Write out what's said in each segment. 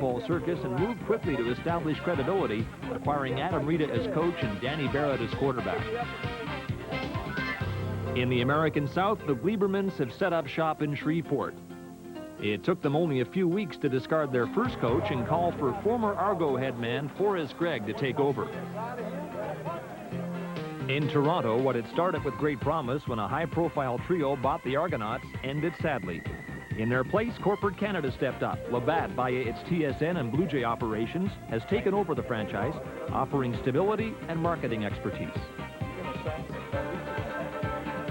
football circus and moved quickly to establish credibility, acquiring Adam Rita as coach and Danny Barrett as quarterback. In the American South, the Gleibermans have set up shop in Shreveport. It took them only a few weeks to discard their first coach and call for former Argo headman Forrest Gregg to take over. In Toronto, what had started with great promise when a high-profile trio bought the Argonauts ended sadly. In their place, corporate Canada stepped up. Labatt, via its TSN and Blue Jay operations, has taken over the franchise, offering stability and marketing expertise.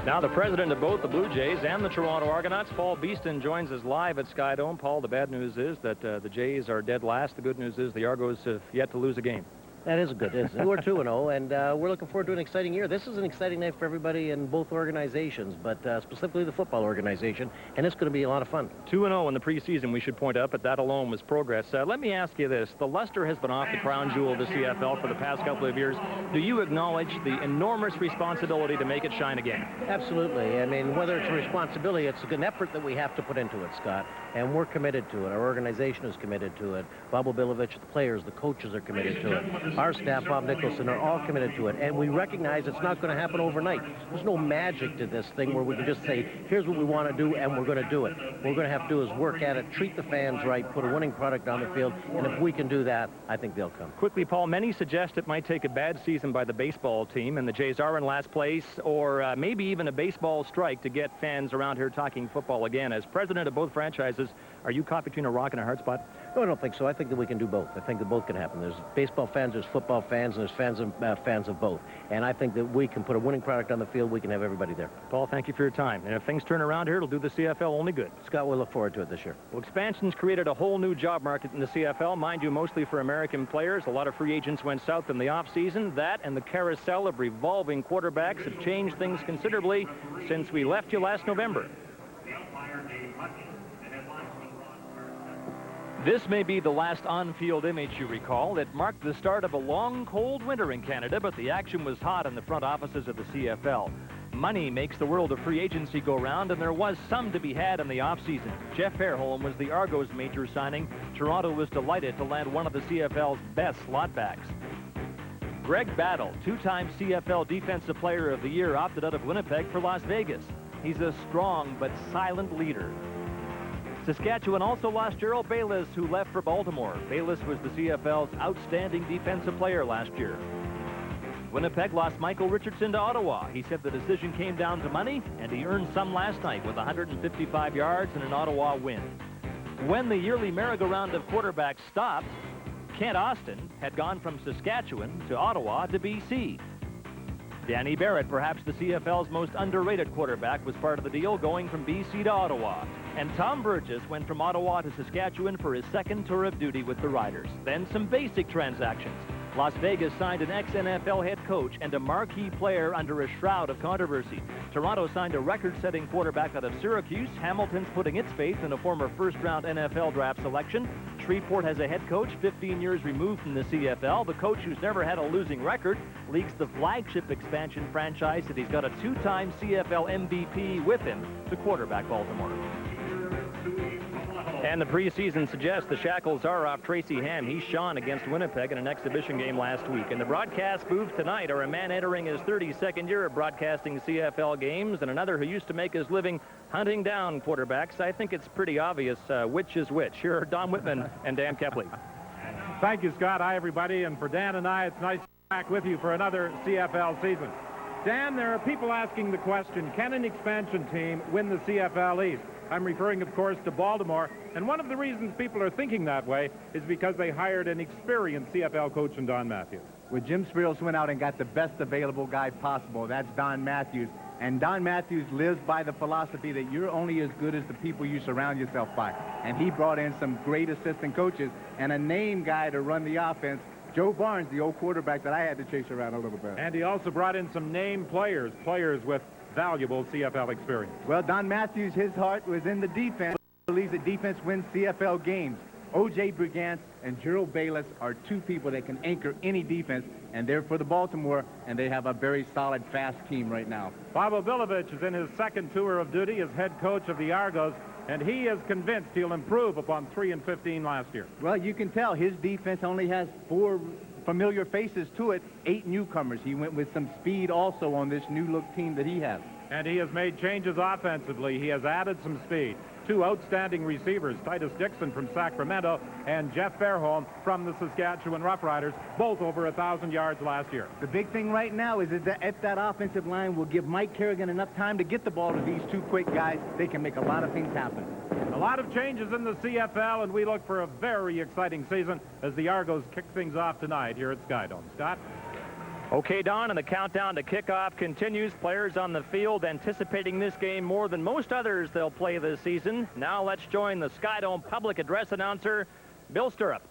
Now the president of both the Blue Jays and the Toronto Argonauts, Paul Beeston, joins us live at Skydome. Paul, the bad news is that the Jays are dead last. The good news is the Argos have yet to lose a game. That is good. We're 2-0, and we're looking forward to an exciting year. This is an exciting night for everybody in both organizations, but specifically the football organization, and it's going to be a lot of fun. 2-0 in the preseason, we should point out, but that alone was progress. Let me ask you this. The luster has been off the crown jewel of the CFL for the past couple of years. Do you acknowledge the enormous responsibility to make it shine again? Absolutely. I mean, whether it's a responsibility, it's an effort that we have to put into it, Scott, and we're committed to it. Our organization is committed to it. Bob Obilovich, the players, the coaches are committed to it. Our staff, Bob Nicholson, are all committed to it, and we recognize it's not going to happen overnight. There's no magic to this thing where we can just say, here's what we want to do, and we're going to do it. What we're going to have to do is work at it, treat the fans right, put a winning product on the field, and if we can do that, I think they'll come. Quickly, Paul, many suggest it might take a bad season by the baseball team, and the Jays are in last place, or maybe even a baseball strike to get fans around here talking football again. As president of both franchises, are you caught between a rock and a hard spot? No, I don't think so. I think that we can do both. I think that both can happen. There's baseball fans, there's football fans, and there's fans of both. And I think that we can put a winning product on the field. We can have everybody there. Paul, thank you for your time. And if things turn around here, it'll do the CFL only good. Scott, we'll look forward to it this year. Well, expansion's created a whole new job market in the CFL, mind you, mostly for American players. A lot of free agents went south in the offseason. That and the carousel of revolving quarterbacks have changed things considerably since we left you last November. This may be the last on-field image you recall. It marked the start of a long, cold winter in Canada, but the action was hot in the front offices of the CFL. Money makes the world of free agency go round, and there was some to be had in the offseason. Jeff Fairholm was the Argos' major signing. Toronto was delighted to land one of the CFL's best slot backs. Greg Battle, two-time CFL Defensive Player of the Year, opted out of Winnipeg for Las Vegas. He's a strong but silent leader. Saskatchewan also lost Gerald Bayless, who left for Baltimore. Bayless was the CFL's outstanding defensive player last year. Winnipeg lost Michael Richardson to Ottawa. He said the decision came down to money, and he earned some last night with 155 yards and an Ottawa win. When the yearly merry-go-round of quarterbacks stopped, Kent Austin had gone from Saskatchewan to Ottawa to BC. Danny Barrett, perhaps the CFL's most underrated quarterback, was part of the deal, going from BC to Ottawa. And Tom Burgess went from Ottawa to Saskatchewan for his second tour of duty with the Riders. Then some basic transactions. Las Vegas signed an ex-NFL head coach and a marquee player under a shroud of controversy. Toronto signed a record-setting quarterback out of Syracuse. Hamilton's putting its faith in a former first-round NFL draft selection. Shreveport has a head coach 15 years removed from the CFL. The coach who's never had a losing record leads the flagship expansion franchise that he's got a two-time CFL MVP with him to quarterback Baltimore. And the preseason suggests the shackles are off Tracy Ham. He shone against Winnipeg in an exhibition game last week. And the broadcast booth tonight are a man entering his 32nd year of broadcasting CFL games and another who used to make his living hunting down quarterbacks. I think it's pretty obvious which is which. Here are Don Whitman and Dan Kepley. Thank you, Scott. Hi, everybody. And for Dan and I, it's nice to be back with you for another CFL season. Dan, there are people asking the question, can an expansion team win the CFL East? I'm referring, of course, to Baltimore. And one of the reasons people are thinking that way is because they hired an experienced CFL coach in Don Matthews. Well, Jim Spiros went out and got the best available guy possible. That's Don Matthews. And Don Matthews lives by the philosophy that you're only as good as the people you surround yourself by. And he brought in some great assistant coaches and a name guy to run the offense, Joe Barnes, the old quarterback that I had to chase around a little bit. And he also brought in some name players with valuable CFL experience. Well, Don Matthews, his heart was in the defense. He believes that defense wins CFL games. O.J. Brigance and Gerald Bayless are two people that can anchor any defense, and they're for the Baltimore, and they have a very solid, fast team right now. Bob Obilovich is in his second tour of duty as head coach of the Argos, and he is convinced he'll improve upon 3-15 last year. Well, you can tell his defense only has 4 familiar faces to it, 8 newcomers. He went with some speed also on this new-look team that he has. And he has made changes offensively. He has added some speed. 2 outstanding receivers, Titus Dixon from Sacramento and Jeff Fairholm from the Saskatchewan Roughriders, both over 1,000 yards last year. The big thing right now is that if that offensive line will give Mike Kerrigan enough time to get the ball to these 2 quick guys, they can make a lot of things happen. A lot of changes in the CFL, and we look for a very exciting season as the Argos kick things off tonight here at Skydome. Scott? Okay, Don, and the countdown to kickoff continues. Players on the field anticipating this game more than most others they'll play this season. Now let's join the Skydome public address announcer, Bill Stirrup.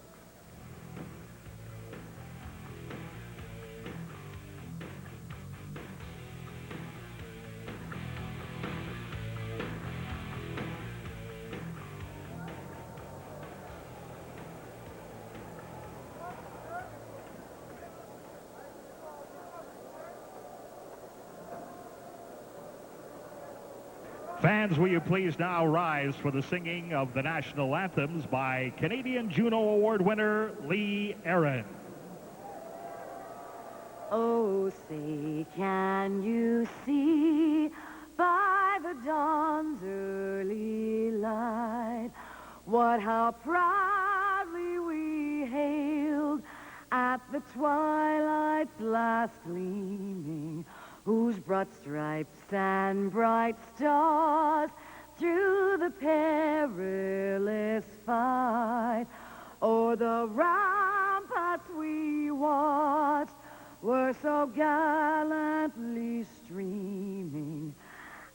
Fans, will you please now rise for the singing of the national anthems by Canadian Juno Award winner Lee Aaron. Oh, say, can you see by the dawn's early light how proudly we hailed at the twilight's last gleaming, whose broad stripes and bright stars through the perilous fight o'er the ramparts we watched were so gallantly streaming,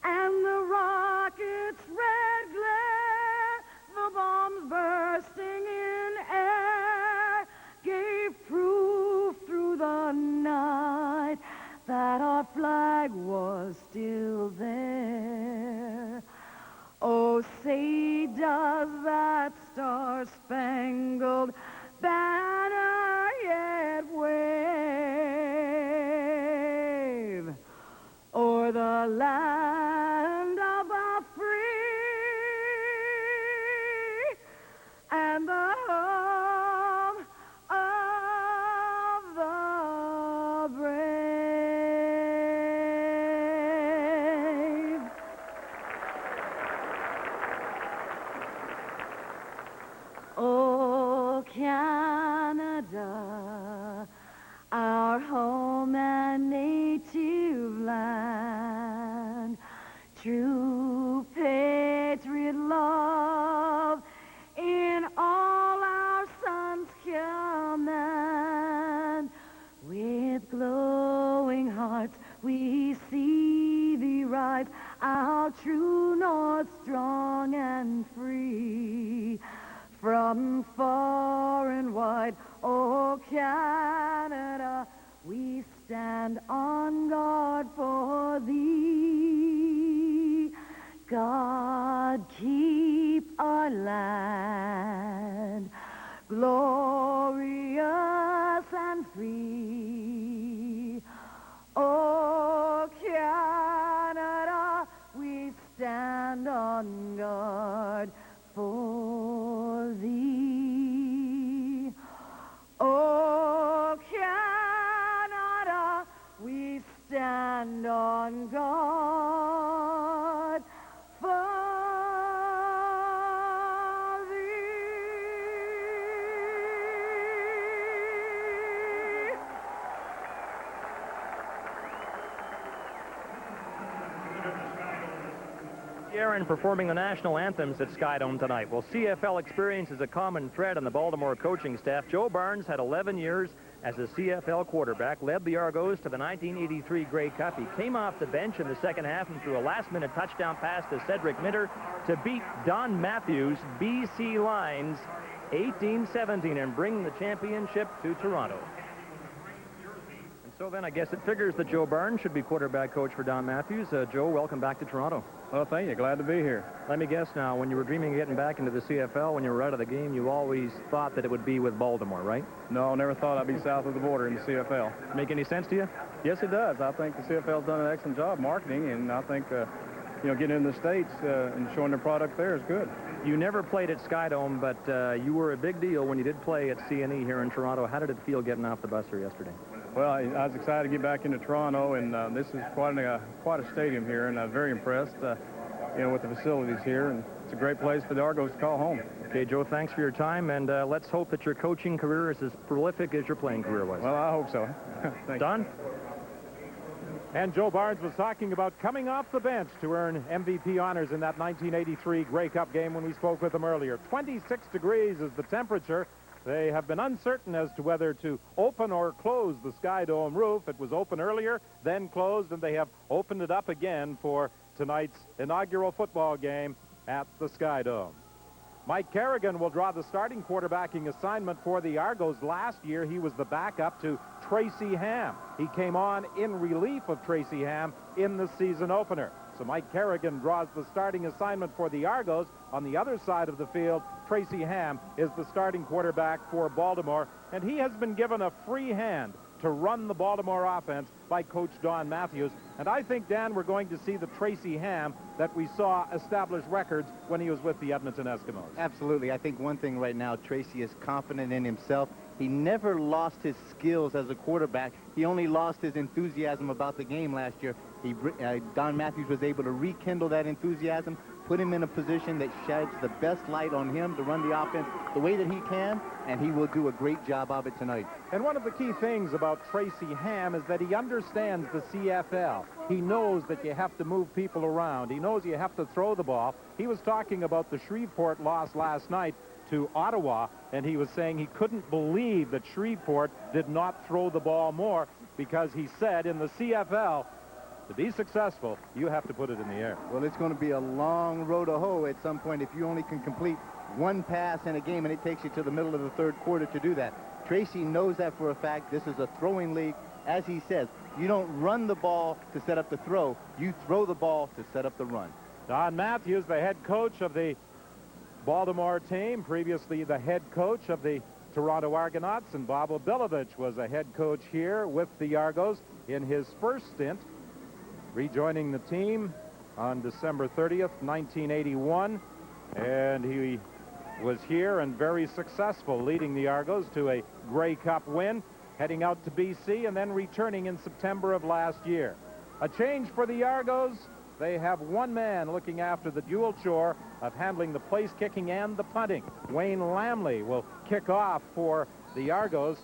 and the rocket's red glare, the bombs bursting in air, gave proof through the night that our flag was still there. Oh, say, does that star-spangled banner yet wave o'er the land of the free and the home of the brave? Oh, Canada, our home and native land, true patriot love in all our sons' command. With glowing hearts we see thee rise, our true north strong and free. From far and wide, oh Canada, we stand on guard for thee. God keep our land glorious and free. Oh Canada, we stand on guard for thee. Oh Canada, we stand on guard for Aaron performing the national anthems at Skydome tonight. Well, CFL experience is a common thread on the Baltimore coaching staff. Joe Barnes had 11 years as a CFL quarterback, led the Argos to the 1983 Grey Cup. He came off the bench in the second half and threw a last-minute touchdown pass to Cedric Minter to beat Don Matthews' BC Lions 18-17 and bring the championship to Toronto. So then I guess it figures that Joe Barnes should be quarterback coach for Don Matthews. Joe, welcome back to Toronto. Well, thank you. Glad to be here. Let me guess now, when you were dreaming of getting back into the CFL, when you were out of the game, you always thought that it would be with Baltimore, right? No, never thought I'd be south of the border in the CFL. Make any sense to you? Yes, it does. I think the CFL's done an excellent job marketing, and I think getting in the States and showing their product there is good. You never played at Skydome, but you were a big deal when you did play at C&E here in Toronto. How did it feel getting off the bus here yesterday? Well, I was excited to get back into Toronto, and this is quite a stadium here, and I'm very impressed, with the facilities here, and it's a great place for the Argos to call home. Okay, Joe, thanks for your time, and let's hope that your coaching career is as prolific as your playing career was. Well, I hope so. Thank Don? you. And Joe Barnes was talking about coming off the bench to earn MVP honors in that 1983 Grey Cup game when we spoke with him earlier. 26 degrees is the temperature. They have been uncertain as to whether to open or close the Skydome roof. It was open earlier, then closed, and they have opened it up again for tonight's inaugural football game at the Skydome. Mike Kerrigan will draw the starting quarterbacking assignment for the Argos. Last year, he was the backup to Tracy Ham. He came on in relief of Tracy Ham in the season opener. So Mike Kerrigan draws the starting assignment for the Argos. On the other side of the field, Tracy Ham is the starting quarterback for Baltimore, and he has been given a free hand to run the Baltimore offense by Coach Don Matthews. And I think, Dan, we're going to see the Tracy Ham that we saw establish records when he was with the Edmonton Eskimos. Absolutely. I think one thing right now, Tracy is confident in himself. He never lost his skills as a quarterback. He only lost his enthusiasm about the game last year. Don Matthews was able to rekindle that enthusiasm, put him in a position that sheds the best light on him to run the offense the way that he can, and he will do a great job of it tonight. And one of the key things about Tracy Ham is that he understands the CFL. He knows that you have to move people around. He knows you have to throw the ball. He was talking about the Shreveport loss last night to Ottawa, and he was saying he couldn't believe that Shreveport did not throw the ball more, because he said in the CFL, to be successful, you have to put it in the air. Well, it's going to be a long road to hoe at some point if you only can complete one pass in a game, and it takes you to the middle of the third quarter to do that. Tracy knows that for a fact. This is a throwing league. As he says, you don't run the ball to set up the throw. You throw the ball to set up the run. Don Matthews, the head coach of the Baltimore team, previously the head coach of the Toronto Argonauts, and Bob Obilovich was a head coach here with the Argos in his first stint, rejoining the team on December 30th, 1981, and he was here and very successful, leading the Argos to a Grey Cup win, heading out to BC, and then returning in September of last year. A change for the Argos. They have one man looking after the dual chore of handling the place kicking and the punting. Wayne Lamley will kick off for the Argos.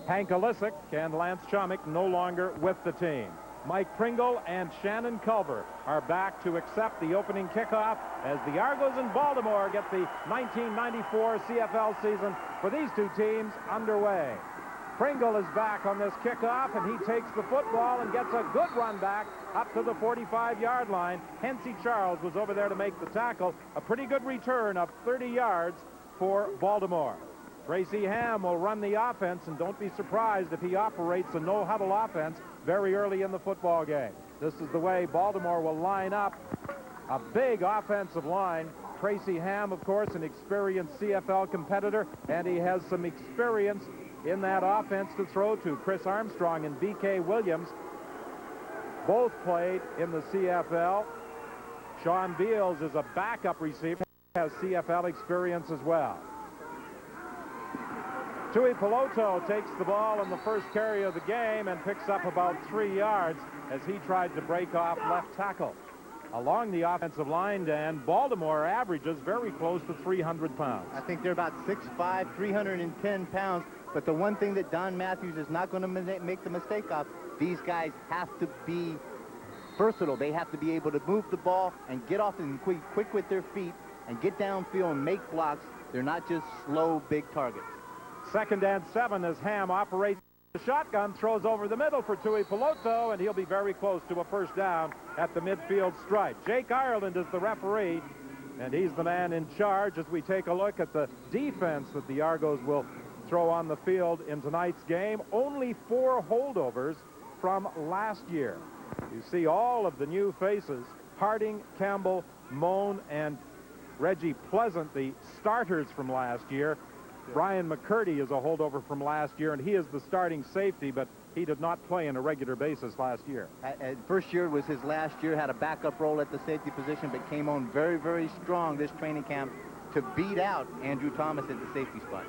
Hank Alisic and Lance Chomik no longer with the team. Mike Pringle and Shannon Culver are back to accept the opening kickoff as the Argos in Baltimore get the 1994 CFL season for these two teams underway. Pringle is back on this kickoff, and he takes the football and gets a good run back up to the 45-yard line. Hensey Charles was over there to make the tackle. A pretty good return of 30 yards for Baltimore. Tracy Ham will run the offense, and don't be surprised if he operates a no-huddle offense very early in the football game. This is the way Baltimore will line up. A big offensive line. Tracy Ham, of course, an experienced CFL competitor, and he has some experience in that offense to throw to. Chris Armstrong and B.K. Williams both played in the CFL. Sean Beals is a backup receiver, has CFL experience as well. Tui Peloto takes the ball on the first carry of the game and picks up about 3 yards as he tried to break off left tackle. Along the offensive line, Dan, Baltimore averages very close to 300 pounds. I think they're about 6'5", 310 pounds. But the one thing that Don Matthews is not going to make the mistake of, these guys have to be versatile. They have to be able to move the ball and get off and quick with their feet and get downfield and make blocks. They're not just slow, big targets. 2nd and 7 as Ham operates the shotgun, throws over the middle for Tui Peloto, and he'll be very close to a first down at the midfield stripe. Jake Ireland is the referee, and he's the man in charge as we take a look at the defense that the Argos will throw on the field in tonight's game. Only 4 holdovers from last year. You see all of the new faces: Harding, Campbell, Moan, and Reggie Pleasant, the starters from last year. Brian McCurdy is a holdover from last year, and he is the starting safety, but he did not play on a regular basis last year. First year was his last year, had a backup role at the safety position, but came on very, very strong this training camp to beat out Andrew Thomas at the safety spot.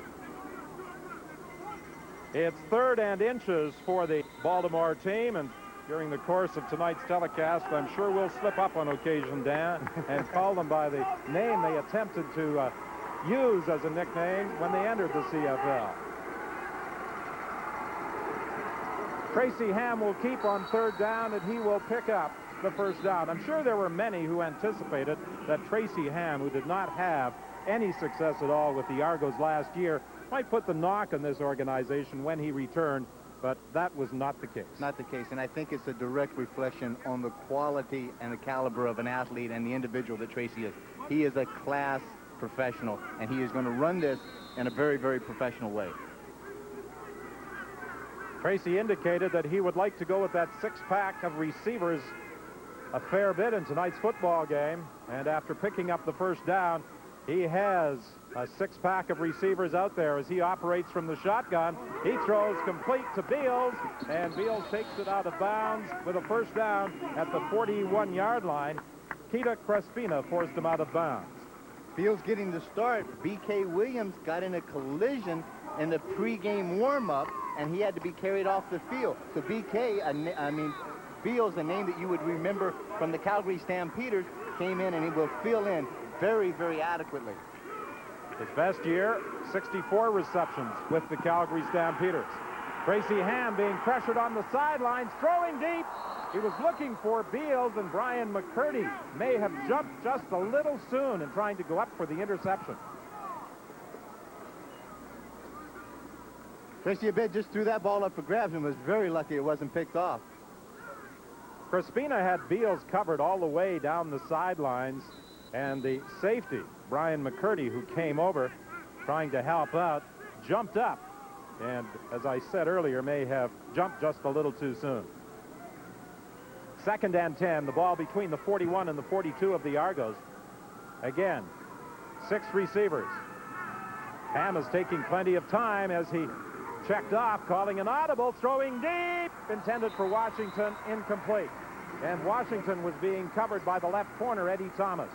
It's 3rd and inches for the Baltimore team, and during the course of tonight's telecast, I'm sure we'll slip up on occasion, Dan, and call them by the name they attempted to use as a nickname when they entered the CFL. Tracy Ham will keep on 3rd down, and he will pick up the 1st down. I'm sure there were many who anticipated that Tracy Ham, who did not have any success at all with the Argos last year, might put the knock on this organization when he returned, but that was not the case. Not the case, and I think it's a direct reflection on the quality and the caliber of an athlete and the individual that Tracy is. He is a class professional, and he is going to run this in a very, very professional way. Tracy indicated that he would like to go with that 6-pack of receivers a fair bit in tonight's football game, and after picking up the 1st down, he has a 6-pack of receivers out there as he operates from the shotgun. He throws complete to Beals, and Beals takes it out of bounds with a 1st down at the 41-yard line. Keita Crespina forced him out of bounds. Beals getting the start. B.K. Williams got in a collision in the pregame warm-up, and he had to be carried off the field. So B.K., Beals, a name that you would remember from the Calgary Stampeders, came in and he will fill in very, very adequately. His best year, 64 receptions with the Calgary Stampeders. Tracy Ham being pressured on the sidelines, throwing deep. He was looking for Beals, and Brian McCurdy may have jumped just a little soon in trying to go up for the interception. Tracy Abed just threw that ball up for grabs and was very lucky it wasn't picked off. Crespina had Beals covered all the way down the sidelines, and the safety, Brian McCurdy, who came over trying to help out, jumped up, and as I said earlier, may have jumped just a little too soon. 2nd and 10, the ball between the 41 and the 42 of the Argos. Again, 6 receivers. Ham is taking plenty of time as he checked off, calling an audible, throwing deep, intended for Washington, incomplete. And Washington was being covered by the left corner, Eddie Thomas.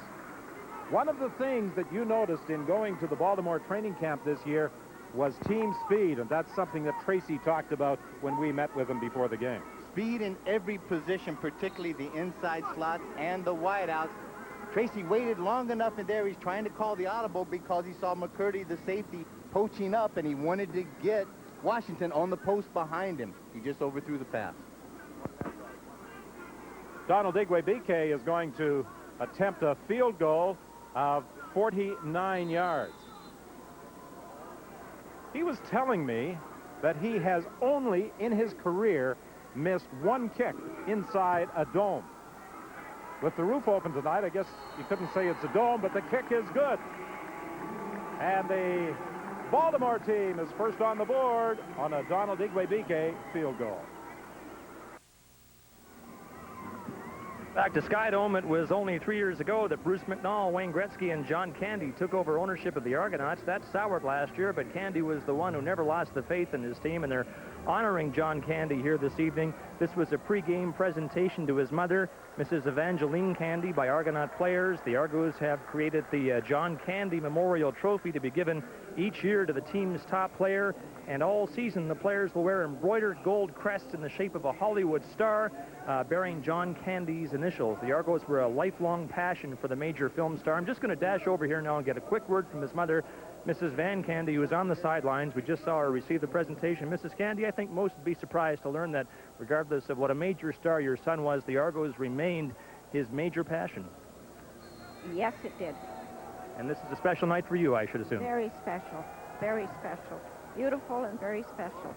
One of the things that you noticed in going to the Baltimore training camp this year was team speed, and that's something that Tracy talked about when we met with him before the game. Speed in every position, particularly the inside slots and the wideouts. Tracy waited long enough in there. He's trying to call the audible because he saw McCurdy, the safety, poaching up, and he wanted to get Washington on the post behind him. He just overthrew the pass. Donald Igwe-Bike is going to attempt a field goal of 49 yards. He was telling me that he has only in his career missed 1 kick inside a dome. With the roof open tonight, I guess you couldn't say it's a dome, but the kick is good. And the Baltimore team is first on the board on a Donald Igwe-Bike field goal. Back to Sky Dome, it was only 3 years ago that Bruce McNall, Wayne Gretzky, and John Candy took over ownership of the Argonauts. That soured last year, but Candy was the one who never lost the faith in his team, and they're honoring John Candy here this evening. This was a pregame presentation to his mother, Mrs. Evangeline Candy, by Argonaut players. The Argos have created the John Candy Memorial Trophy to be given each year to the team's top player, and all season the players will wear embroidered gold crests in the shape of a Hollywood star bearing John Candy's initials. The Argos were a lifelong passion for the major film star. I'm just going to dash over here now and get a quick word from his mother, Mrs. Van Candy, who is on the sidelines. We just saw her receive the presentation. Mrs. Candy, I think most would be surprised to learn that regardless of what a major star your son was, the Argos remained his major passion. Yes, it did. And this is a special night for you, I should assume. Very special. Very special. Beautiful and very special.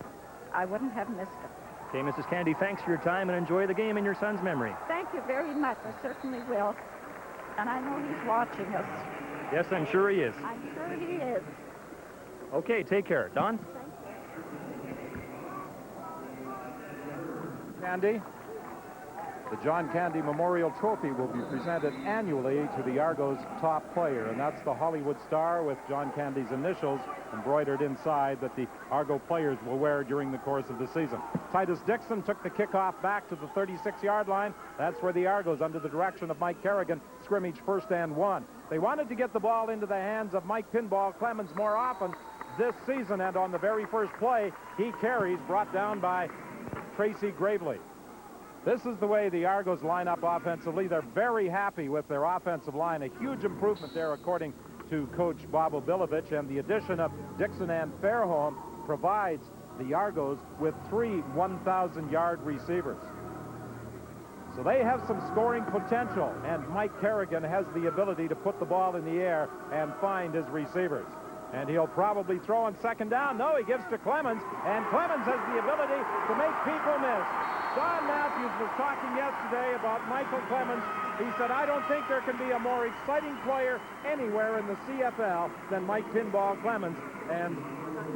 I wouldn't have missed it. Okay, Mrs. Candy, thanks for your time and enjoy the game in your son's memory. Thank you very much. I certainly will. And I know he's watching us. Yes, I'm sure he is. I'm sure he is. Okay, take care. Don? Candy, The John Candy Memorial Trophy will be presented annually to the Argos' top player, and that's the Hollywood star with John Candy's initials embroidered inside that the Argo players will wear during the course of the season. Titus Dixon took the kickoff back to the 36-yard line. That's where the Argos, under the direction of Mike Kerrigan, scrimmage 1st and 1. They wanted to get the ball into the hands of Mike Pinball Clemens more often this season, and on the very first play, he carries, brought down by Tracy Gravely. This is the way the Argos line up offensively. They're very happy with their offensive line. A huge improvement there, according to Coach Bob Obilovich, and the addition of Dixon and Fairholm provides the Argos with 3 1,000-yard receivers. So they have some scoring potential, and Mike Kerrigan has the ability to put the ball in the air and find his receivers. And he'll probably throw on 2nd down. No, he gives to Clemens, and Clemens has the ability to make people miss. Don Matthews was talking yesterday about Michael Clemens. He said, I don't think there can be a more exciting player anywhere in the CFL than Mike Pinball Clemens. And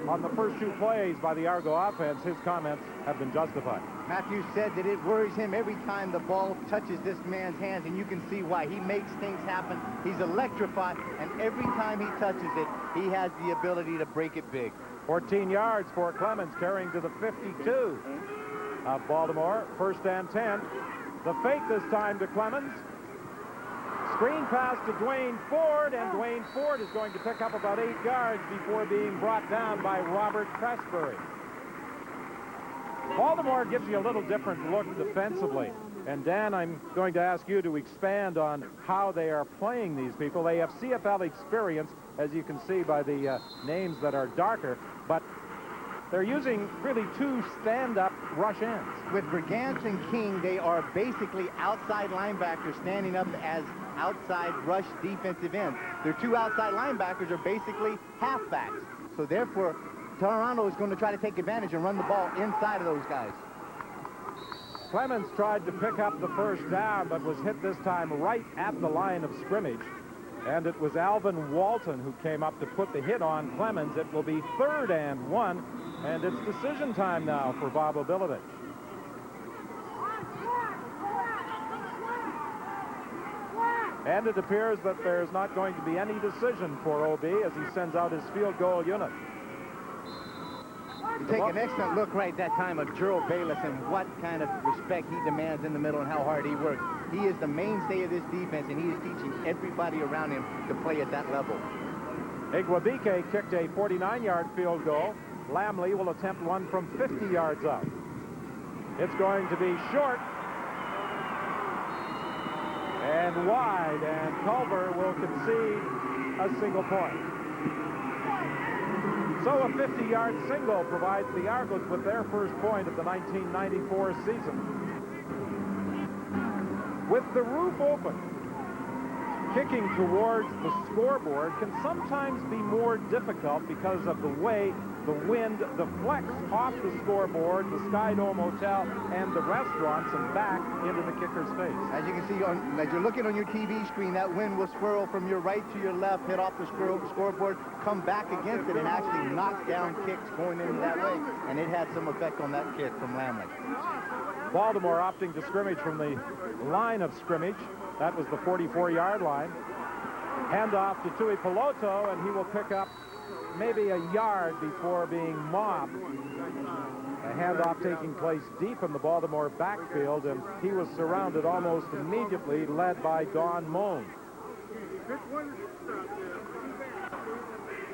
on the first 2 plays by the Argo offense, his comments have been justified. Matthews said that it worries him every time the ball touches this man's hands, and you can see why. He makes things happen. He's electrified, and every time he touches it, he has the ability to break it big. 14 yards for Clemens, carrying to the 52 of Baltimore. 1st and 10. The fake this time to Clemens. Screen pass to Dwayne Ford, and Dwayne Ford is going to pick up about 8 yards before being brought down by Robert Pressbury. Baltimore gives you a little different look defensively. And Dan, I'm going to ask you to expand on how they are playing these people. They have CFL experience, as you can see by the names that are darker, but they're using really 2 stand-up rush ends. With Brigance and King, they are basically outside linebackers standing up as outside rush defensive ends. Their 2 outside linebackers are basically halfbacks. So therefore, Toronto is going to try to take advantage and run the ball inside of those guys. Clemens tried to pick up the 1st down, but was hit this time right at the line of scrimmage. And it was Alvin Walton who came up to put the hit on Clemens. It will be 3rd and 1, and it's decision time now for Bob Obilovich. And it appears that there's not going to be any decision for OB as he sends out his field goal unit. You take an excellent look right that time of Gerald Bayless and what kind of respect he demands in the middle and how hard he works. He is the mainstay of this defense, and he is teaching everybody around him to play at that level. Igwabike kicked a 49-yard field goal. Lamley will attempt one from 50 yards out. It's going to be short and wide, and Culver will concede a single point. So a 50-yard single provides the Argos with their first point of the 1994 season. With the roof open, kicking towards the scoreboard can sometimes be more difficult because of the way the wind deflects off the scoreboard, the Sky Dome Hotel, and the restaurants and back into the kicker's face. As you can see, as you're looking on your TV screen, that wind will swirl from your right to your left, hit off the scoreboard, come back against it, and actually knock down kicks going into that way. And it had some effect on that kick from Lamley. Baltimore opting to scrimmage from the line of scrimmage. That was the 44-yard line. Handoff to Tui Peloto, and he will pick up maybe a yard before being mobbed. A handoff taking place deep in the Baltimore backfield, and he was surrounded almost immediately, led by Don Moan.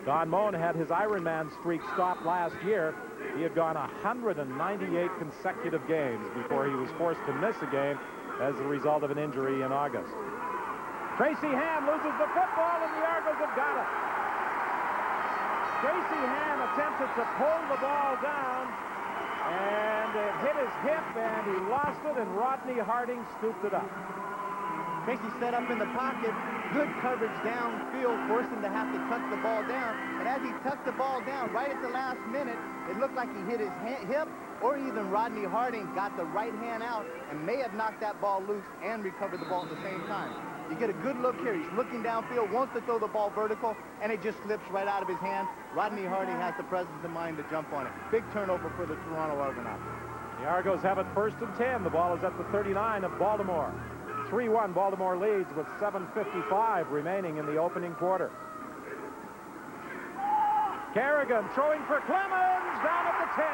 Don Moan had his Ironman streak stopped last year. He had gone 198 consecutive games before he was forced to miss a game as a result of an injury in August. Tracy Ham loses the football, and the Argos have got it. Tracy Ham attempted to pull the ball down, and it hit his hip, and he lost it, and Rodney Harding scooped it up. Tracy set up in the pocket, good coverage downfield, forced him to have to tuck the ball down, and as he tucked the ball down right at the last minute, it looked like he hit his hip, or even Rodney Harding got the right hand out and may have knocked that ball loose and recovered the ball at the same time. You get a good look here. He's looking downfield, wants to throw the ball vertical, and it just slips right out of his hand. Rodney Harding has the presence of mind to jump on it. Big turnover for the Toronto Argonauts. The Argos have it 1st and 10. The ball is at the 39 of Baltimore. 3-1 Baltimore leads with 7:55 remaining in the opening quarter. Kerrigan throwing for Clemens down at the 10.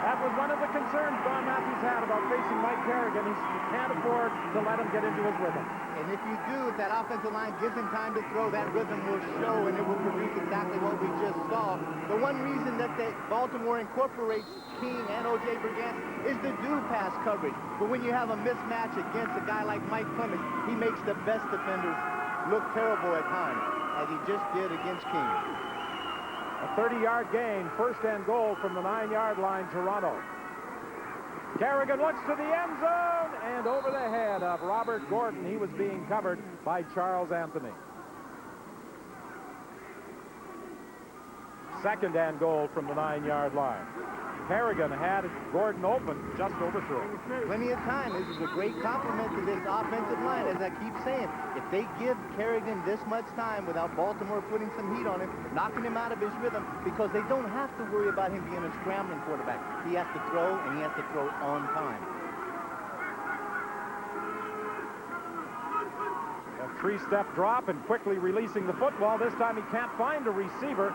That was one of the concerns Don Matthews had about facing Mike Kerrigan. He can't afford to let him get into his rhythm. And if you do, if that offensive line gives him time to throw, that rhythm will show, and it will produce exactly what we just saw. The one reason that Baltimore incorporates King and O.J. Brigance is the do-pass coverage. But when you have a mismatch against a guy like Mike Clemens, he makes the best defenders look terrible at times, as he just did against King. A 30-yard gain, 1st and goal from the 9-yard line, Toronto. Kerrigan looks to the end zone and over the head of Robert Gordon. He was being covered by Charles Anthony. 2nd and goal from the 9-yard line. Kerrigan had Gordon open, just overthrew. Plenty of time. This is a great compliment to this offensive line, as I keep saying. If they give Kerrigan this much time without Baltimore putting some heat on him, knocking him out of his rhythm, because they don't have to worry about him being a scrambling quarterback. He has to throw, and he has to throw on time. A 3-step drop and quickly releasing the football. This time he can't find a receiver.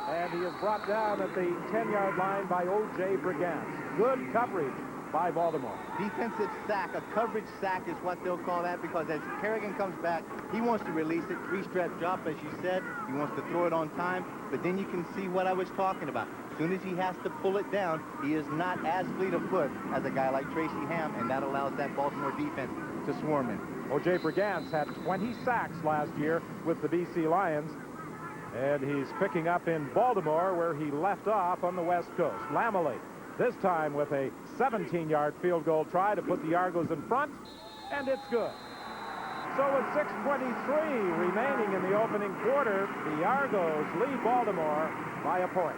And he is brought down at the 10-yard line by O.J. Brigance. Good coverage by Baltimore. Defensive sack, a coverage sack is what they'll call that, because as Kerrigan comes back, he wants to release it. 3-step drop, as you said. He wants to throw it on time. But then you can see what I was talking about. As soon as he has to pull it down, he is not as fleet of foot as a guy like Tracy Ham, and that allows that Baltimore defense to swarm him. O.J. Brigance had 20 sacks last year with the BC Lions. And he's picking up in Baltimore, where he left off on the West Coast. Lamely, this time with a 17-yard field goal try to put the Argos in front, and it's good. So with 6:23 remaining in the opening quarter, the Argos lead Baltimore by a point.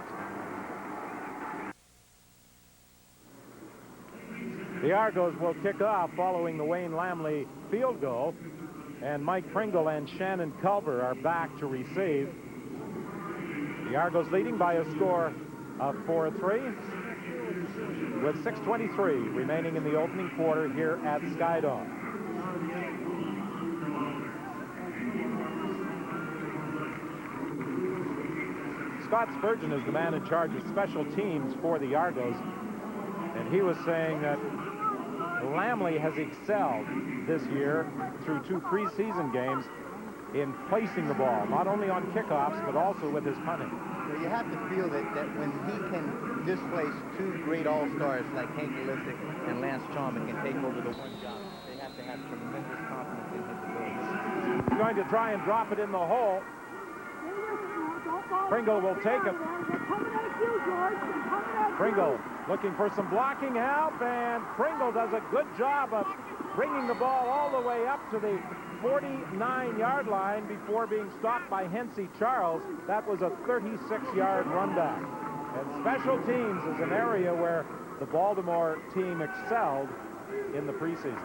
The Argos will kick off following the Wayne Lamely field goal, and Mike Pringle and Shannon Culver are back to receive. The Argos leading by a score of 4-3 with 6:23 remaining in the opening quarter here at Skydome. Scott Spurgeon is the man in charge of special teams for the Argos, and he was saying that Lamely has excelled this year through 2 preseason games in placing the ball, not only on kickoffs, but also with his punting. Well, you have to feel that when he can displace 2 great all-stars like Hank Illicek and Lance Chalmers can take over the one job, they have to have tremendous confidence in his ability. He's going to try and drop it in the hole. Pringle will take it. Pringle looking for some blocking help, and Pringle does a good job of bringing the ball all the way up to the 49-yard line before being stopped by Hensey Charles. That was a 36-yard runback. And special teams is an area where the Baltimore team excelled in the preseason.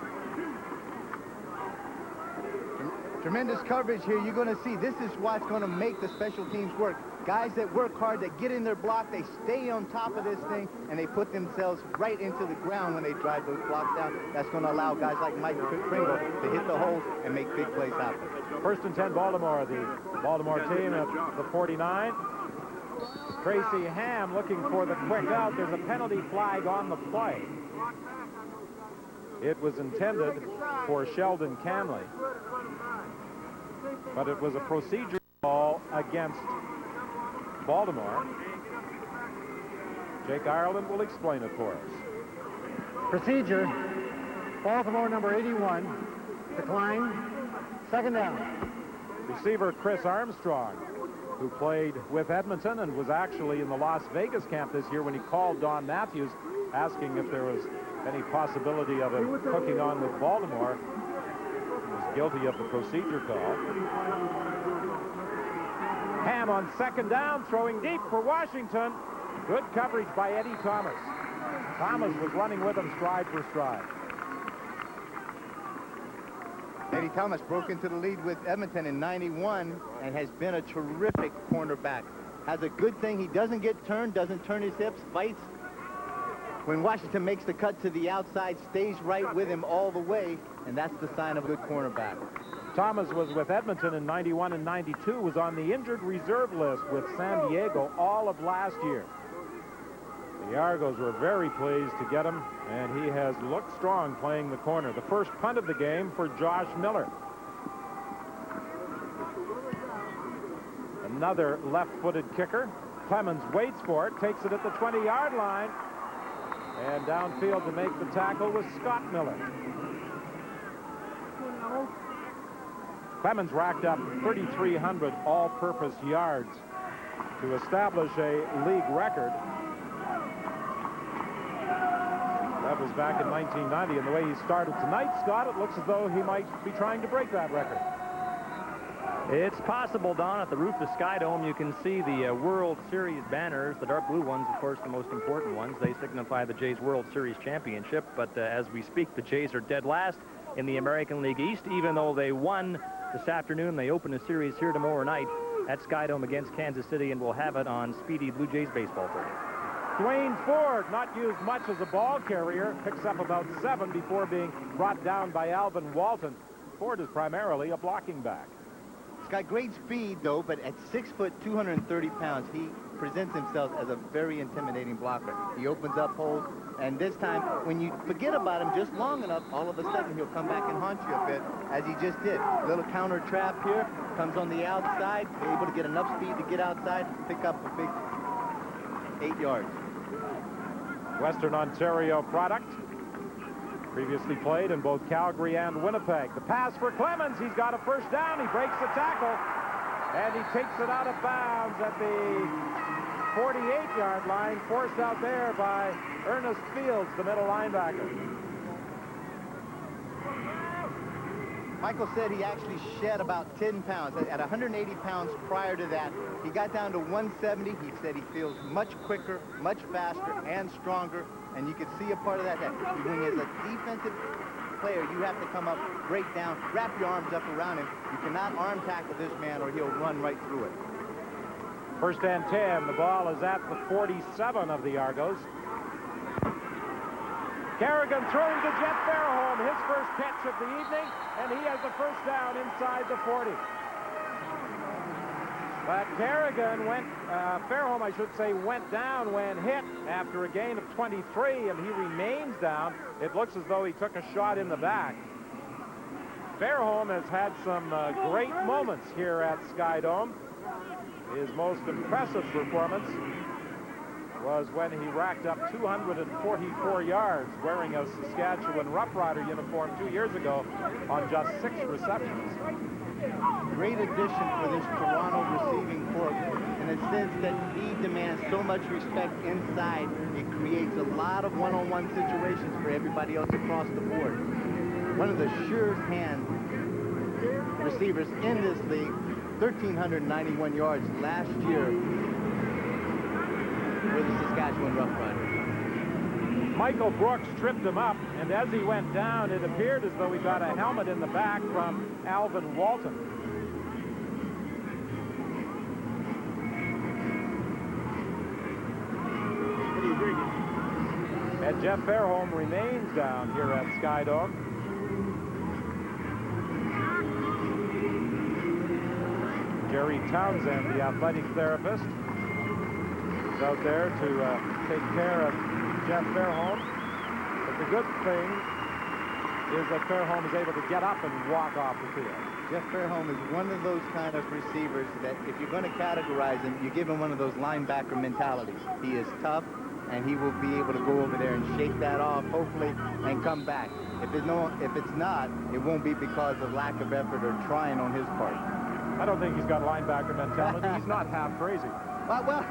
Tremendous coverage here. You're going to see this is what's going to make the special teams work. Guys that work hard, that get in their block, they stay on top of this thing, and they put themselves right into the ground when they drive those blocks down. That's going to allow guys like Mike Pringle to hit the holes and make big plays happen. 1st and 10 Baltimore, the Baltimore team at the 49. Tracy Ham looking for the quick out. There's a penalty flag on the play. It was intended for Sheldon Canley, but it was a procedure ball against Baltimore. Jake Ireland will explain it for us. Procedure, Baltimore number 81, decline, 2nd down. Receiver Chris Armstrong, who played with Edmonton and was actually in the Las Vegas camp this year when he called Don Matthews asking if there was any possibility of him hooking on with Baltimore, was guilty of the procedure call. Ham on 2nd down, throwing deep for Washington. Good coverage by Eddie Thomas. Thomas was running with him stride for stride. Eddie Thomas broke into the lead with Edmonton in '91 and has been a terrific cornerback has a good thing. He doesn't get turned, doesn't turn his hips, fights. When Washington makes the cut to the outside, stays right with him all the way, and that's the sign of a good cornerback. Thomas was with Edmonton in 91 and 92, was on the injured reserve list with San Diego all of last year. The Argos were very pleased to get him, and he has looked strong playing the corner. The first punt of the game for Josh Miller. Another left-footed kicker. Clemens waits for it, takes it at the 20-yard line, and downfield to make the tackle was Scott Miller. Clemens racked up 3,300 all-purpose yards to establish a league record. That was back in 1990, and the way he started tonight, Scott, it looks as though he might be trying to break that record. It's possible, Don. At the roof of Sky Dome, you can see the World Series banners. The dark blue ones, of course, the most important ones. They signify the Jays World Series championship. But as we speak, the Jays are dead last in the American League East, even though they won this afternoon. They open a series here tomorrow night at Sky Dome against Kansas City, and we'll have it on Speedy Blue Jays baseball for you. Dwayne Ford, not used much as a ball carrier, picks up about 7 before being brought down by Alvin Walton. Ford is primarily a blocking back. He's got great speed, though, but at 6 foot, 230 pounds, he presents himself as a very intimidating blocker. He opens up holes, and this time, when you forget about him just long enough, all of a sudden he'll come back and haunt you a bit, as he just did. Little counter trap here, comes on the outside, able to get enough speed to get outside, pick up a big 8 yards. Western Ontario product. Previously played in both Calgary and Winnipeg. The pass for Clemens. He's got a first down. He breaks the tackle. And he takes it out of bounds at the 48-yard line. Forced out there by Ernest Fields, the middle linebacker. Michael said he actually shed about 10 pounds. At 180 pounds prior to that, he got down to 170. He said he feels much quicker, much faster, and stronger. And you can see a part of that. When as a defensive player, you have to come up, break down, wrap your arms up around him. You cannot arm tackle this man or he'll run right through it. First and 10. The ball is at the 47 of the Argos. Kerrigan throwing to Jeff Fairholm, his first catch of the evening, and he has the first down inside the 40. But Kerrigan Fairholm, I should say, went down when hit after a gain of 23, and he remains down. It looks as though he took a shot in the back. Fairholm has had some great moments here at Sky Dome. His most impressive performance was when he racked up 244 yards wearing a Saskatchewan Rough Rider uniform 2 years ago on just 6 receptions. Great addition for this Toronto receiving corps in a sense that he demands so much respect inside. It creates a lot of one-on-one situations for everybody else across the board. One of the surest hand receivers in this league, 1,391 yards last year for the Saskatchewan Rough Riders. Michael Brooks tripped him up, and as he went down, it appeared as though he got a helmet in the back from Alvin Walton. And Jeff Fairholm remains down here at Sky Dome. Jerry Townsend, the athletic therapist, is out there to take care of Jeff Fairholm. But the good thing is that Fairholm is able to get up and walk off the field. Jeff Fairholm is one of those kind of receivers that if you're going to categorize him, you give him one of those linebacker mentalities. He is tough, and he will be able to go over there and shake that off, hopefully, and come back. If it's not, it won't be because of lack of effort or trying on his part. I don't think he's got linebacker mentality. He's not half crazy. Well,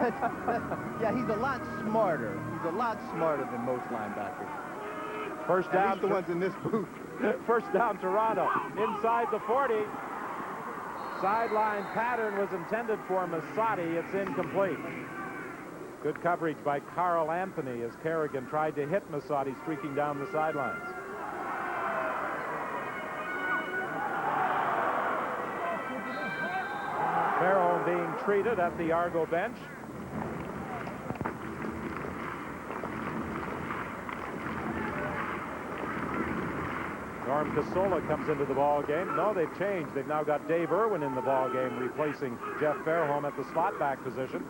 yeah, he's a lot smarter. He's a lot smarter than most linebackers. First down. At least the ones in this booth. First down, Toronto. Inside the 40. Sideline pattern was intended for Massotti. It's incomplete. Good coverage by Carl Anthony as Kerrigan tried to hit Massotti streaking down the sidelines. Fairholm being treated at the Argo bench. Norm Casola comes into the ball game. No, they've changed. They've now got Dave Irwin in the ball game, replacing Jeff Fairholm at the slot back position.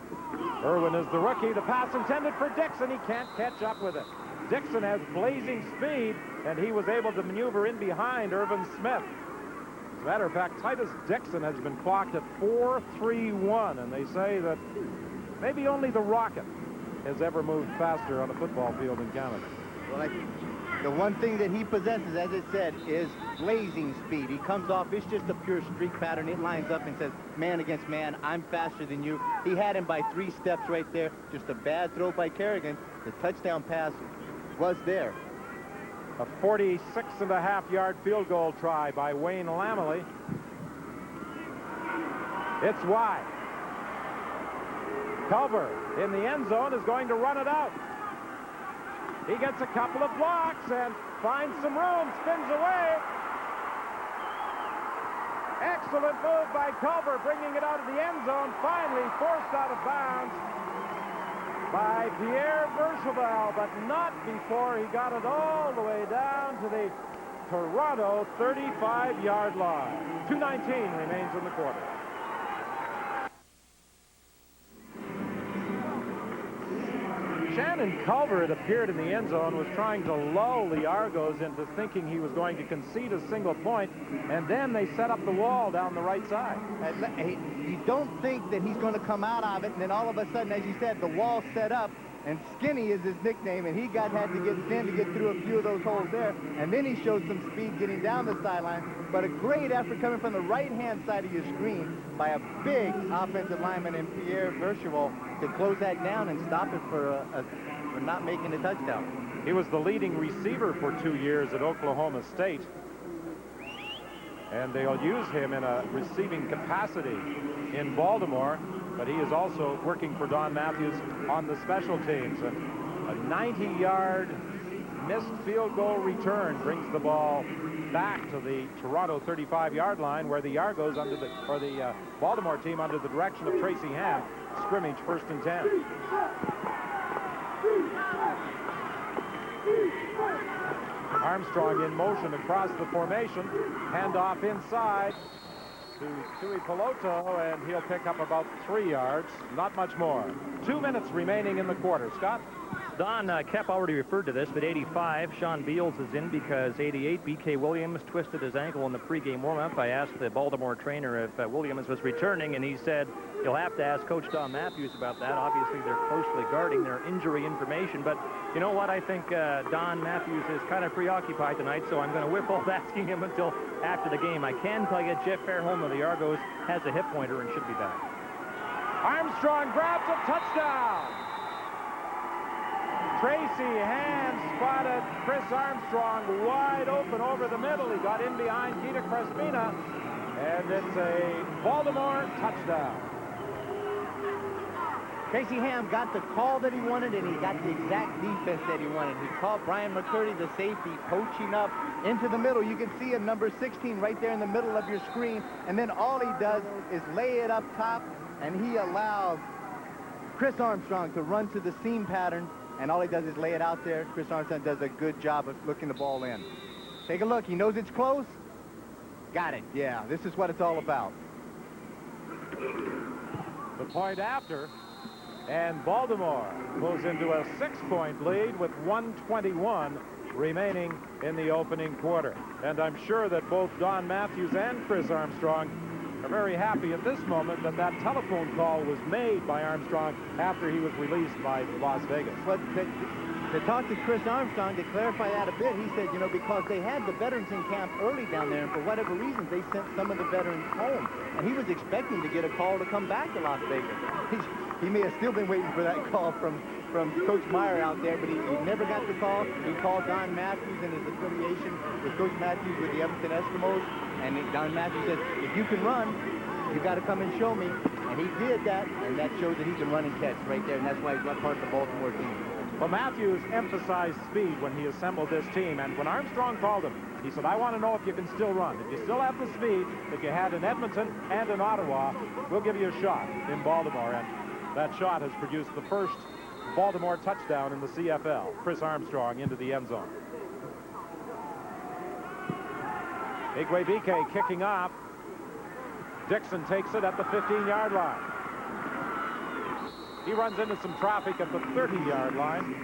Irwin is the rookie. The pass intended for Dixon. He can't catch up with it. Dixon has blazing speed, and he was able to maneuver in behind Irvin Smith. As a matter of fact, Titus Dixon has been clocked at 4.31, and they say that maybe only the Rocket has ever moved faster on a football field in Canada. Well, the one thing that he possesses, as I said, is blazing speed. He comes off, it's just a pure streak pattern. It lines up and says, man against man, I'm faster than you. He had him by 3 steps right there. Just a bad throw by Kerrigan. The touchdown pass was there. A 46.5-yard field goal try by Wayne Lamely. It's wide. Culver in the end zone is going to run it out. He gets a couple of blocks and finds some room, spins away. Excellent move by Culver, bringing it out of the end zone, finally forced out of bounds by Pierre Vercheval, but not before he got it all the way down to the Toronto 35-yard line. 2:19 remains in the quarter. Shannon Culver, it appeared in the end zone, was trying to lull the Argos into thinking he was going to concede a single point, and then they set up the wall down the right side. You don't think that he's going to come out of it, and then all of a sudden, as you said, the wall set up, and Skinny is his nickname, and he had to get thin to get through a few of those holes there, and then he showed some speed getting down the sideline, but a great effort coming from the right-hand side of your screen by a big offensive lineman in Pierre Vercheval to close that down and stop it for not making a touchdown. He was the leading receiver for 2 years at Oklahoma State, and they'll use him in a receiving capacity in Baltimore, but he is also working for Don Matthews on the special teams. And a 90-yard missed field goal return brings the ball back to the Toronto 35-yard line, where the Argos the Baltimore team under the direction of Tracy Ham scrimmage 1st and 10. Armstrong in motion across the formation. Handoff inside to Tui Peloto, and he'll pick up about 3 yards. Not much more. 2 minutes remaining in the quarter. Scott? Don Kep already referred to this, but 85, Sean Beals is in because 88, B.K. Williams twisted his ankle in the pregame warm-up. I asked the Baltimore trainer if Williams was returning, and he said you'll have to ask Coach Don Matthews about that. Obviously, they're closely guarding their injury information, but you know what? I think Don Matthews is kind of preoccupied tonight, so I'm going to withhold asking him until after the game. I can tell you Jeff Fairholm of the Argos has a hip pointer and should be back. Armstrong grabs a touchdown. Tracy Ham spotted Chris Armstrong wide open over the middle. He got in behind Gita Crespina, and it's a Baltimore touchdown. Tracy Ham got the call that he wanted, and he got the exact defense that he wanted. He caught Brian McCurdy, the safety, poaching up into the middle. You can see a number 16 right there in the middle of your screen, and then all he does is lay it up top, and he allows Chris Armstrong to run to the seam pattern, and all he does is lay it out there. Chris Armstrong does a good job of looking the ball in. Take a look. He knows it's close. Got it. Yeah, this is what it's all about. The point after, and Baltimore moves into a 6-point lead with 1:21 remaining in the opening quarter. And I'm sure that both Don Matthews and Chris Armstrong are very happy at this moment that that telephone call was made by Armstrong after he was released by Las Vegas. But to talk to Chris Armstrong, to clarify that a bit, he said, you know, because they had the veterans in camp early down there, and for whatever reason, they sent some of the veterans home. And he was expecting to get a call to come back to Las Vegas. He may have still been waiting for that call from Coach Meyer out there, but he never got the call. He called Don Matthews and his affiliation with Coach Matthews with the Evanston Eskimos, and Don Matthews said, if you can run, you got to come and show me. And he did that, and that shows that he can run and catch right there, and that's why he's part of the Baltimore team. Well, Matthews emphasized speed when he assembled this team, and when Armstrong called him, he said, I want to know if you can still run. If you still have the speed that you had in Edmonton and in Ottawa, we'll give you a shot in Baltimore. And that shot has produced the first Baltimore touchdown in the CFL. Chris Armstrong into the end zone. Igwe BK kicking off. Dixon takes it at the 15-yard line. He runs into some traffic at the 30-yard line.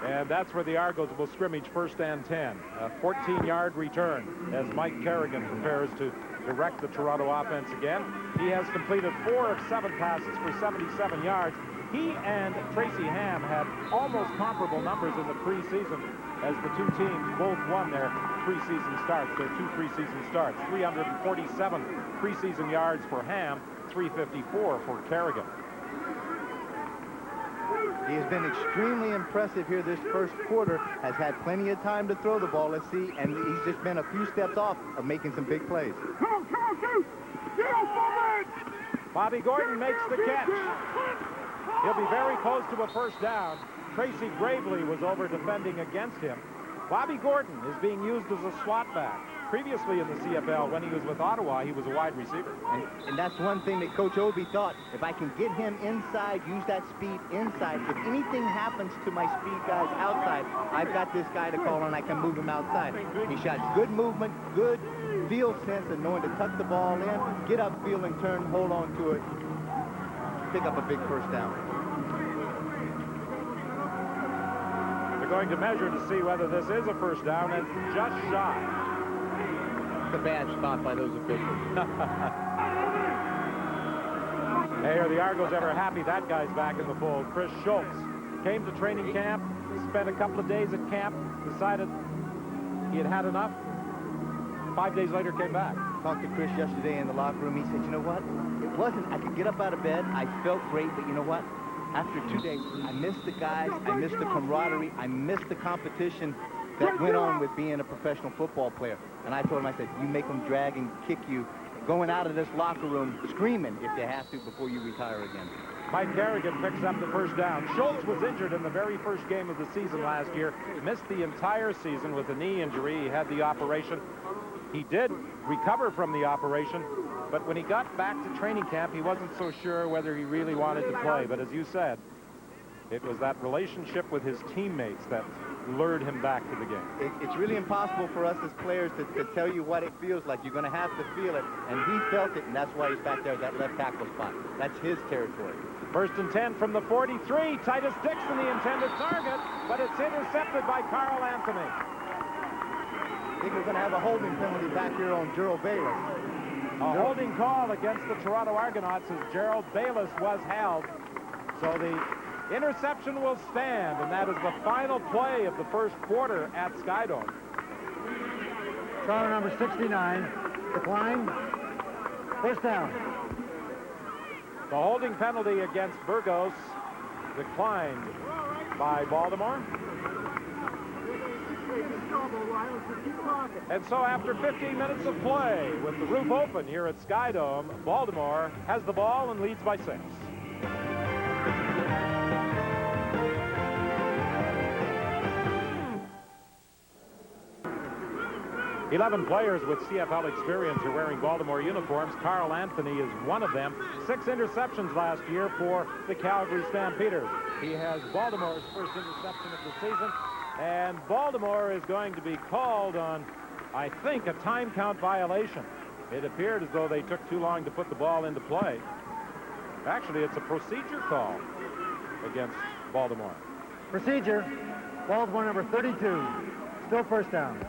And that's where the Argos will scrimmage first and 10. A 14-yard return as Mike Kerrigan prepares to direct the Toronto offense again. He has completed 4 of 7 passes for 77 yards. He and Tracy Ham had almost comparable numbers in the preseason as the two teams both won their preseason starts, their 2 preseason starts. 347 preseason yards for Ham, 354 for Kerrigan. He has been extremely impressive here this first quarter, has had plenty of time to throw the ball, let's see, and he's just been a few steps off of making some big plays. Bobby Gordon makes the catch. He'll be very close to a first down. Tracy Gravely was over defending against him. Bobby Gordon is being used as a slot back. Previously in the CFL, when he was with Ottawa, he was a wide receiver. And that's one thing that Coach Obi thought. If I can get him inside, use that speed inside, if anything happens to my speed guys outside, I've got this guy to call on. I can move him outside. He shot good movement, good field sense, and knowing to tuck the ball in, get upfield and turn, hold on to it, pick up a big first down. They're going to measure to see whether this is a first down, and just shy. The bad spot by those officials. Hey, are the Argos ever happy that guy's back in the fold? Chris Schultz came to training camp, spent a couple of days at camp, decided he had had enough. 5 days later, came back. Talked to Chris yesterday in the locker room. He said, you know what? It wasn't, I could get up out of bed. I felt great, but you know what? After 2 days, I missed the guys. I missed the camaraderie. I missed the competition that went on with being a professional football player. And I told him, I said, you make them drag and kick you, going out of this locker room screaming if they have to before you retire again. Mike Kerrigan picks up the first down. Schultz was injured in the very first game of the season last year. Missed the entire season with a knee injury. He had the operation. He did recover from the operation, but when he got back to training camp, he wasn't so sure whether he really wanted to play. But as you said, it was that relationship with his teammates that lured him back to the game. It's really impossible for us as players to tell you what it feels like. You're going to have to feel it, and he felt it, and that's why he's back there at that left tackle spot. That's his territory. First and 10 from the 43. Titus Dixon, the intended target, but it's intercepted by Carl Anthony. I think we're going to have a holding penalty back here on Gerald Bayless. A holding call against the Toronto Argonauts as Gerald Bayless was held. So the interception will stand, and that is the final play of the first quarter at Skydome. Toronto number 69, decline, first down. The holding penalty against Burgos declined by Baltimore. And so after 15 minutes of play, with the roof open here at Skydome, Baltimore has the ball and leads by 6. 11 players with CFL experience are wearing Baltimore uniforms. Carl Anthony is one of them. 6 interceptions last year for the Calgary Stampeders. He has Baltimore's first interception of the season, and Baltimore is going to be called on, I think, a time count violation. It appeared as though they took too long to put the ball into play. Actually, it's a procedure call against Baltimore. Procedure, Baltimore number 32, still first down.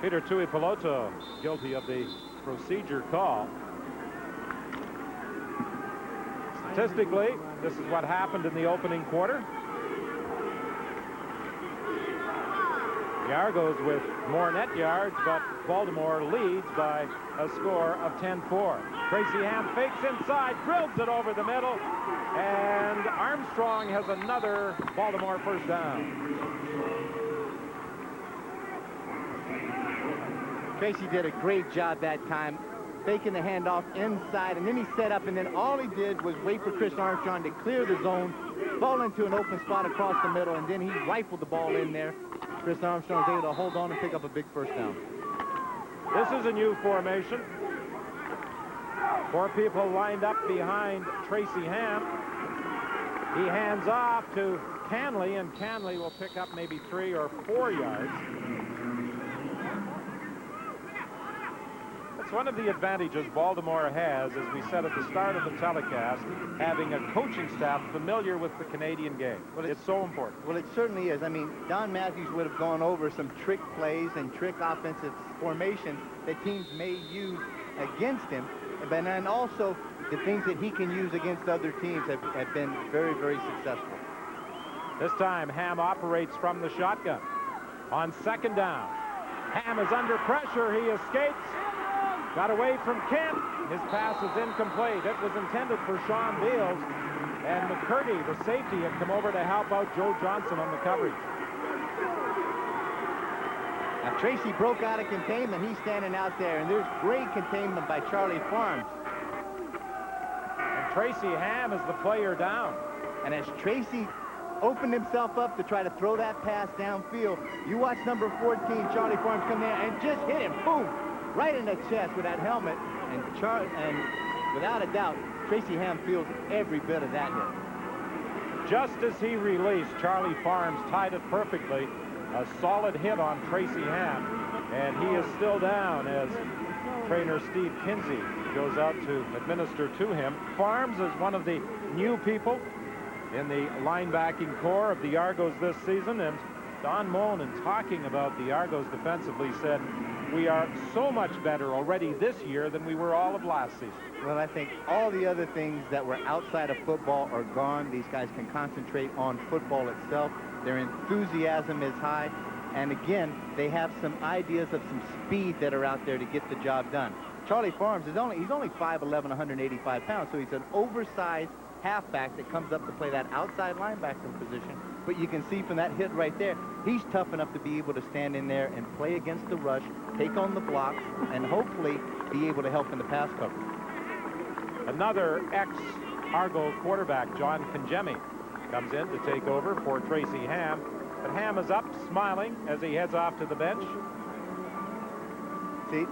Peter Tuipulotu guilty of the procedure call. Statistically, this is what happened in the opening quarter. The Argos with more net yards, but Baltimore leads by a score of 10-4. Tracy Ham fakes inside, drills it over the middle, and Armstrong has another Baltimore first down. Tracy did a great job that time, faking the handoff inside, and then he set up, and then all he did was wait for Chris Armstrong to clear the zone, Ball into an open spot across the middle, and then he rifled the ball in there. Chris Armstrong was able to hold on and pick up a big first down. This is a new formation. 4 people lined up behind Tracy Ham. He hands off to Canley, and Canley will pick up maybe 3 or 4 yards. That's one of the advantages Baltimore has, as we said at the start of the telecast, having a coaching staff familiar with the Canadian game. Well, it's so important. Well, it certainly is. I mean, Don Matthews would have gone over some trick plays and trick offensive formations that teams may use against him. But then also the things that he can use against other teams have been very, very successful. This time, Ham operates from the shotgun. On second down, Ham is under pressure. He escapes. Got away from Kent. His pass is incomplete. It was intended for Sean Beals. And McCurdy, the safety, had come over to help out Joe Johnson on the coverage. Now, Tracy broke out of containment. He's standing out there, and there's great containment by Charlie Farms. And Tracy Ham is the player down. And as Tracy opened himself up to try to throw that pass downfield, you watch number 14, Charlie Farms, come there and just hit him, boom, right in the chest with that helmet. And without a doubt, Tracy Ham feels every bit of that hit. Just as he released, Charlie Farms tied it perfectly. A solid hit on Tracy Ham, and he is still down as trainer Steve Kinsey goes out to administer to him. Farms is one of the new people in the linebacking core of the Argos this season, and Don Moen, in talking about the Argos defensively, said, "We are so much better already this year than we were all of last season." Well, I think all the other things that were outside of football are gone. These guys can concentrate on football itself. Their enthusiasm is high. And again, they have some ideas of some speed that are out there to get the job done. Charlie Farms is he's only 5'11", 185 pounds, so he's an oversized halfback that comes up to play that outside linebacker position. But you can see from that hit right there, he's tough enough to be able to stand in there and play against the rush, take on the blocks, and hopefully be able to help in the pass coverage. Another ex-Argo quarterback, John Conjemi, comes in to take over for Tracy Ham. But Ham is up, smiling, as he heads off to the bench. See,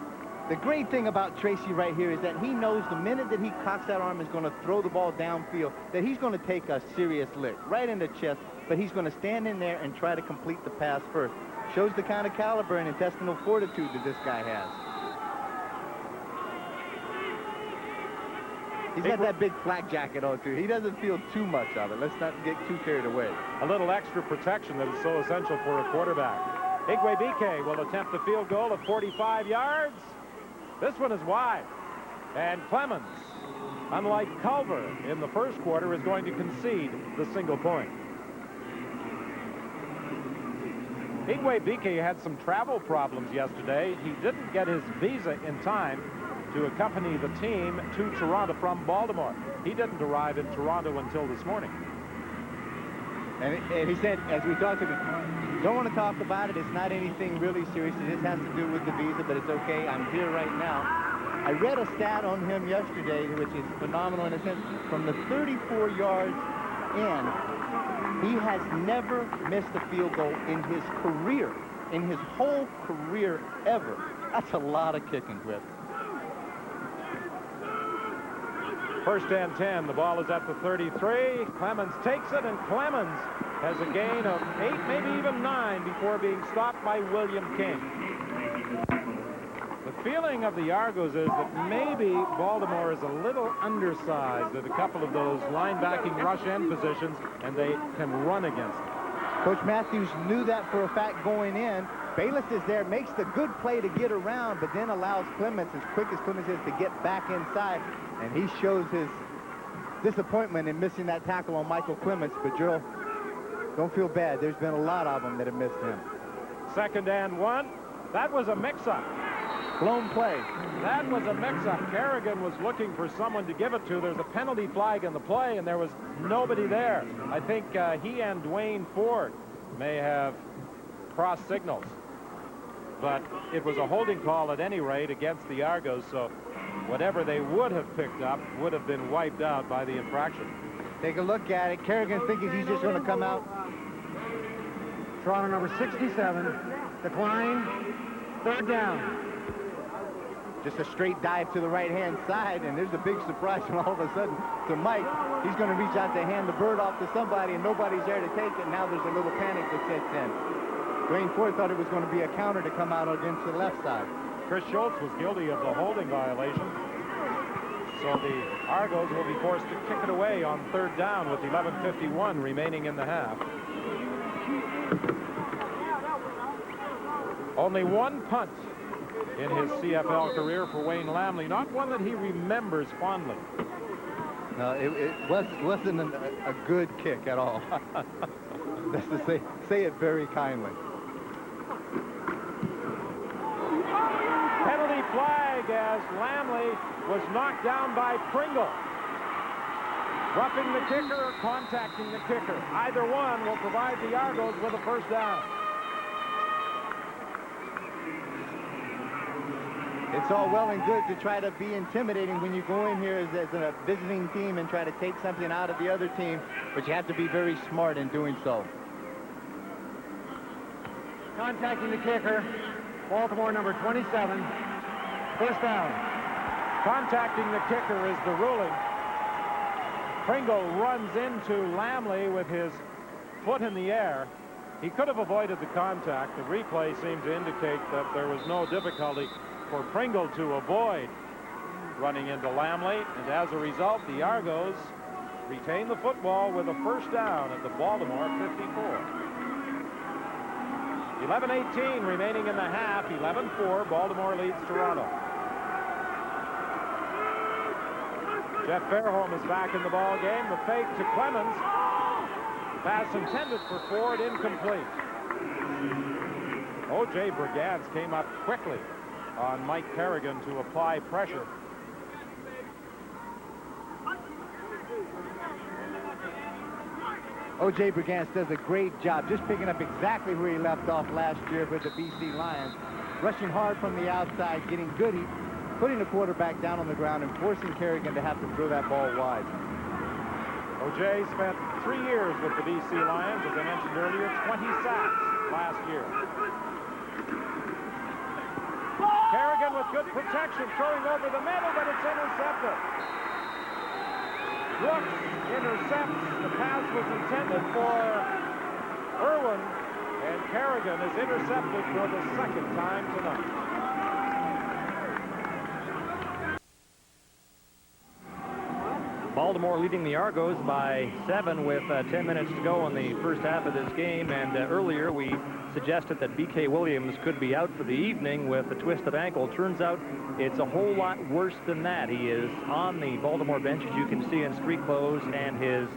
the great thing about Tracy right here is that he knows the minute that he cocks that arm is going to throw the ball downfield, that he's going to take a serious lick right in the chest, but he's going to stand in there and try to complete the pass first. Shows the kind of caliber and intestinal fortitude that this guy has. He's got that big flak jacket on, too. He doesn't feel too much of it. Let's not get too carried away. A little extra protection that is so essential for a quarterback. Igwe will attempt the field goal of 45 yards. This one is wide. And Clemens, unlike Culver in the first quarter, is going to concede the single point. Igwe had some travel problems yesterday. He didn't get his visa in time to accompany the team to Toronto from Baltimore. He didn't arrive in Toronto until this morning. And he said, as we talked to him, don't want to talk about it. It's not anything really serious. It just has to do with the visa, but it's okay. I'm here right now. I read a stat on him yesterday, which is phenomenal in a sense. From the 34 yards in, he has never missed a field goal in his career, in his whole career ever. That's a lot of kicking, Griff. First and 10. The ball is at the 33. Clemens takes it, and Clemens has a gain of 8, maybe even 9, before being stopped by William King. The feeling of the Argos is that maybe Baltimore is a little undersized at a couple of those linebacking rush end positions, and they can run against them. Coach Matthews knew that for a fact going in. Bayless is there, makes the good play to get around, but then allows Clemens, as quick as Clemens is, to get back inside. And he shows his disappointment in missing that tackle on Michael Clemens. But, Gerald, don't feel bad. There's been a lot of them that have missed him. Second and 1. That was a mix-up. Blown play. That was a mix-up. Kerrigan was looking for someone to give it to. There's a penalty flag in the play, and there was nobody there. I think he and Dwayne Ford may have crossed signals. But it was a holding call at any rate against the Argos, so whatever they would have picked up would have been wiped out by the infraction. Take a look at it. Kerrigan thinking he's just going to come out. Toronto number 67. Decline. Third down. Just a straight dive to the right-hand side, and there's a big surprise when all of a sudden to Mike. He's going to reach out to hand the bird off to somebody, and nobody's there to take it. Now there's a little panic that sets in. Dwayne Ford thought it was going to be a counter to come out against the left side. Chris Schultz was guilty of the holding violation. So the Argos will be forced to kick it away on third down with 11:51 remaining in the half. Only one punt in his CFL career for Wayne Lamley, not one that he remembers fondly. No, it wasn't a good kick at all. That's to say it very kindly. Penalty flag as Lamley was knocked down by Pringle. Roughing the kicker or contacting the kicker. Either one will provide the Argos with a first down. It's all well and good to try to be intimidating when you go in here as a visiting team and try to take something out of the other team, but you have to be very smart in doing so. Contacting the kicker. Baltimore number 27. First down. Contacting the kicker is the ruling. Pringle runs into Lamley with his foot in the air. He could have avoided the contact. The replay seemed to indicate that there was no difficulty for Pringle to avoid running into Lamley, and as a result, the Argos retain the football with a first down at the Baltimore 54. 11:18 remaining in the half. 11-4. Baltimore leads Toronto. Jeff Fairholm is back in the ball game. The fake to Clemens. Pass intended for Ford, incomplete. O.J. Brigance came up quickly on Mike Kerrigan to apply pressure. O.J. Brigance does a great job just picking up exactly where he left off last year with the BC Lions. Rushing hard from the outside, getting good, putting the quarterback down on the ground and forcing Kerrigan to have to throw that ball wide. O.J. spent 3 years with the BC Lions, as I mentioned earlier, 20 sacks last year. Kerrigan with good protection, throwing over the middle, but it's intercepted. Brooks intercepts. The pass was intended for Irwin, and Kerrigan is intercepted for the second time tonight. Baltimore leading the Argos by 7 with 10 minutes to go in the first half of this game, and earlier we suggested that B.K. Williams could be out for the evening with a twisted ankle. Turns out it's a whole lot worse than that. He is on the Baltimore bench, as you can see, in street clothes, and his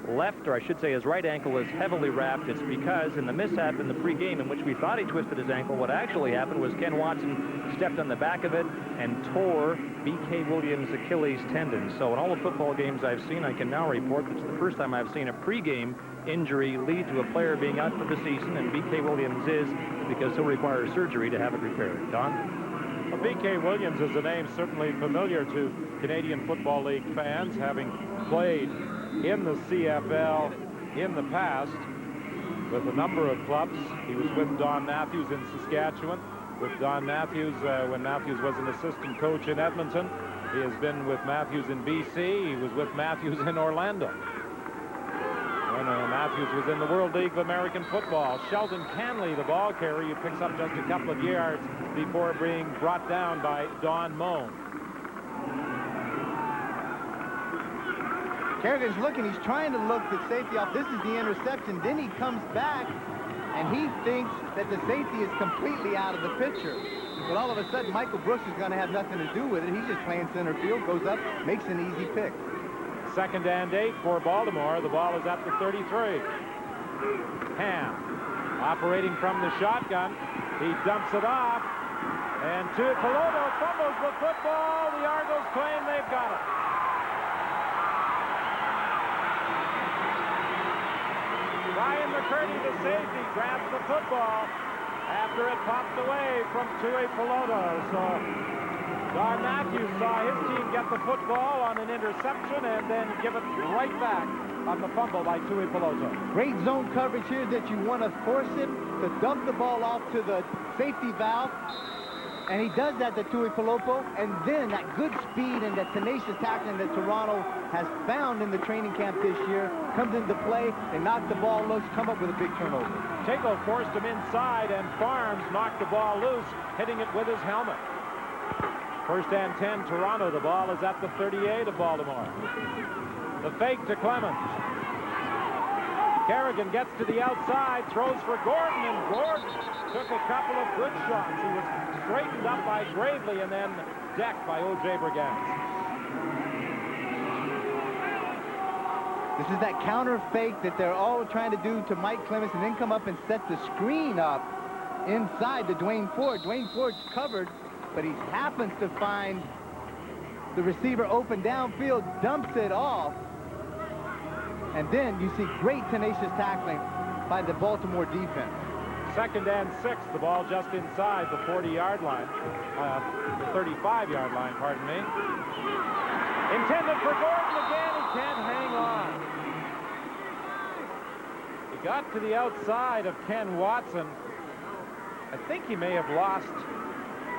left, or I should say his right ankle, is heavily wrapped. It's because in the mishap in the pregame in which we thought he twisted his ankle, what actually happened was Ken Watson stepped on the back of it and tore B.K. Williams' Achilles tendon. So in all the football games I've seen, I can now report that it's the first time I've seen a pregame injury lead to a player being out for the season, and B.K. Williams is, because he'll require surgery to have it repaired. Don? Well, B.K. Williams is a name certainly familiar to Canadian Football League fans, having played in the CFL in the past with a number of clubs. He was with Don Matthews in Saskatchewan, with Don Matthews when Matthews was an assistant coach in Edmonton. He has been with Matthews in BC. He was with Matthews in Orlando when Matthews was in the World League of American Football. Sheldon Canley, the ball carrier, who picks up just a couple of yards before being brought down by Don Moan. Kerrigan's looking, he's trying to look the safety off. This is the interception. Then he comes back, and he thinks that the safety is completely out of the picture. But all of a sudden, Michael Brooks is going to have nothing to do with it. He's just playing center field, goes up, makes an easy pick. 2nd and 8 for Baltimore. The ball is at the 33. Ham operating from the shotgun. He dumps it off. And Tuipulotu fumbles the football. The Argos claim they've got it. Ryan McCurdy, the safety, grabs the football after it popped away from Tuipulotu. So Don Matthews saw his team get the football on an interception and then give it right back on the fumble by Tui Peloto. Great zone coverage here that you want to force him to dump the ball off to the safety valve. And he does that to Tui Peloto, and then that good speed and that tenacious tackling that Toronto has found in the training camp this year comes into play. They knock the ball loose, come up with a big turnover. Tego forced him inside, and Farms knocked the ball loose, hitting it with his helmet. First and 10, Toronto. The ball is at the 38 of Baltimore. The fake to Clemens. Kerrigan gets to the outside, throws for Gordon, and Gordon took a couple of good shots. He was straightened up by Gravely and then decked by O.J. Brigance. This is that counter fake that they're all trying to do to Mike Clemens and then come up and set the screen up inside to Dwayne Ford. Dwayne Ford's covered, but he happens to find the receiver open downfield, dumps it off, and then you see great tenacious tackling by the Baltimore defense. Second and 6, the ball just inside the 40-yard line, the 35-yard line, pardon me. Intended for Gordon again, he can't hang on. He got to the outside of Ken Watson. I think he may have lost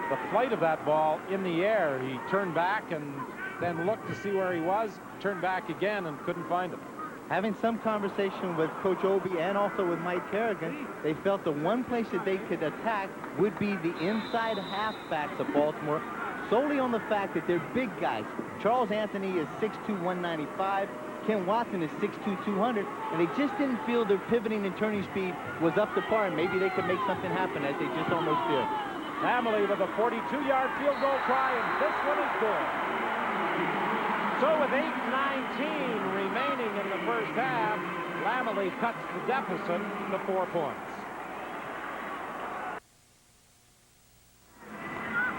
the flight of that ball in the air. He turned back and then looked to see where he was, turned back again and couldn't find him. Having some conversation with Coach Obie and also with Mike Kerrigan, they felt the one place that they could attack would be the inside halfbacks of Baltimore, solely on the fact that they're big guys. Charles Anthony is 6'2", 195. Ken Watson is 6'2", 200. And they just didn't feel their pivoting and turning speed was up to par, and maybe they could make something happen as they just almost did. Hamley with a 42-yard field goal try, and this one is good. So with 8:19 remaining in the first half, Lamely cuts the deficit to 4 points.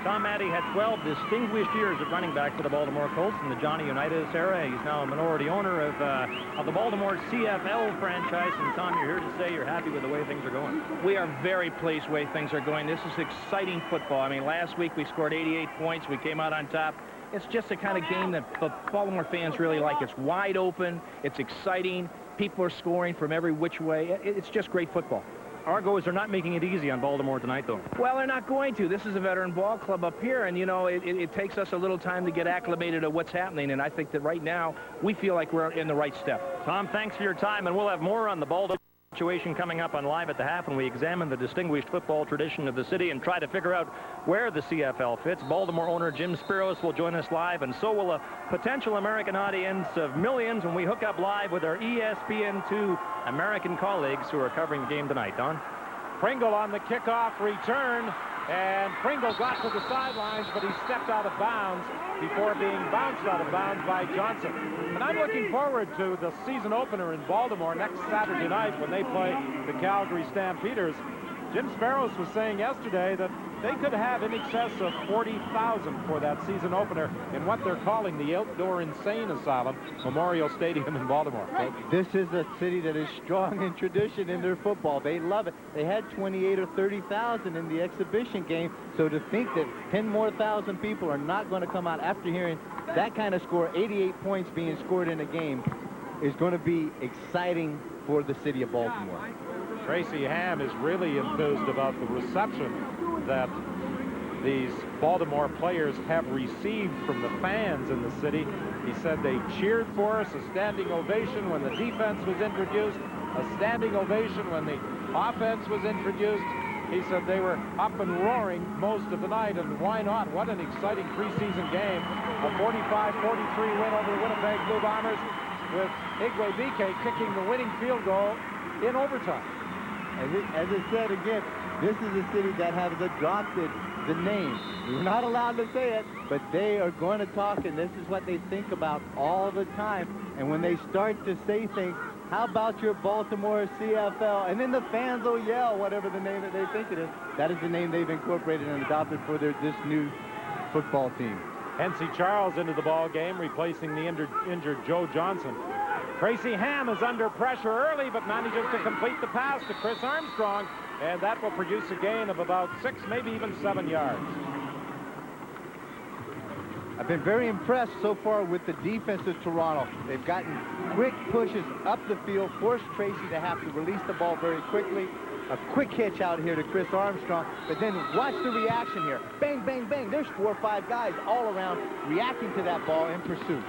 Tom Matte had 12 distinguished years at running back for the Baltimore Colts in the Johnny Unitas era. He's now a minority owner of the Baltimore CFL franchise. And Tom, you're here to say you're happy with the way things are going. We are very pleased the way things are going. This is exciting football. I mean, last week we scored 88 points. We came out on top. It's just the kind of game that the Baltimore fans really like. It's wide open. It's exciting. People are scoring from every which way. It's just great football. Argos are not making it easy on Baltimore tonight, though. Well, they're not going to. This is a veteran ball club up here, and, you know, it takes us a little time to get acclimated to what's happening, and I think that right now we feel like we're in the right step. Tom, thanks for your time, and we'll have more on the Baltimore situation coming up on Live at the Half when we examine the distinguished football tradition of the city and try to figure out where the CFL fits. Baltimore owner Jim Spiros will join us live, and so will a potential American audience of millions when we hook up live with our ESPN2 American colleagues who are covering the game tonight. Don? Pringle on the kickoff return, and Pringle got to the sidelines, but he stepped out of bounds before being bounced out of bounds by Johnson. And I'm looking forward to the season opener in Baltimore next Saturday night when they play the Calgary Stampeders. Jim Spiros was saying yesterday that they could have in excess of 40,000 for that season opener in what they're calling the Outdoor Insane Asylum, Memorial Stadium in Baltimore. This is a city that is strong in tradition in their football. They love it. They had 28 or 30,000 in the exhibition game, so to think that 10 more thousand people are not going to come out after hearing that kind of score, 88 points being scored in a game, is going to be exciting for the city of Baltimore. Tracy Ham is really enthused about the reception that these Baltimore players have received from the fans in the city. He said they cheered for us, a standing ovation when the defense was introduced, a standing ovation when the offense was introduced. He said they were up and roaring most of the night, and why not? What an exciting preseason game. A 45-43 win over the Winnipeg Blue Bombers with Igwe kicking the winning field goal in overtime. As I said again, this is a city that has adopted the name. We're not allowed to say it, but they are going to talk, and this is what they think about all the time. And when they start to say things, how about your Baltimore CFL? And then the fans will yell whatever the name that they think it is. That is the name they've incorporated and adopted for this new football team. Hensey Charles into the ball game, replacing the injured Joe Johnson. Tracy Ham is under pressure early, but manages to complete the pass to Chris Armstrong, and that will produce a gain of about 6, maybe even 7 yards. I've been very impressed so far with the defense of Toronto. They've gotten quick pushes up the field, forced Tracy to have to release the ball very quickly. A quick hitch out here to Chris Armstrong, but then watch the reaction here. Bang, bang, bang. There's 4 or 5 guys all around reacting to that ball in pursuit.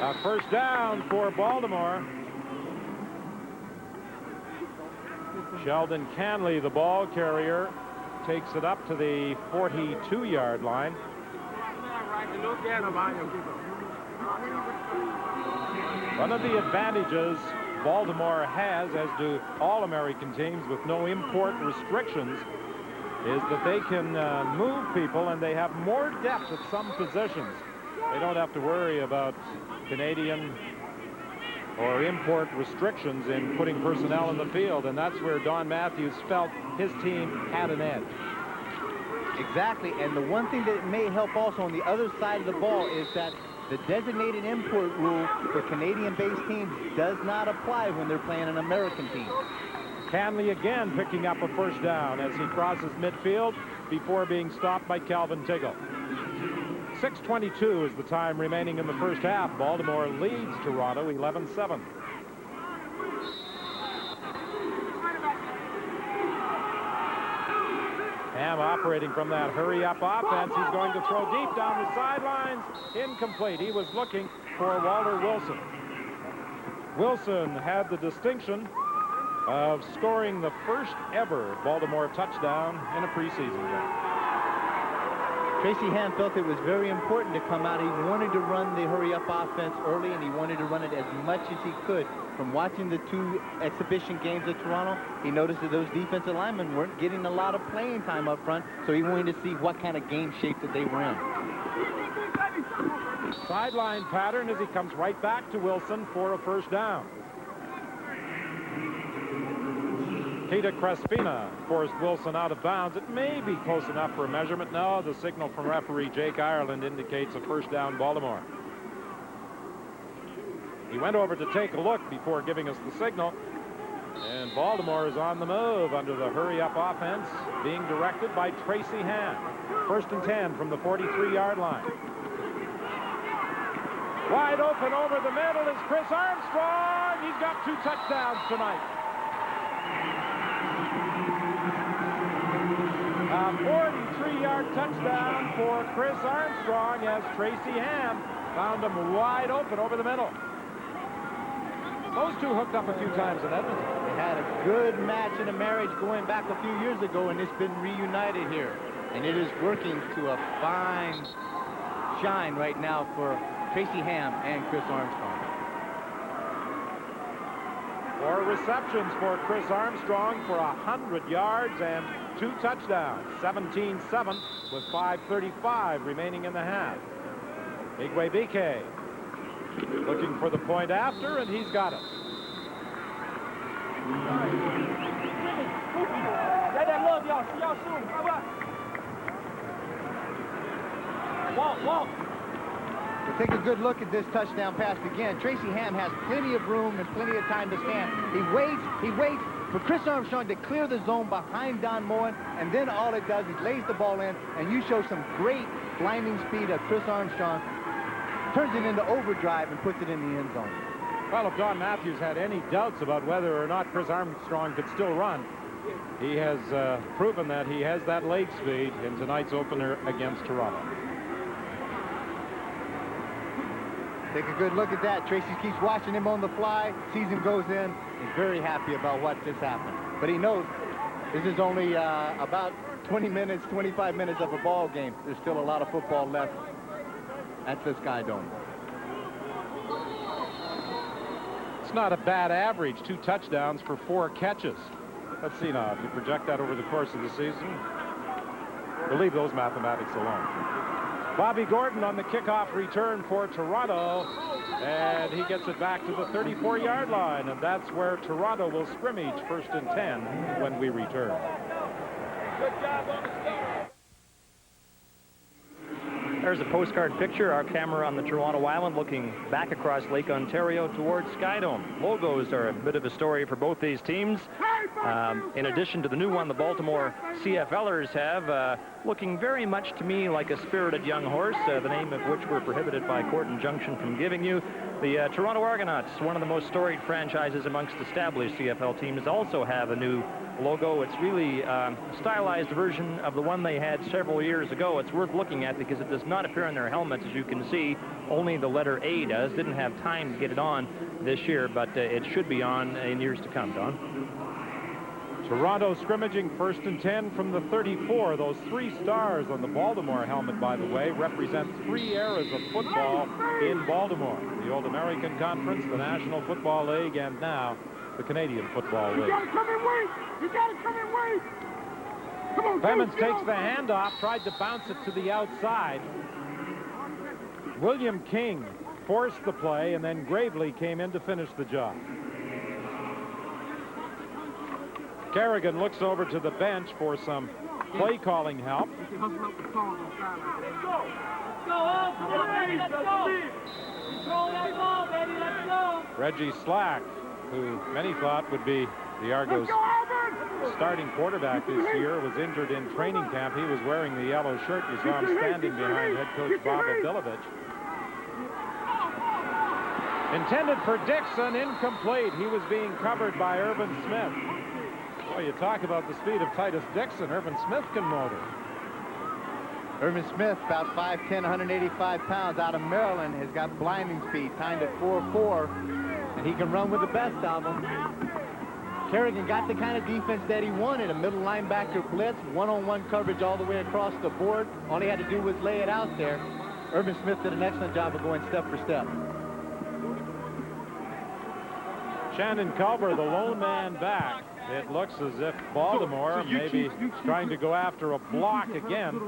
A first down for Baltimore. Sheldon Canley, the ball carrier, takes it up to the 42-yard line. One of the advantages Baltimore has, as do all American teams with no import restrictions, is that they can move people, and they have more depth at some positions. They don't have to worry about Canadian or import restrictions in putting personnel in the field, and that's where Don Matthews felt his team had an edge. Exactly, and the one thing that may help also on the other side of the ball is that the designated import rule for Canadian-based teams does not apply when they're playing an American team. Canley again picking up a first down as he crosses midfield before being stopped by Calvin Tiggle. 6:22 is the time remaining in the first half. Baltimore leads Toronto 11-7. Ham operating from that hurry-up offense. He's going to throw deep down the sidelines. Incomplete. He was looking for Walter Wilson. Wilson had the distinction of scoring the first ever Baltimore touchdown in a preseason game. Tracy Ham felt it was very important to come out. He wanted to run the hurry-up offense early, and he wanted to run it as much as he could. From watching the 2 exhibition games of Toronto, he noticed that those defensive linemen weren't getting a lot of playing time up front, so he wanted to see what kind of game shape that they were in. Sideline pattern as he comes right back to Wilson for a first down. Peter Crespina forced Wilson out of bounds. It may be close enough for a measurement. No, the signal from referee Jake Ireland indicates a first down Baltimore. He went over to take a look before giving us the signal. And Baltimore is on the move under the hurry-up offense being directed by Tracy Ham. 1st and 10 from the 43-yard line. Wide open over the middle is Chris Armstrong. He's got 2 touchdowns tonight. A 43-yard touchdown for Chris Armstrong as Tracy Ham found him wide open over the middle. Those 2 hooked up a few times in Edmonton. They had a good match in a marriage going back a few years ago, and it's been reunited here. And it is working to a fine shine right now for Tracy Ham and Chris Armstrong. 4 receptions for Chris Armstrong for 100 yards and 2 touchdowns. 17-7 with 5:35 remaining in the half. Igwe Bike looking for the point after, and he's got it. We'll take a good look at this touchdown pass again. Tracy Ham has plenty of room and plenty of time to stand. He waits for Chris Armstrong to clear the zone behind Don Moen, and then all it does is lays the ball in, and you show some great blinding speed of Chris Armstrong, turns it into overdrive and puts it in the end zone. Well, if Don Matthews had any doubts about whether or not Chris Armstrong could still run, he has proven that he has that leg speed in tonight's opener against Toronto. Take a good look at that. Tracy keeps watching him on the fly. Sees him goes in. He's very happy about what just happened. But he knows this is only about 20 minutes, 25 minutes of a ball game. There's still a lot of football left at the Sky Dome. It's not a bad average. 2 touchdowns for 4 catches. Let's see now. If you project that over the course of the season, we'll leave those mathematics alone. Bobby Gordon on the kickoff return for Toronto, and he gets it back to the 34-yard line, and that's where Toronto will scrimmage 1st and 10 when we return. There's there's a postcard picture, our camera on the Toronto Island looking back across Lake Ontario towards Skydome. Logos are a bit of a story for both these teams. In addition to the new one the Baltimore CFLers have, looking very much to me like a spirited young horse, the name of which we're prohibited by court injunction from giving you. The Toronto Argonauts, one of the most storied franchises amongst established CFL teams, also have a new logo. It's really a stylized version of the one they had several years ago. It's worth looking at because it does not appear on their helmets, as you can see. Only the letter A does. Didn't have time to get it on this year, but it should be on in years to come, Don. Toronto scrimmaging 1st and 10 from the 34. Those 3 stars on the Baltimore helmet, by the way, represent 3 eras of football in Baltimore. The Old American Conference, the National Football League, and now the Canadian Football League. You gotta come and wait! You gotta come and wait! Come on, Clemens takes the handoff, tried to bounce it to the outside. William King forced the play, and then Gravely came in to finish the job. Kerrigan looks over to the bench for some play calling help. Reggie Slack, who many thought would be the Argos starting quarterback this year, was injured in training camp. He was wearing the yellow shirt. You saw him standing behind head coach Bob Abilovich. Intended for Dixon, incomplete. He was being covered by Irvin Smith. Boy, you talk about the speed of Titus Dixon. Irvin Smith can motor. Irvin Smith, about 5'10", 185 pounds, out of Maryland, has got blinding speed, timed at 4.4, and he can run with the best of them. Kerrigan got the kind of defense that he wanted, a middle linebacker blitz, one-on-one coverage all the way across the board. All he had to do was lay it out there. Irvin Smith did an excellent job of going step for step. Shannon Culver, the lone man back. It looks as if Baltimore maybe trying to go after a block again,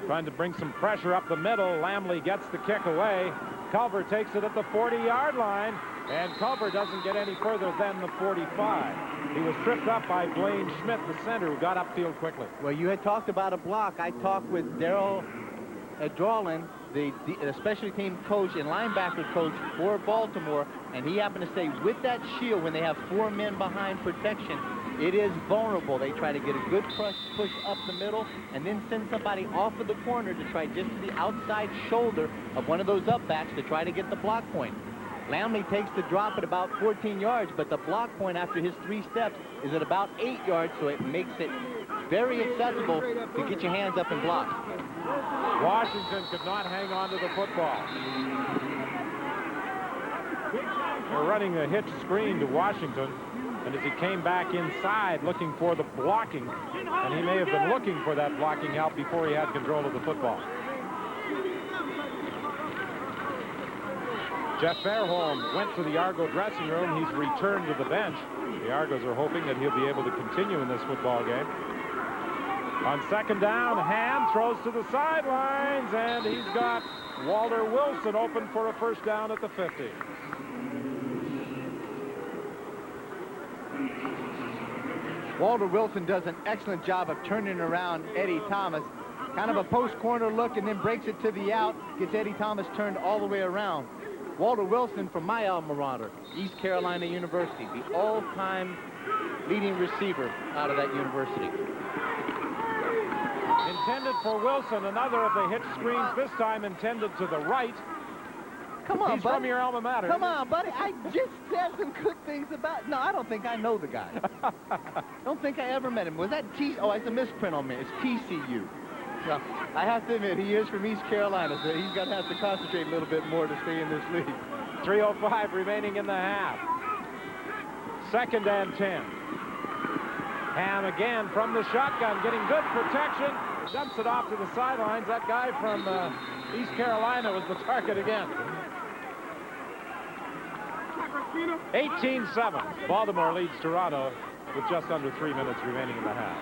trying to bring some pressure up the middle. Lamley gets the kick away. Culver takes it at the 40-yard line, and Culver doesn't get any further than the 45. He was tripped up by Blaine Schmidt, the center, who got upfield quickly. Well, you had talked about a block. I talked with Daryl Drawlin, the specialty team coach and linebacker coach for Baltimore, and he happened to say with that shield, when they have 4 men behind protection, it is vulnerable. They try to get a good push up the middle and then send somebody off of the corner to try just to the outside shoulder of one of those up backs to try to get the block point. Lamley takes the drop at about 14 yards, but the block point after his 3 steps is at about 8 yards, so it makes it very accessible to get your hands up and block. Washington could not hang on to the football. They're running a hitch screen to Washington, and as he came back inside looking for the blocking, and he may have been looking for that blocking help before he had control of the football. Jeff Fairholm went to the Argo dressing room. He's returned to the bench. The Argos are hoping that he'll be able to continue in this football game. On 2nd down, Ham throws to the sidelines, and he's got Walter Wilson open for a 1st down at the 50. Walter Wilson does an excellent job of turning around Eddie Thomas. Kind of a post corner look and then breaks it to the out, gets Eddie Thomas turned all the way around. Walter Wilson from my alma mater, East Carolina University, the all-time leading receiver out of that university. Intended for Wilson, another of the hitch screens, this time intended to the right. Come on, He's buddy. from your alma mater. Come on, buddy. I just said some good things about... No, I don't think I know the guy. Don't think I ever met him. Was that T... Oh, it's a misprint on me. It's TCU. So, I have to admit, he is from East Carolina, so he's going to have to concentrate a little bit more to stay in this league. 3:05 remaining in the half. 2nd and 10. Ham again from the shotgun, getting good protection. Dumps it off to the sidelines. That guy from East Carolina was the target again. 18-7. Baltimore leads Toronto with just under 3 minutes remaining in the half.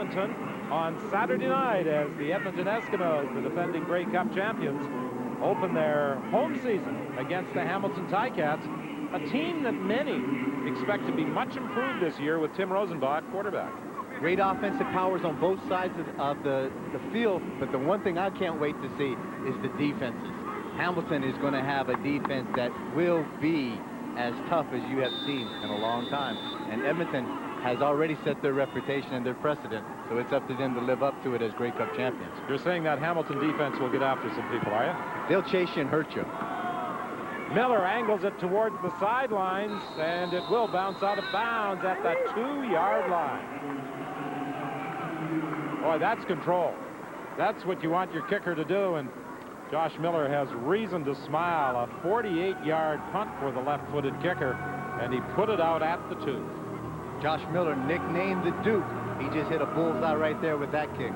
Edmonton on Saturday night as the Edmonton Eskimos, the defending Grey Cup champions, open their home season against the Hamilton Ticats, a team that many expect to be much improved this year with Tim Rosenbach, quarterback. Great offensive powers on both sides of the field, but the one thing I can't wait to see is the defenses. Hamilton is going to have a defense that will be as tough as you have seen in a long time. And Edmonton has already set their reputation and their precedent, so it's up to them to live up to it as Grey Cup champions. You're saying that Hamilton defense will get after some people, are you? They'll chase you and hurt you. Miller angles it towards the sidelines, and it will bounce out of bounds at the 2-yard line. Boy, that's control. That's what you want your kicker to do, and Josh Miller has reason to smile. A 48-yard punt for the left-footed kicker, and he put it out at the 2. Josh Miller, nicknamed the Duke. He just hit a bullseye right there with that kick.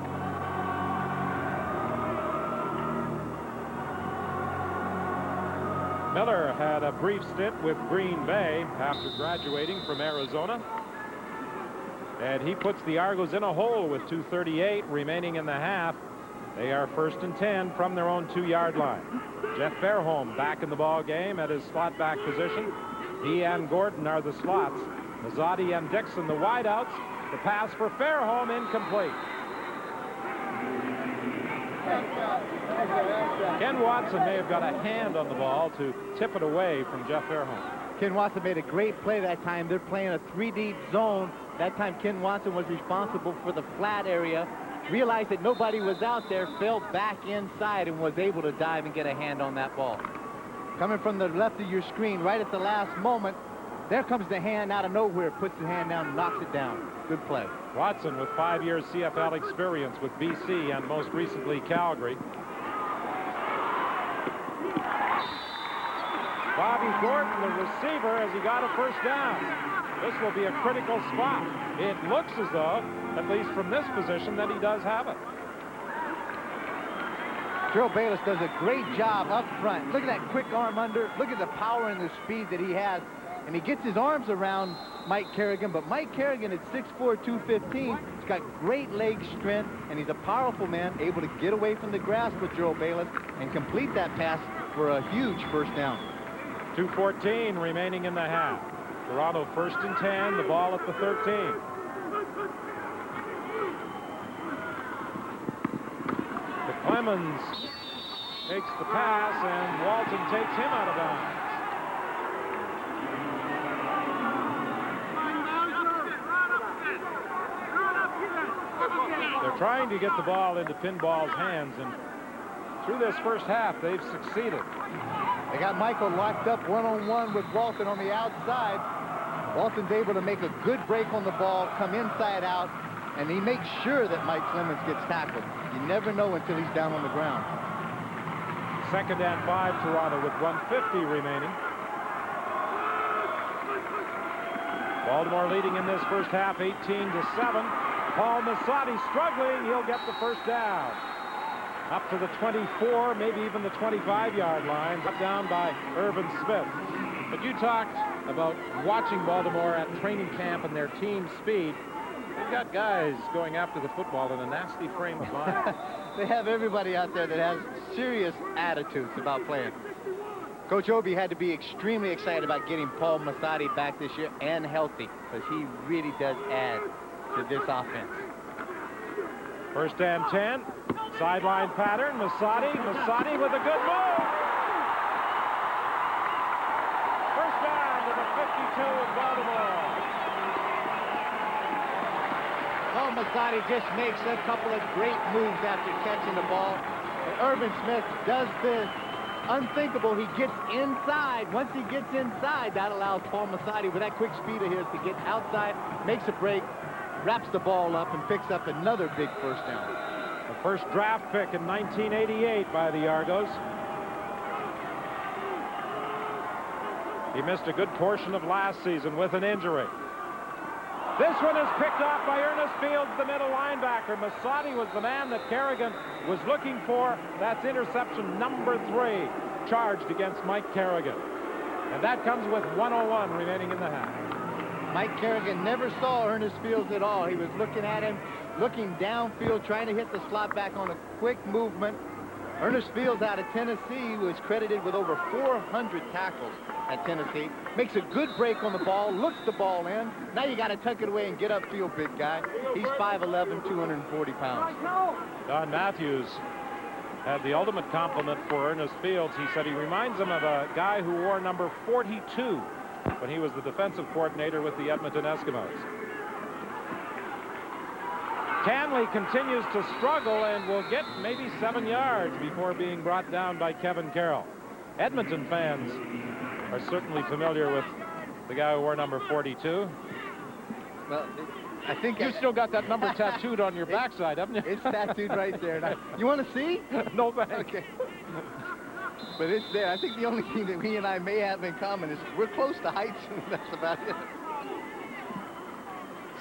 Miller had a brief stint with Green Bay after graduating from Arizona. And he puts the Argos in a hole with 2:38 remaining in the half. They are 1st and 10 from their own 2-yard line. Jeff Fairholm back in the ball game at his slot back position. He and Gordon are the slots. Mazzotti and Dixon the wideouts. The pass for Fairholm incomplete. Ken Watson may have got a hand on the ball to tip it away from Jeff Fairholm. Ken Watson made a great play that time. They're playing a 3-deep zone. That time Ken Watson was responsible for the flat area. Realized that nobody was out there, fell back inside and was able to dive and get a hand on that ball. Coming from the left of your screen right at the last moment, there comes the hand out of nowhere, puts the hand down and knocks it down. Good play. Watson with 5 years CFL experience with BC and most recently Calgary. Bobby Gordon, the receiver, as he got a first down. This will be a critical spot. It looks as though, at least from this position, that he does have it. Gerald Bayless does a great job up front. Look at that quick arm under. Look at the power and the speed that he has. And he gets his arms around Mike Kerrigan. But Mike Kerrigan at 6'4", 215, he's got great leg strength, and he's a powerful man, able to get away from the grasp with Gerald Bayless and complete that pass for a huge first down. 2:14 remaining in the half. Toronto 1st and 10, the ball at the 13. Clemens takes the pass, and Walton takes him out of bounds. They're trying to get the ball into Pinball's hands, and through this first half, they've succeeded. They got Michael locked up one-on-one with Walton on the outside. Walton's able to make a good break on the ball, come inside out, and he makes sure that Mike Clemens gets tackled. You never know until he's down on the ground. 2nd and 5, Toronto with 1:50 remaining. Baltimore leading in this first half 18-7. Paul Mazzotti struggling. He'll get the first down. Up to the 24, maybe even the 25-yard line. Up down by Irvin Smith. But you talked about watching Baltimore at training camp and their team speed. They've got guys going after the football in a nasty frame of mind. They have everybody out there that has serious attitudes about playing. Coach Obi had to be extremely excited about getting Paul Mazzotti back this year and healthy, because he really does add to this offense. 1st and 10. Sideline pattern. Mazzotti with a good move. First down to the 52 of Baltimore. Paul Mazzotti just makes a couple of great moves after catching the ball. And Irvin Smith does the unthinkable. He gets inside. Once he gets inside, that allows Paul Mazzotti, with that quick speed of his, to get outside, makes a break, wraps the ball up, and picks up another big first down. The first draft pick in 1988 by the Argos. He missed a good portion of last season with an injury. This one is picked off by Ernest Fields, the middle linebacker. Mazzotti was the man that Kerrigan was looking for. That's interception number 3, charged against Mike Kerrigan. And that comes with 1:01 remaining in the half. Mike Kerrigan never saw Ernest Fields at all. He was looking at him, looking downfield, trying to hit the slot back on a quick movement. Ernest Fields out of Tennessee was credited with over 400 tackles at Tennessee. Makes a good break on the ball, looks the ball in. Now you got to tuck it away and get upfield, big guy. He's 5'11", 240 pounds. Don Matthews had the ultimate compliment for Ernest Fields. He said he reminds him of a guy who wore number 42 when he was the defensive coordinator with the Edmonton Eskimos. Canley continues to struggle and will get maybe 7 yards before being brought down by Kevin Carroll. Edmonton fans are certainly familiar with the guy who wore number 42. Well, I think you still got that number tattooed on your backside, haven't you? It's tattooed right there. Now, you want to see? No thanks. Okay. But it's there. I think the only thing that he and I may have in common is we're close to heights, and that's about it.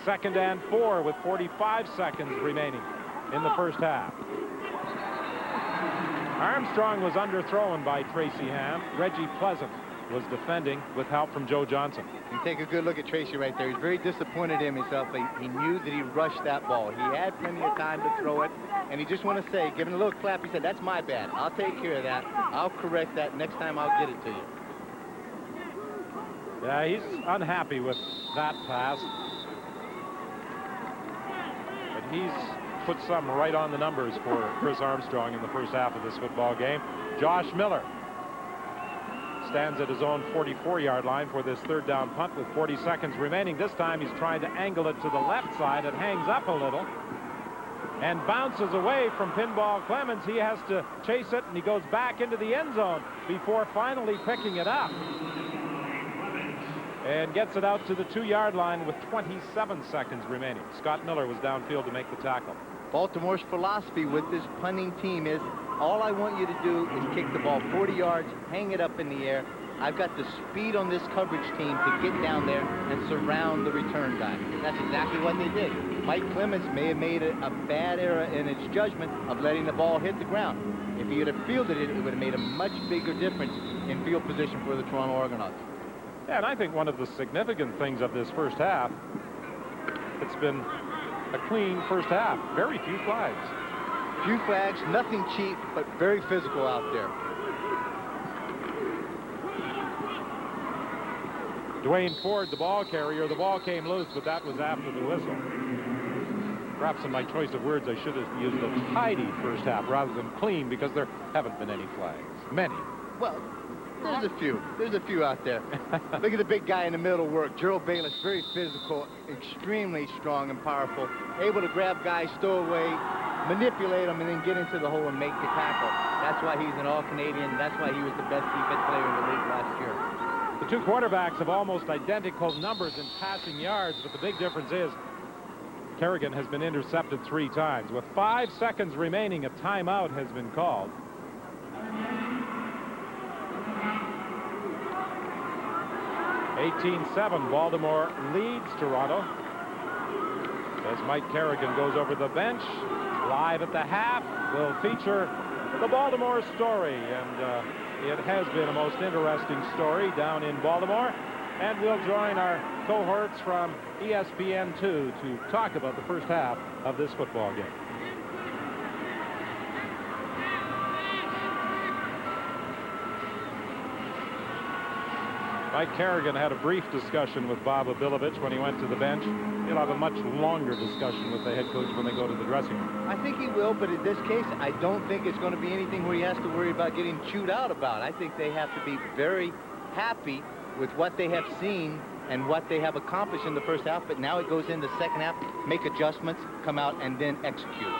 2nd and 4 with 45 seconds remaining in the first half. Armstrong was underthrown by Tracy Ham. Reggie Pleasant was defending with help from Joe Johnson. You take a good look at Tracy right there. He's very disappointed in himself. He knew that he rushed that ball. He had plenty of time to throw it, and he just want to say, giving a little clap, he said, that's my bad. I'll take care of that. I'll correct that. Next time I'll get it to you. Yeah, he's unhappy with that pass. But he's put some right on the numbers for Chris Armstrong in the first half of this football game. Josh Miller stands at his own 44-yard line for this 3rd down punt with 40 seconds remaining. This time he's trying to angle it to the left side. It hangs up a little and bounces away from Pinball Clemens. He has to chase it, and he goes back into the end zone before finally picking it up and gets it out to the 2-yard line with 27 seconds remaining. Scott Miller was downfield to make the tackle. Baltimore's philosophy with this punting team is, all I want you to do is kick the ball 40 yards, hang it up in the air. I've got the speed on this coverage team to get down there and surround the return guy. That's exactly what they did. Mike Clemens may have made a bad error in its judgment of letting the ball hit the ground. If he would have fielded it, it would have made a much bigger difference in field position for the Toronto Argonauts. Yeah, and I think one of the significant things of this first half, it's been a clean first half. Very few flags. Few flags, nothing cheap, but very physical out there. Dwayne Ford, the ball carrier. The ball came loose, but that was after the whistle. Perhaps in my choice of words, I should have used a tidy first half rather than clean, because there haven't been any flags. Many. Well, there's a few. There's a few out there. Look at the big guy in the middle work. Gerald Bayless, very physical, extremely strong and powerful, able to grab guys, stow away, manipulate them, and then get into the hole and make the tackle. That's why he's an All-Canadian. That's why he was the best defense player in the league last year. The two quarterbacks have almost identical numbers in passing yards, but the big difference is Kerrigan has been intercepted 3 times. With 5 seconds remaining, a timeout has been called. (18-7), Baltimore leads Toronto as Mike Kerrigan goes over the bench. Live at the half will feature the Baltimore story, and it has been a most interesting story down in Baltimore, and we'll join our cohorts from ESPN2 to talk about the first half of this football game. Mike Kerrigan had a brief discussion with Bob Abilovich when he went to the bench. He'll have a much longer discussion with the head coach when they go to the dressing room. I think he will, but in this case, I don't think it's going to be anything where he has to worry about getting chewed out about. I think they have to be very happy with what they have seen and what they have accomplished in the first half, but now it goes in the second half, make adjustments, come out, and then execute.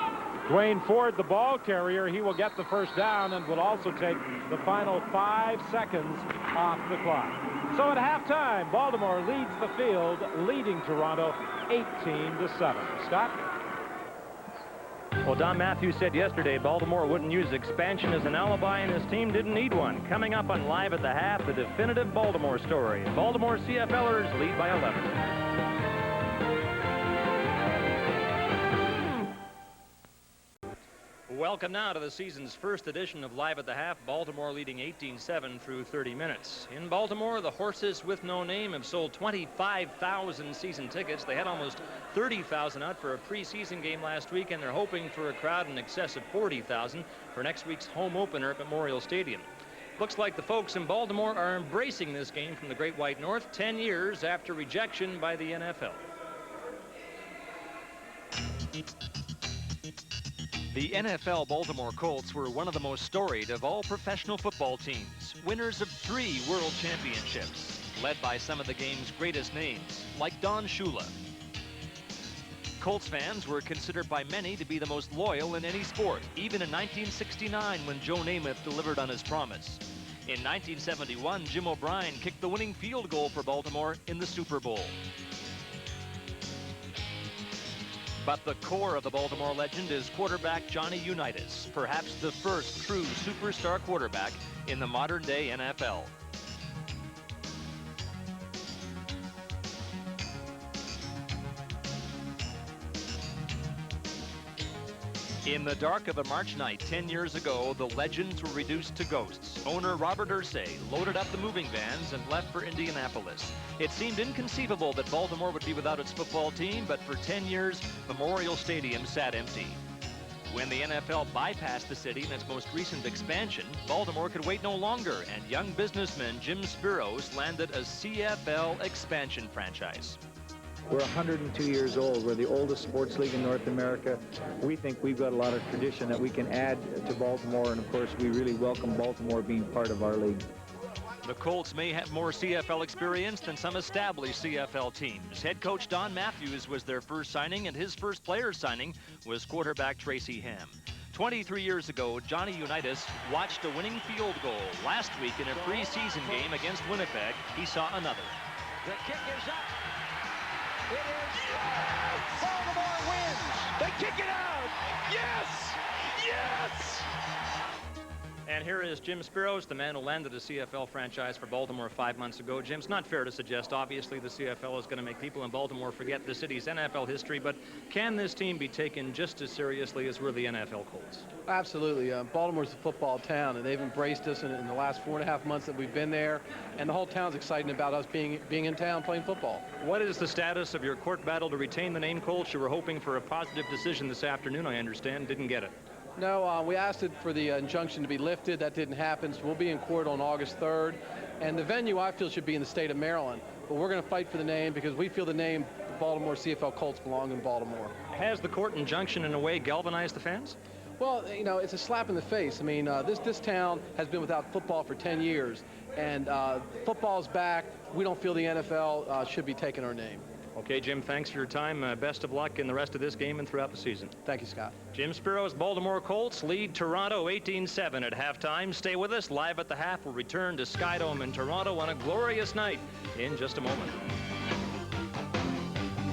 Dwayne Ford, the ball carrier, he will get the first down and will also take the final 5 seconds off the clock. So at halftime, Baltimore leads the field, leading Toronto 18-7. Scott? Well, Don Matthews said yesterday Baltimore wouldn't use expansion as an alibi, and his team didn't need one. Coming up on Live at the Half, the definitive Baltimore story. Baltimore CFLers lead by 11. Welcome now to the season's first edition of Live at the Half. Baltimore leading 18-7 through 30 minutes. In Baltimore, the Horses with No Name have sold 25,000 season tickets. They had almost 30,000 out for a preseason game last week, and they're hoping for a crowd in excess of 40,000 for next week's home opener at Memorial Stadium. Looks like the folks in Baltimore are embracing this game from the Great White North 10 years after rejection by the NFL. The NFL Baltimore Colts were one of the most storied of all professional football teams, winners of 3 world championships, led by some of the game's greatest names, like Don Shula. Colts fans were considered by many to be the most loyal in any sport, even in 1969 when Joe Namath delivered on his promise. In 1971, Jim O'Brien kicked the winning field goal for Baltimore in the Super Bowl. But the core of the Baltimore legend is quarterback Johnny Unitas, perhaps the first true superstar quarterback in the modern-day NFL. In the dark of a March night 10 years ago, the legends were reduced to ghosts. Owner Robert Irsay loaded up the moving vans and left for Indianapolis. It seemed inconceivable that Baltimore would be without its football team, but for 10 years, Memorial Stadium sat empty. When the NFL bypassed the city in its most recent expansion, Baltimore could wait no longer, and young businessman Jim Spiros landed a CFL expansion franchise. We're 102 years old. We're the oldest sports league in North America. We think we've got a lot of tradition that we can add to Baltimore, and of course we really welcome Baltimore being part of our league. The Colts may have more CFL experience than some established CFL teams. Head coach Don Matthews was their first signing, and his first player signing was quarterback Tracy Ham. 23 years ago, Johnny Unitas watched a winning field goal. Last week in a preseason game against Winnipeg, he saw another. The kick is up. It is Baltimore wins. They kick it out. Yes! Yes! And here is Jim Spiros, the man who landed a CFL franchise for Baltimore 5 months ago. Jim, it's not fair to suggest, obviously, the CFL is going to make people in Baltimore forget the city's NFL history, but can this team be taken just as seriously as were the NFL Colts? Absolutely. Baltimore's a football town, and they've embraced us in the last 4.5 months that we've been there, and the whole town's excited about us being in town playing football. What is the status of your court battle to retain the name Colts? You were hoping for a positive decision this afternoon, I understand. Didn't get it. No, we asked it for the injunction to be lifted. That didn't happen, so we'll be in court on August 3rd. And the venue, I feel, should be in the state of Maryland. But we're going to fight for the name because we feel the name Baltimore CFL Colts belong in Baltimore. Has the court injunction, in a way, galvanized the fans? Well, you know, it's a slap in the face. I mean, this town has been without football for 10 years. And football's back. We don't feel the NFL should be taking our name. Okay, Jim, thanks for your time. Best of luck in the rest of this game and throughout the season. Thank you, Scott. Jim Spiros, Baltimore Colts lead Toronto 18-7 at halftime. Stay with us. Live at the Half will return to Skydome in Toronto on a glorious night in just a moment.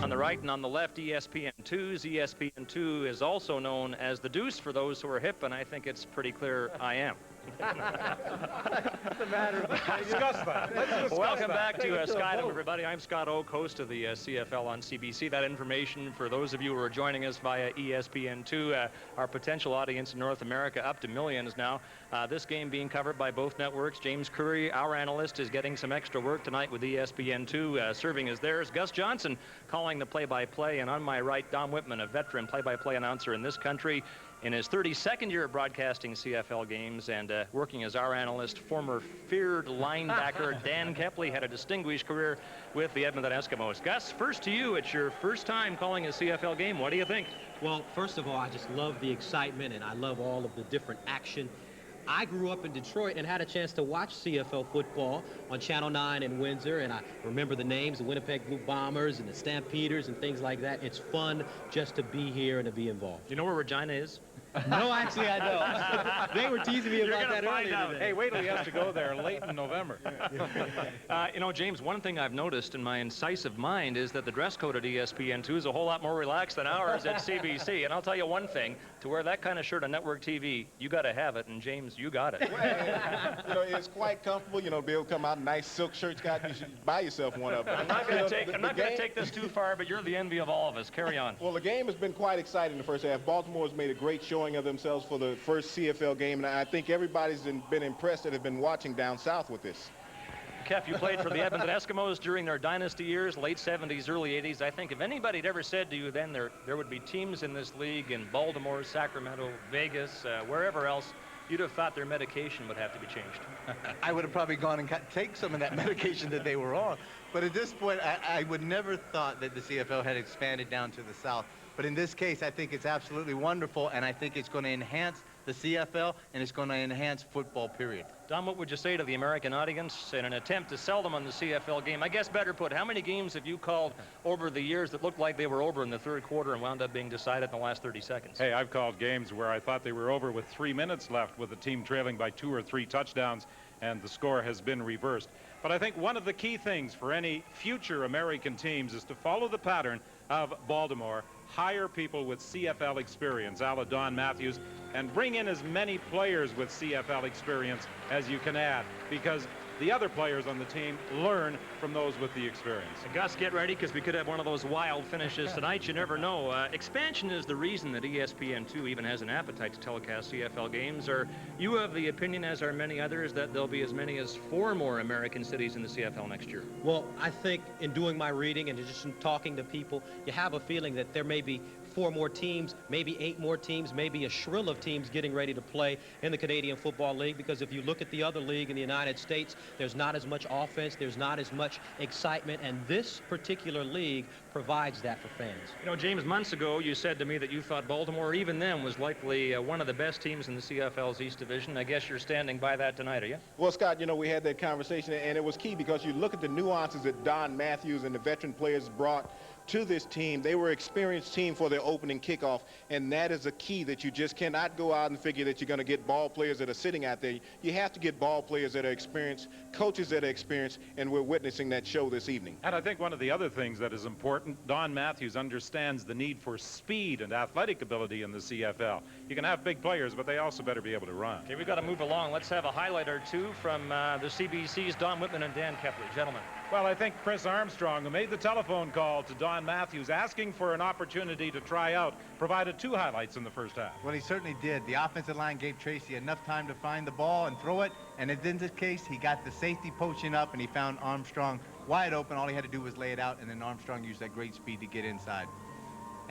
On the right and on the left, ESPN2's. ESPN2 is also known as the Deuce for those who are hip, and I think it's pretty clear I am. What's the matter? Discuss that. Let's discuss Welcome that. back to Skydome, everybody. I'm Scott Oak, host of the CFL on CBC. That information for those of you who are joining us via ESPN2, our potential audience in North America up to millions now. This game being covered by both networks. James Curry, our analyst, is getting some extra work tonight with ESPN2, serving as theirs. Gus Johnson calling the play-by-play, and on my right, Dom Whitman, a veteran play-by-play announcer in this country. In his 32nd year of broadcasting CFL games and working as our analyst, former feared linebacker Dan Kepley had a distinguished career with the Edmonton Eskimos. Gus, first to you. It's your first time calling a CFL game. What do you think? Well, first of all, I just love the excitement, and I love all of the different action. I grew up in Detroit and had a chance to watch CFL football on Channel 9 in Windsor, and I remember the names, the Winnipeg Blue Bombers and the Stampeders and things like that. It's fun just to be here and to be involved. You know where Regina is? No, actually, I don't. They were teasing me about that earlier today. Hey, wait till he has to go there late in November. You know, James, one thing I've noticed in my incisive mind is that the dress code at ESPN2 is a whole lot more relaxed than ours at CBC. And I'll tell you one thing, to wear that kind of shirt on network TV, you got to have it. And James, you got it. Well, you know, it's quite comfortable. You know, be able to come out in nice silk shirts. Scott, you should buy yourself one of them. I'm not going to take this too far, but you're the envy of all of us. Carry on. Well, the game has been quite exciting in the first half. Baltimore has made a great showing showing of themselves for the first CFL game, and I think everybody's been impressed that have been watching down south with this. Kev, you played for the Edmonton Eskimos during their dynasty years, late 70s, early 80s. I think if anybody had ever said to you then there would be teams in this league in Baltimore, Sacramento, Vegas, wherever else, you'd have thought their medication would have to be changed. I would have probably gone and take some of that medication that they were on. But at this point, I would never thought that the CFL had expanded down to the south. But in this case, I think it's absolutely wonderful, and I think it's going to enhance the CFL, and it's going to enhance football, period. Don, what would you say to the American audience in an attempt to sell them on the CFL game? I guess better put, how many games have you called over the years that looked like they were over in the third quarter and wound up being decided in the last 30 seconds? Hey, I've called games where I thought they were over with 3 minutes left with the team trailing by 2 or 3 touchdowns, and the score has been reversed. But I think one of the key things for any future American teams is to follow the pattern of Baltimore, hire people with CFL experience, a la Don Matthews, and bring in as many players with CFL experience as you can add, because the other players on the team learn from those with the experience. Gus, get ready, because we could have one of those wild finishes tonight. You never know. Expansion is the reason that ESPN2 even has an appetite to telecast CFL games. Or you have the opinion, as are many others, that there'll be as many as 4 more American cities in the CFL next year? Well, I think in doing my reading and just in talking to people, you have a feeling that there may be 4 more teams, maybe 8 more teams, maybe a shrill of teams getting ready to play in the Canadian Football League, because if you look at the other league in the United States, there's not as much offense, there's not as much excitement, and this particular league provides that for fans. You know, James, months ago you said to me that you thought Baltimore, even then, was likely one of the best teams in the CFL's East Division. I guess you're standing by that tonight, are you? Well, Scott, you know, we had that conversation, and it was key because you look at the nuances that Don Matthews and the veteran players brought to this team. They were an experienced team for their opening kickoff, and that is a key that you just cannot go out and figure that you're going to get ball players that are sitting out there. You have to get ball players that are experienced, coaches that are experienced, and we're witnessing that show this evening. And I think one of the other things that is important, Don Matthews understands the need for speed and athletic ability in the CFL. You can have big players, but they also better be able to run. Okay, we've got to move along. Let's have a highlight or two from the CBC's Don Whitman and Dan Kepler. Gentlemen. Well, I think Chris Armstrong, who made the telephone call to Don Matthews asking for an opportunity to try out, provided 2 highlights in the first half. Well, he certainly did. The offensive line gave Tracy enough time to find the ball and throw it, and in this case, he got the safety poaching up, and he found Armstrong wide open. All he had to do was lay it out, and then Armstrong used that great speed to get inside.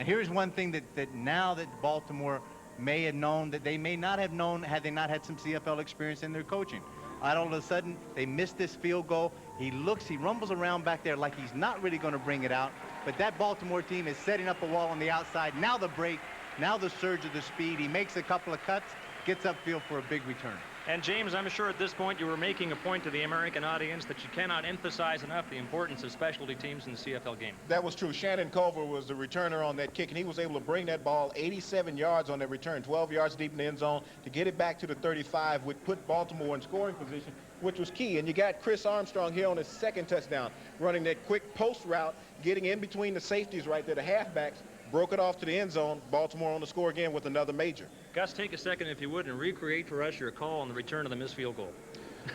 And here's one thing that now that Baltimore may have known that they may not have known had they not had some CFL experience in their coaching. All of a sudden, they missed this field goal. He rumbles around back there like he's not really going to bring it out. But that Baltimore team is setting up a wall on the outside. Now the break, now the surge of the speed. He makes a couple of cuts, gets upfield for a big return. And James, I'm sure at this point you were making a point to the American audience that you cannot emphasize enough the importance of specialty teams in the CFL game. That was true. Shannon Culver was the returner on that kick, and he was able to bring that ball 87 yards on that return, 12 yards deep in the end zone to get it back to the 35, which put Baltimore in scoring position, which was key. And you got Chris Armstrong here on his second touchdown, running that quick post route, getting in between the safeties right there, the halfbacks, broke it off to the end zone. Baltimore on the score again with another major. Gus, take a second, if you would, and recreate for us your call on the return of the missed field goal.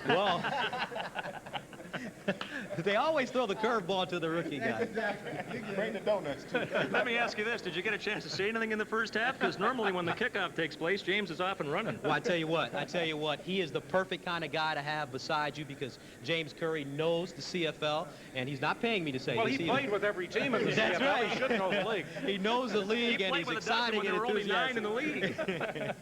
Well, they always throw the curveball to the rookie guy. Exactly. Bring the donuts, too. Let me ask you this. Did you get a chance to say anything in the first half? Because normally when the kickoff takes place, James is off and running. Well, I tell you what, he is the perfect kind of guy to have beside you, because James Curry knows the CFL, and he's not paying me to say well, this. He played with every team in the That's CFL. Right. He should know the league. He knows the league, and he's exciting and enthusiastic. There were only 9 in the league.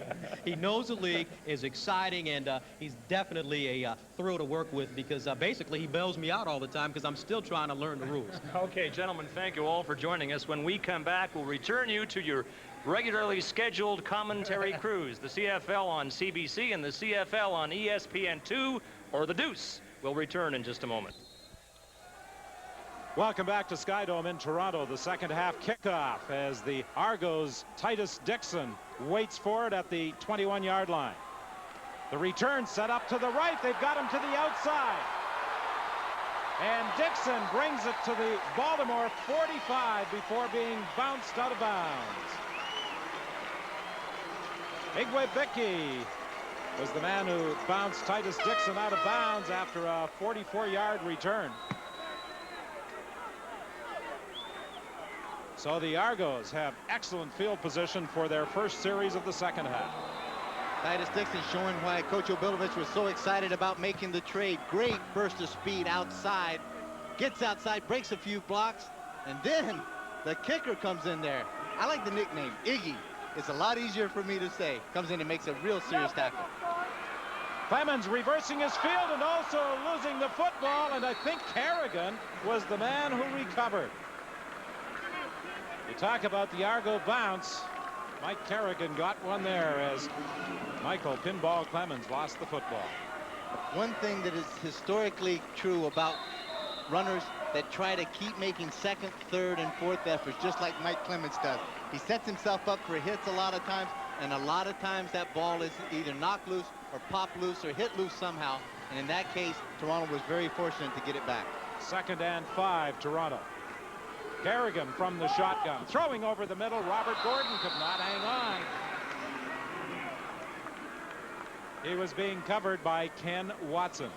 He knows the league, is exciting, and he's definitely a thrill to work with, because basically he bails me out all the time because I'm still trying to learn the rules. Okay, gentlemen, thank you all for joining us. When we come back, we'll return you to your regularly scheduled commentary cruise. The CFL on CBC and the CFL on ESPN2, or the Deuce. We'll return in just a moment. Welcome back to Skydome in Toronto. The second half kickoff as the Argos' Titus Dixon waits for it at the 21-yard line. The return set up to the right. They've got him to the outside. And Dixon brings it to the Baltimore 45 before being bounced out of bounds. Igwebiki was the man who bounced Titus Dixon out of bounds after a 44-yard return. So the Argos have excellent field position for their first series of the second half. Titus Dixon showing why Coach Obilovich was so excited about making the trade. Great burst of speed outside. Gets outside, breaks a few blocks, and then the kicker comes in there. I like the nickname, Iggy. It's a lot easier for me to say. Comes in and makes a real serious tackle. Clemens reversing his field and also losing the football, and I think Kerrigan was the man who recovered. You talk about the Argo bounce. Mike Kerrigan got one there as Michael Pinball Clemens lost the football. One thing that is historically true about runners that try to keep making second, third, and fourth efforts, just like Mike Clemens does. He sets himself up for hits a lot of times, and a lot of times that ball is either knocked loose or popped loose or hit loose somehow. And in that case, Toronto was very fortunate to get it back. 2nd and 5, Toronto. Kerrigan from the shotgun, throwing over the middle. Robert Gordon could not hang on. He was being covered by Ken Watson.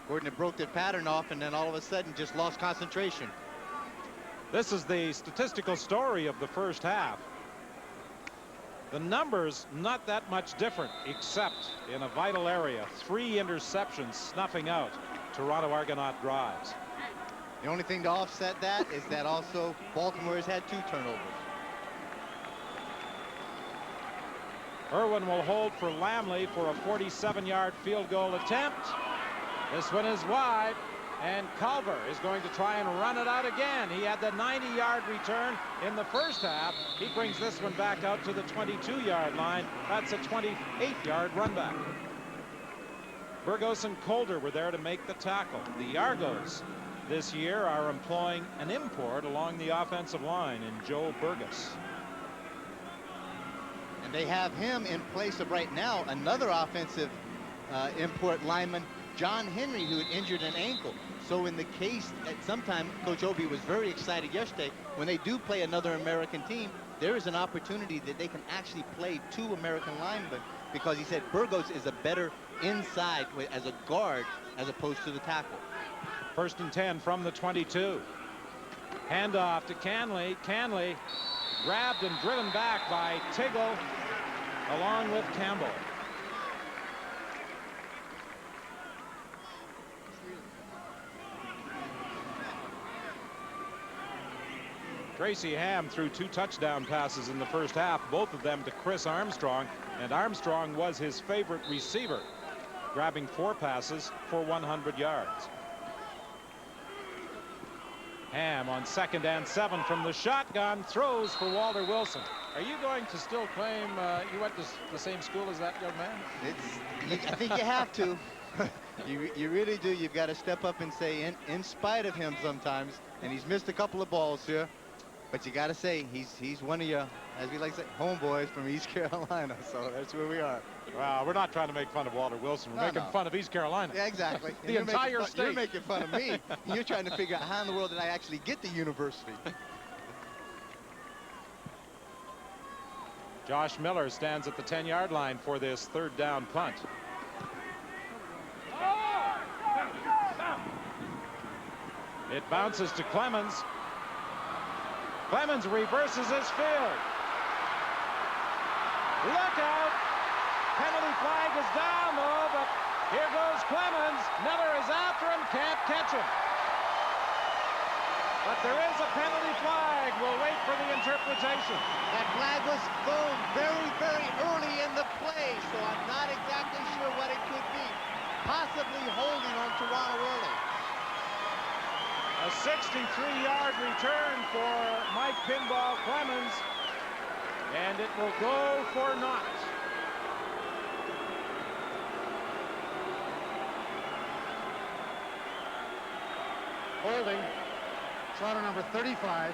Gordon had broke the pattern off and then all of a sudden just lost concentration. This is the statistical story of the first half. The numbers not that much different, except in a vital area. 3 interceptions snuffing out Toronto Argonaut drives. The only thing to offset that is that also Baltimore has had 2 turnovers. Irwin will hold for Lamley for a 47-yard field goal attempt. This one is wide, and Culver is going to try and run it out again. He had the 90-yard return in the first half. He brings this one back out to the 22-yard line. That's a 28-yard run back. Burgos and Calder were there to make the tackle. The Argos this year are employing an import along the offensive line in Joe Burgos. And they have him in place of right now another offensive import lineman, John Henry, who had injured an ankle. So in the case at some time, Coach Obi was very excited yesterday when they do play another American team, there is an opportunity that they can actually play 2 American linemen, because he said Burgos is a better inside as a guard as opposed to the tackle. 1st and 10 from the 22. Handoff to Canley. Canley grabbed and driven back by Tiggle along with Campbell. Tracy Ham threw 2 touchdown passes in the first half, both of them to Chris Armstrong, and Armstrong was his favorite receiver, grabbing 4 passes for 100 yards. Ham on 2nd and 7 from the shotgun, throws for Walter Wilson. Are you going to still claim you went to the same school as that young man? I think you have to. You really do. You've got to step up and say, in spite of him sometimes, and he's missed a couple of balls here, but you got to say he's one of your, as we like to say, homeboys from East Carolina. So that's where we are. Well, we're not trying to make fun of Walter Wilson. We're making fun of East Carolina. Yeah, exactly. The entire state. You're making fun of me. You're trying to figure out how in the world did I actually get to university. Josh Miller stands at the 10-yard line for this 3rd down punt. It bounces to Clemens. Clemens reverses his field. Look out! Penalty flag is down, though, but here goes Clemens. Miller is after him, can't catch him. But there is a penalty flag. We'll wait for the interpretation. That flag was thrown very, very early in the play, so I'm not exactly sure what it could be. Possibly holding on Toronto early. A 63-yard return for Mike Pinball Clemens, and it will go for naught. Holding. Toronto number 35.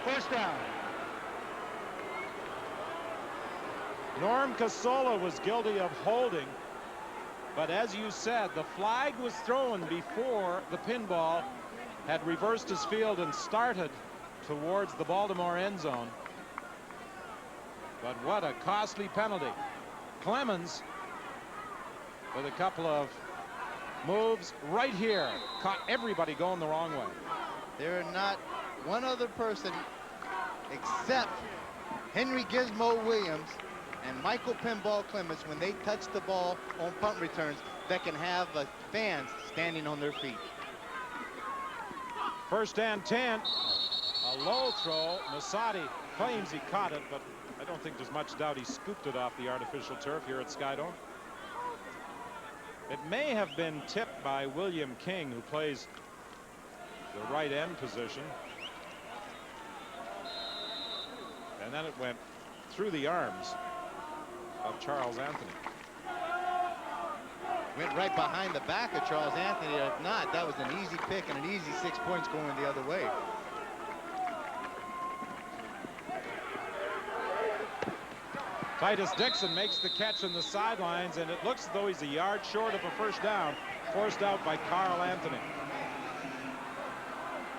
1st down. Norm Casola was guilty of holding, but as you said, the flag was thrown before the pinball had reversed his field and started towards the Baltimore end zone. But what a costly penalty. Clemens, with a couple of moves right here, caught everybody going the wrong way. There are not one other person except Henry Gizmo Williams and Michael Pinball Clements, when they touch the ball on punt returns, that can have fans standing on their feet. 1st and 10. A low throw. Masadi claims he caught it, but I don't think there's much doubt he scooped it off the artificial turf here at Skydome. It may have been tipped by William King, who plays the right end position. And then it went through the arms of Charles Anthony. Went right behind the back of Charles Anthony. If not, that was an easy pick and an easy 6 points going the other way. Titus Dixon makes the catch on the sidelines, and it looks as though he's a yard short of a 1st down, forced out by Carl Anthony.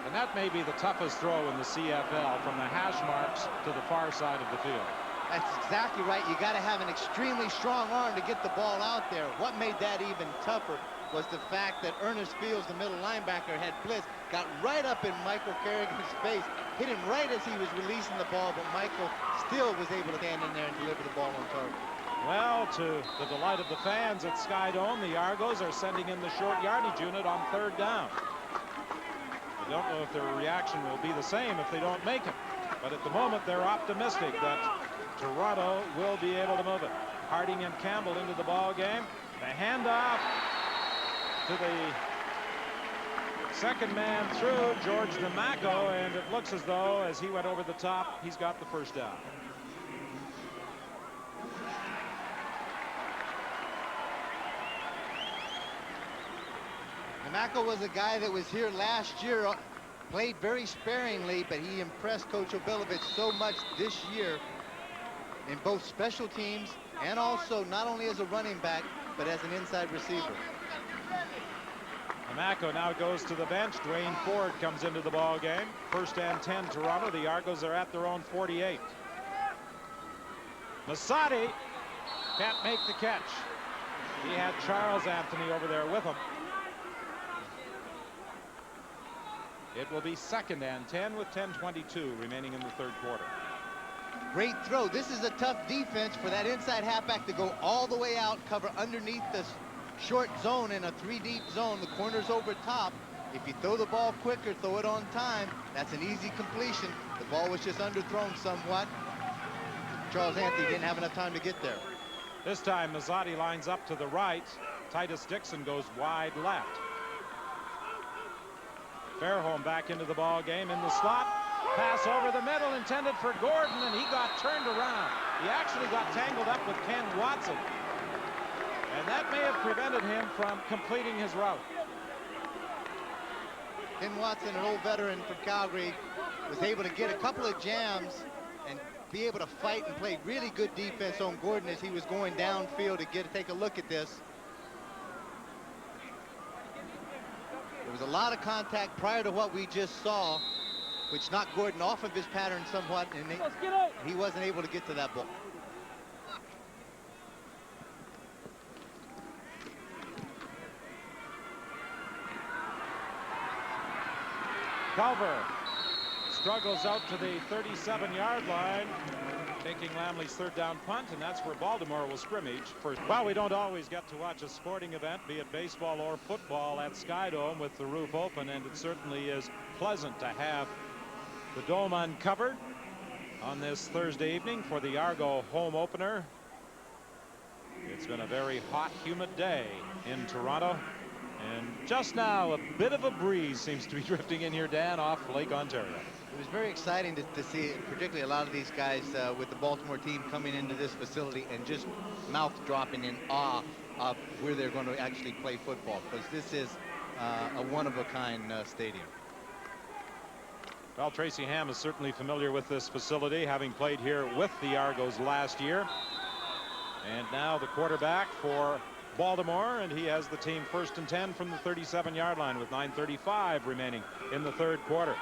And that may be the toughest throw in the CFL, from the hash marks to the far side of the field. That's exactly right. You got to have an extremely strong arm to get the ball out there. What made that even tougher was the fact that Ernest Fields, the middle linebacker, had blitz, got right up in Michael Kerrigan's face, hit him right as he was releasing the ball, but Michael still was able to stand in there and deliver the ball on target. Well, to the delight of the fans at Skydome, the Argos are sending in the short yardage unit on 3rd down. I don't know if their reaction will be the same if they don't make it, but at the moment they're optimistic that Toronto will be able to move it. Harding and Campbell into the ball game. The handoff to the second man through, George DeMacco, and it looks as though as he went over the top, he's got the 1st down. DeMacco was a guy that was here last year, played very sparingly, but he impressed Coach Obilovich so much this year in both special teams and also not only as a running back, but as an inside receiver. DeMacco now goes to the bench. Dwayne Ford comes into the ball game. 1st and 10, Toronto. The Argos are at their own 48. Masadi can't make the catch. He had Charles Anthony over there with him. It will be 2nd and 10 with 10:22 remaining in the 3rd quarter. Great throw. This is a tough defense for that inside halfback to go all the way out, cover underneath this short zone in a 3-deep zone. The corner's over top. If you throw the ball quicker, throw it on time, that's an easy completion. The ball was just underthrown somewhat. Charles Anthony didn't have enough time to get there. This time Mazzotti lines up to the right. Titus Dixon goes wide left. Fairholm back into the ball game in the slot. Pass over the middle intended for Gordon, and he got turned around. He actually got tangled up with Ken Watson, and that may have prevented him from completing his route. Ken Watson, an old veteran from Calgary, was able to get a couple of jams and be able to fight and play really good defense on Gordon as he was going downfield to take a look at this. There was a lot of contact prior to what we just saw, which knocked Gordon off of his pattern somewhat, and he wasn't able to get to that ball. Culver struggles out to the 37-yard line, taking Lamley's 3rd down punt, and that's where Baltimore will scrimmage first. Well, we don't always get to watch a sporting event, be it baseball or football, at Skydome with the roof open, and it certainly is pleasant to have the dome uncovered on this Thursday evening for the Argo home opener. It's been a very hot, humid day in Toronto, and just now a bit of a breeze seems to be drifting in here, Dan, off Lake Ontario. It was very exciting to see, particularly a lot of these guys with the Baltimore team coming into this facility and just mouth dropping in awe of where they're going to actually play football, because this is a one-of-a-kind stadium. Well, Tracy Ham is certainly familiar with this facility, having played here with the Argos last year. And now the quarterback for Baltimore, and he has the team 1st and 10 from the 37-yard line with 9:35 remaining in the 3rd quarter.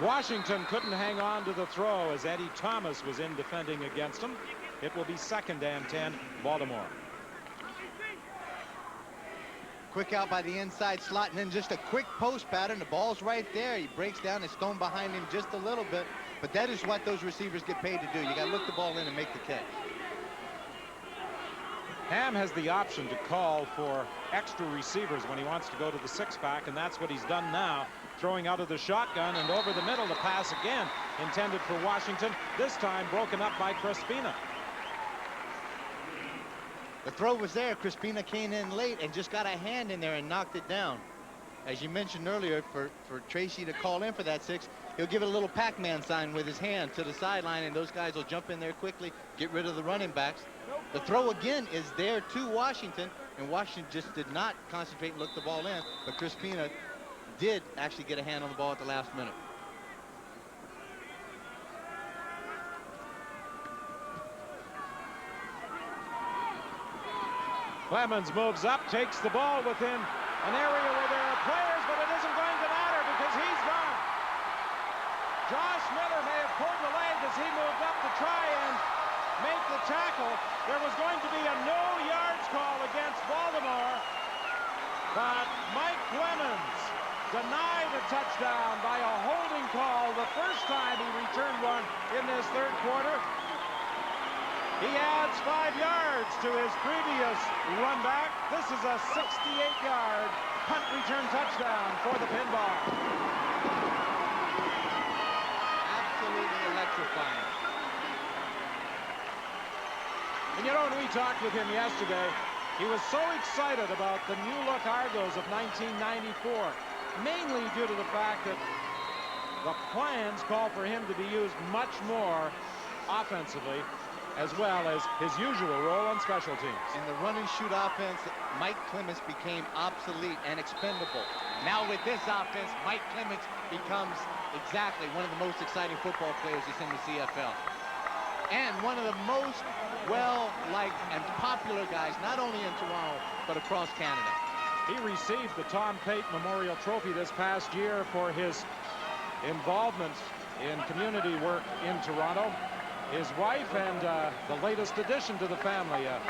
Washington couldn't hang on to the throw as Eddie Thomas was in defending against him. It will be 2nd and 10, Baltimore. Quick out by the inside slot, and then just a quick post pattern. The ball's right there. He breaks down. It's thrown behind him just a little bit. But that is what those receivers get paid to do. You got to look the ball in and make the catch. Ham has the option to call for extra receivers when he wants to go to the six-pack, and that's what he's done now, throwing out of the shotgun and over the middle. The pass again intended for Washington, this time broken up by Crespina. The throw was there. Crespina came in late and just got a hand in there and knocked it down. As you mentioned earlier, for Tracy to call in for that 6, he'll give it a little Pac-Man sign with his hand to the sideline, and those guys will jump in there quickly, get rid of the running backs. The throw again is there to Washington, and Washington just did not concentrate and look the ball in, but Crespina did actually get a hand on the ball at the last minute. Clemens moves up, takes the ball within an area where there are players, but it isn't going to matter because he's gone. Josh Miller may have pulled the leg as he moved up to try and make the tackle. There was going to be a no yards call against Baltimore, but Mike Clemens denied a touchdown by a holding call the first time he returned one in this third quarter. He adds 5 yards to his previous run back. This is a 68-yard punt return touchdown for the Pinball. Absolutely electrifying. And you know, when we talked with him yesterday, he was so excited about the new look Argos of 1994, mainly due to the fact that the plans call for him to be used much more offensively, as well as his usual role on special teams. In the run and shoot offense, Mike Clemens became obsolete and expendable. Now with this offense, Mike Clemens becomes exactly one of the most exciting football players that's in the CFL. And one of the most well-liked and popular guys, not only in Toronto, but across Canada. He received the Tom Pate Memorial Trophy this past year for his involvement in community work in Toronto. His wife and the latest addition to the family, a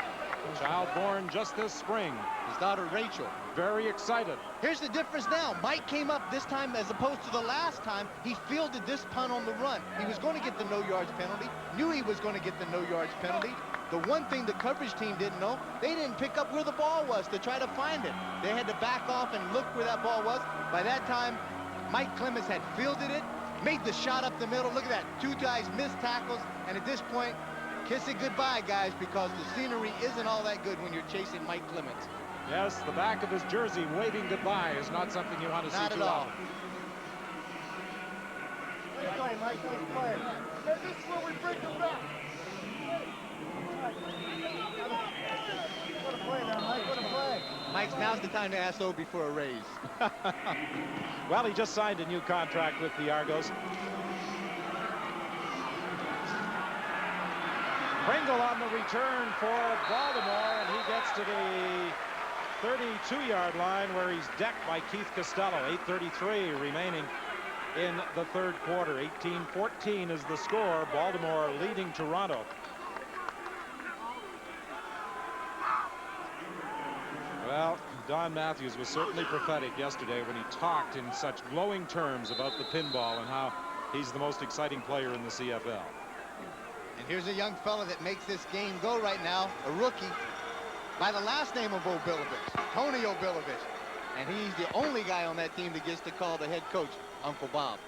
child born just this spring. His daughter, Rachel. Very excited. Here's the difference now. Mike came up this time as opposed to the last time. He fielded this punt on the run. He was going to get the no yards penalty. Knew he was going to get the no yards penalty. The one thing the coverage team didn't know, they didn't pick up where the ball was to try to find it. They had to back off and look where that ball was. By that time, Mike Clemens had fielded it, made the shot up the middle. Look at that. 2 guys missed tackles. And at this point, kiss it goodbye, guys, because the scenery isn't all that good when you're chasing Mike Clemens. Yes, the back of his jersey waving goodbye is not something you want to see too often. Nice play, Mike. Nice play. This is where we break them back. What a play now, Mike. What a play. Mike, now's the time to ask Obie for a raise. Well, he just signed a new contract with the Argos. Pringle on the return for Baltimore, and he gets to the 32-yard line where he's decked by Keith Costello. 8:33 remaining in the third quarter. 18-14 is the score. Baltimore leading Toronto. Well, Don Matthews was certainly prophetic yesterday when he talked in such glowing terms about the pinball and how he's the most exciting player in the CFL. And here's a young fella that makes this game go right now, a rookie, by the last name of Obilovich, Tony Obilovich. And he's the only guy on that team that gets to call the head coach Uncle Bob.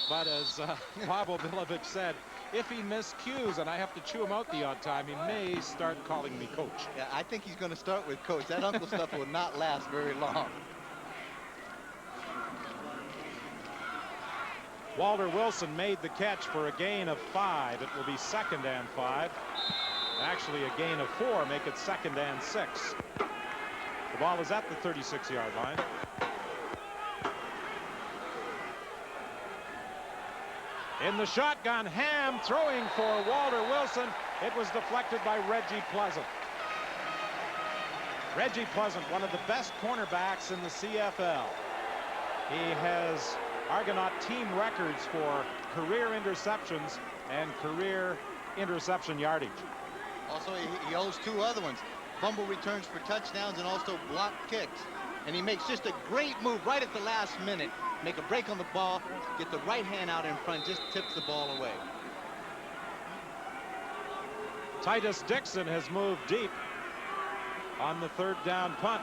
But as Bob Obilovich said, if he miscues and I have to chew him out the odd time, he may start calling me coach. Yeah, I think he's going to start with coach. That uncle stuff will not last very long. Walter Wilson made the catch for a gain of 5. It will be 2nd and 5. Actually, a gain of 4, make it 2nd and 6. The ball is at the 36-yard line. In the shotgun, Ham throwing for Walter Wilson. It was deflected by Reggie Pleasant. Reggie Pleasant, one of the best cornerbacks in the CFL. He has Argonaut team records for career interceptions and career interception yardage. Also, he owes 2 other ones. fumble returns for touchdowns and also block kicks. And he makes just a great move right at the last minute. Make a break on the ball, get the right hand out in front, just tips the ball away. Titus Dixon has moved deep on the 3rd down punt.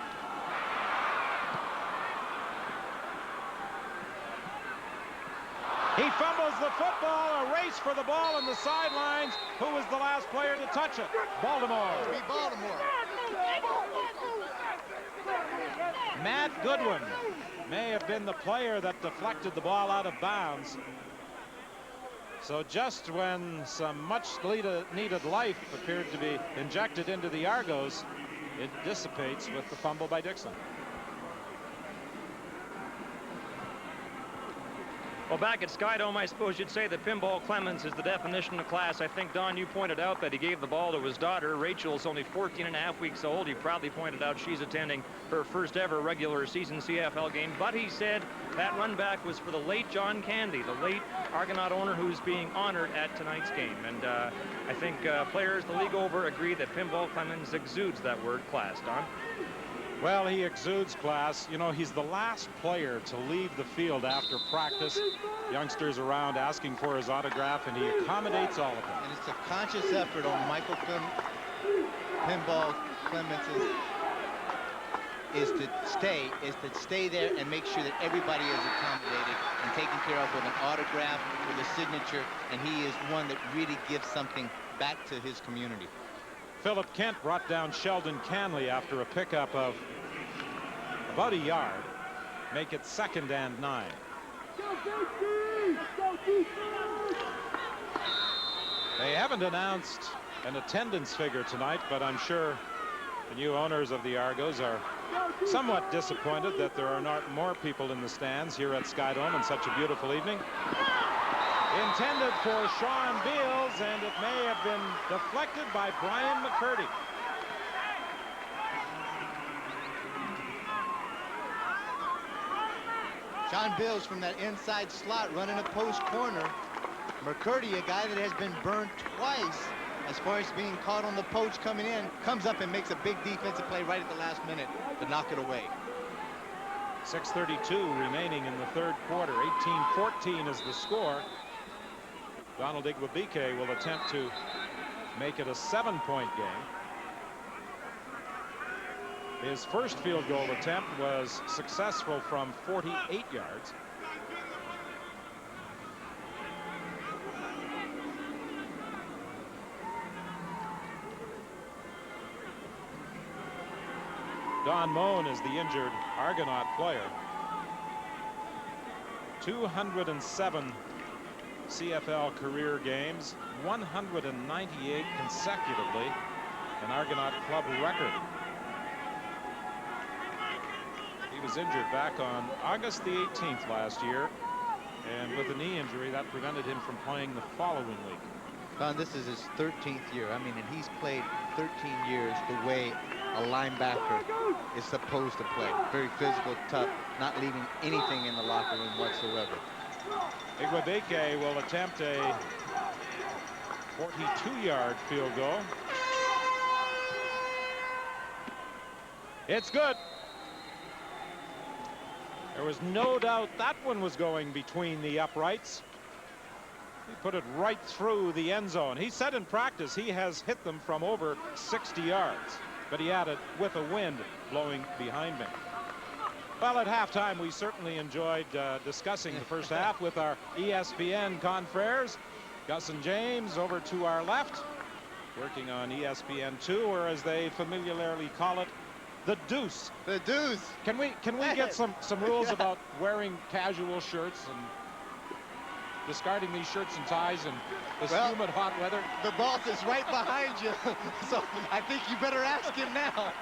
He fumbles the football, a race for the ball on the sidelines. Who was the last player to touch it? Baltimore. It'll be Baltimore. Matt Goodwin may have been the player that deflected the ball out of bounds. So just when some much needed life appeared to be injected into the Argos, it dissipates with the fumble by Dixon. Well, back at Skydome, I suppose you'd say that Pinball Clemens is the definition of class. I think, Don, you pointed out that he gave the ball to his daughter. Rachel's only 14.5 weeks old. You proudly pointed out she's attending her first ever regular season CFL game. But he said that run back was for the late John Candy, the late Argonaut owner who's being honored at tonight's game. And I think players the league over agree that Pinball Clemens exudes that word class, Don. Well, he exudes class. You know, he's the last player to leave the field after practice. Youngsters around asking for his autograph, and he accommodates all of them. And it's a conscious effort on Michael Pinball Clemens is to stay there and make sure that everybody is accommodated and taken care of with an autograph, with a signature, and he is one that really gives something back to his community. Philip Kent brought down Sheldon Canley after a pickup of about a yard. Make it 2nd and 9. They haven't announced an attendance figure tonight, but I'm sure the new owners of the Argos are somewhat disappointed that there are not more people in the stands here at Skydome on such a beautiful evening. Intended for Sean Beals, and it may have been deflected by Brian McCurdy. Sean Beals from that inside slot running a post corner. McCurdy, a guy that has been burned twice as far as being caught on the poach coming in, comes up and makes a big defensive play right at the last minute to knock it away. 6:32 remaining in the 3rd quarter. 18-14 is the score. Donald Igwebike will attempt to make it a 7-point game. His first field goal attempt was successful from 48 yards. Don Moan is the injured Argonaut player. 207 CFL career games, 198 consecutively, an Argonaut club record. He was injured back on August the 18th last year, and with a knee injury that prevented him from playing the following week. Don, this is his 13th year. I mean, and he's played 13 years the way a linebacker is supposed to play. Very physical, tough, not leaving anything in the locker room whatsoever. Igwebike will attempt a 42-yard field goal. It's good. There was no doubt that one was going between the uprights. He put it right through the end zone. He said in practice he has hit them from over 60 yards, but he had it with a wind blowing behind me. Well, at halftime, we certainly enjoyed discussing the first half with our ESPN confreres. Gus and James over to our left, working on ESPN2, or as they familiarly call it, the Deuce. The Deuce. Can we get some rules about wearing casual shirts and discarding these shirts and ties in this humid, hot weather? The boss is right behind you, so I think you better ask him now.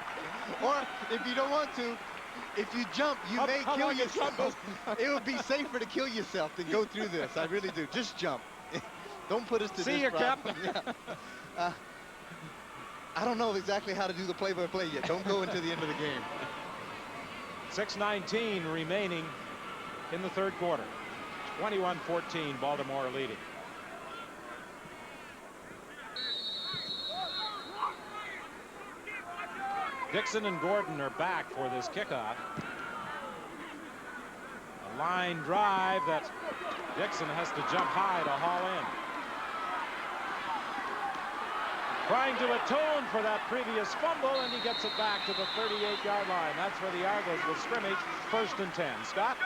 Or if you don't want to, if you jump, you may kill yourself. It would be safer to kill yourself than go through this. I really do. Just jump. Don't put us to See this you, problem. Yeah. I don't know exactly how to do the play-by-play yet. Don't go into the end of the game. 6:19 remaining in the 3rd quarter. 21-14, Baltimore leading. Dixon and Gordon are back for this kickoff. A line drive that Dixon has to jump high to haul in. Trying to atone for that previous fumble, and he gets it back to the 38-yard line. That's where the Argos will scrimmage, 1st and 10. Scott?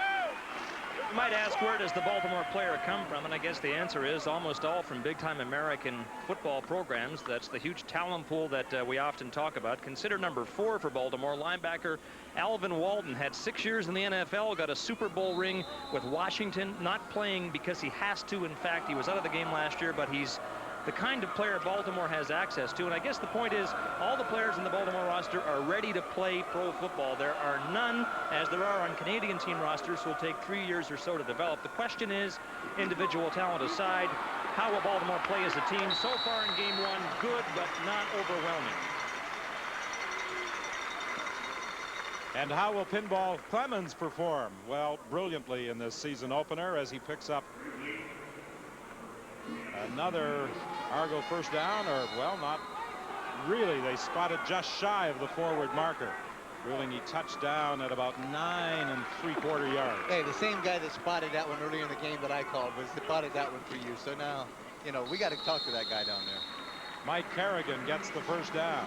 You might ask, where does the Baltimore player come from? And I guess the answer is almost all from big-time American football programs. That's the huge talent pool that we often talk about. Consider number 4 for Baltimore, linebacker Alvin Walton. Had 6 years in the NFL, got a Super Bowl ring with Washington, not playing because he has to. In fact, he was out of the game last year, but he's the kind of player Baltimore has access to. And I guess the point is, all the players in the Baltimore roster are ready to play pro football. There are none, as there are on Canadian team rosters, who will take 3 years or so to develop. The question is, individual talent aside, how will Baltimore play as a team? So far in game 1, good, but not overwhelming. And how will Pinball Clemens perform? Well, brilliantly in this season opener as he picks up another Argo first down, or, well, not really. They spotted just shy of the forward marker. Ruling he touched down at about 9 3/4 yards. Hey, the same guy that spotted that one earlier in the game that I called was spotted that one for you. So now, you know, we got to talk to that guy down there. Mike Kerrigan gets the first down.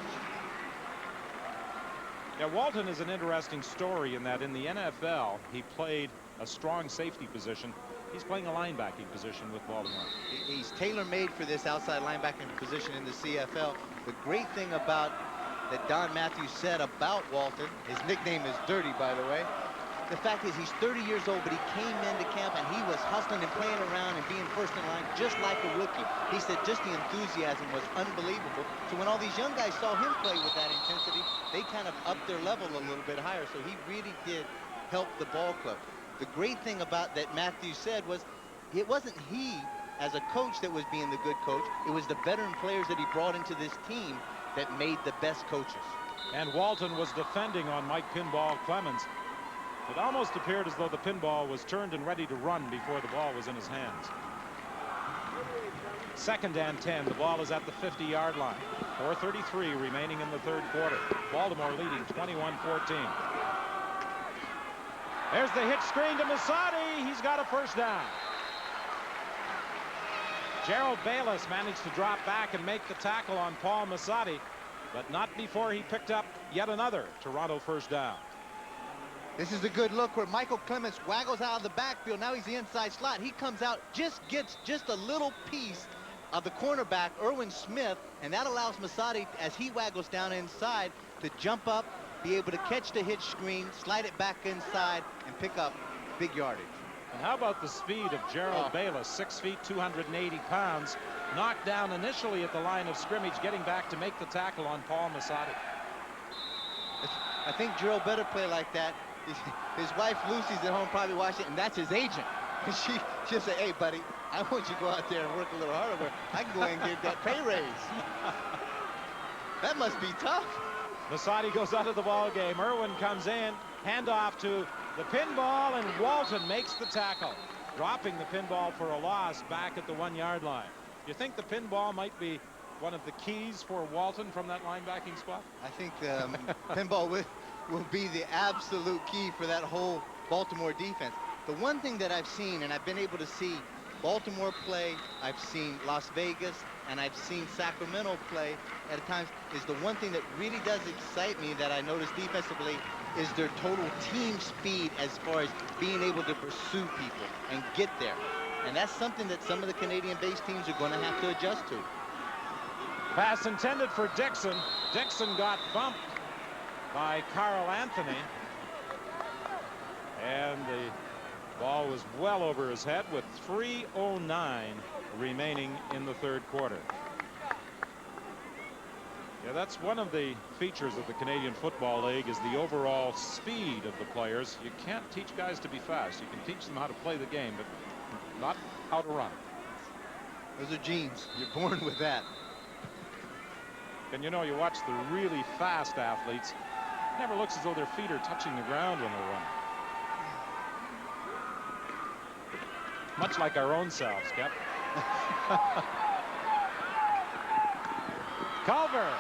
Yeah, Walton is an interesting story in that in the NFL, he played a strong safety position. He's playing a linebacking position with Baltimore. He's tailor-made for this outside linebacking position in the CFL. The great thing about that Don Matthews said about Walton, his nickname is Dirty, by the way. The fact is he's 30 years old, but he came into camp and he was hustling and playing around and being first in line just like a rookie. He said just the enthusiasm was unbelievable. So when all these young guys saw him play with that intensity, they kind of upped their level a little bit higher. So he really did help the ball club. The great thing about that Matthews said was it wasn't he as a coach that was being the good coach. It was the veteran players that he brought into this team that made the best coaches. And Walton was defending on Mike Pinball Clemens. It almost appeared as though the pinball was turned and ready to run before the ball was in his hands. 2nd and 10. The ball is at the 50-yard line. 4:33 remaining in the 3rd quarter. Baltimore leading 21-14. There's the hitch screen to Masadi. He's got a first down. Gerald Bayless managed to drop back and make the tackle on Paul Masadi, but not before he picked up yet another Toronto first down. This is a good look where Michael Clemens waggles out of the backfield. Now he's the inside slot. He comes out, gets just a little piece of the cornerback, Irwin Smith, and that allows Masadi, as he waggles down inside, to jump up, be able to catch the hitch screen, slide it back inside, and pick up big yardage. And how about the speed of Gerald Bayless, 6 feet, 280 pounds, knocked down initially at the line of scrimmage, getting back to make the tackle on Paul Masadi. I think Gerald better play like that. His wife Lucy's at home probably watching it, and that's his agent. She'll say, hey, buddy, I want you to go out there and work a little harder where I can go in and get that pay raise. That must be tough. Masadi goes out of the ball game. Irwin comes in, handoff to the pinball, and Walton makes the tackle, dropping the pinball for a loss back at the 1-yard line. You think the pinball might be one of the keys for Walton from that linebacking spot? I think pinball will be the absolute key for that whole Baltimore defense. The one thing that I've seen, and I've been able to see Baltimore play, I've seen Las Vegas, and I've seen Sacramento play at times, is the one thing that really does excite me that I notice defensively is their total team speed as far as being able to pursue people and get there. And that's something that some of the Canadian-based teams are going to have to adjust to. Pass intended for Dixon. Dixon got bumped by Carl Anthony. And the ball was well over his head with 3:09 remaining in the 3rd quarter. Yeah, that's one of the features of the Canadian Football League is the overall speed of the players. You can't teach guys to be fast. You can teach them how to play the game, but not how to run. Those are genes. You're born with that. And you know, you watch the really fast athletes, it never looks as though their feet are touching the ground when they're running. Much like our own selves, Cap. Culver.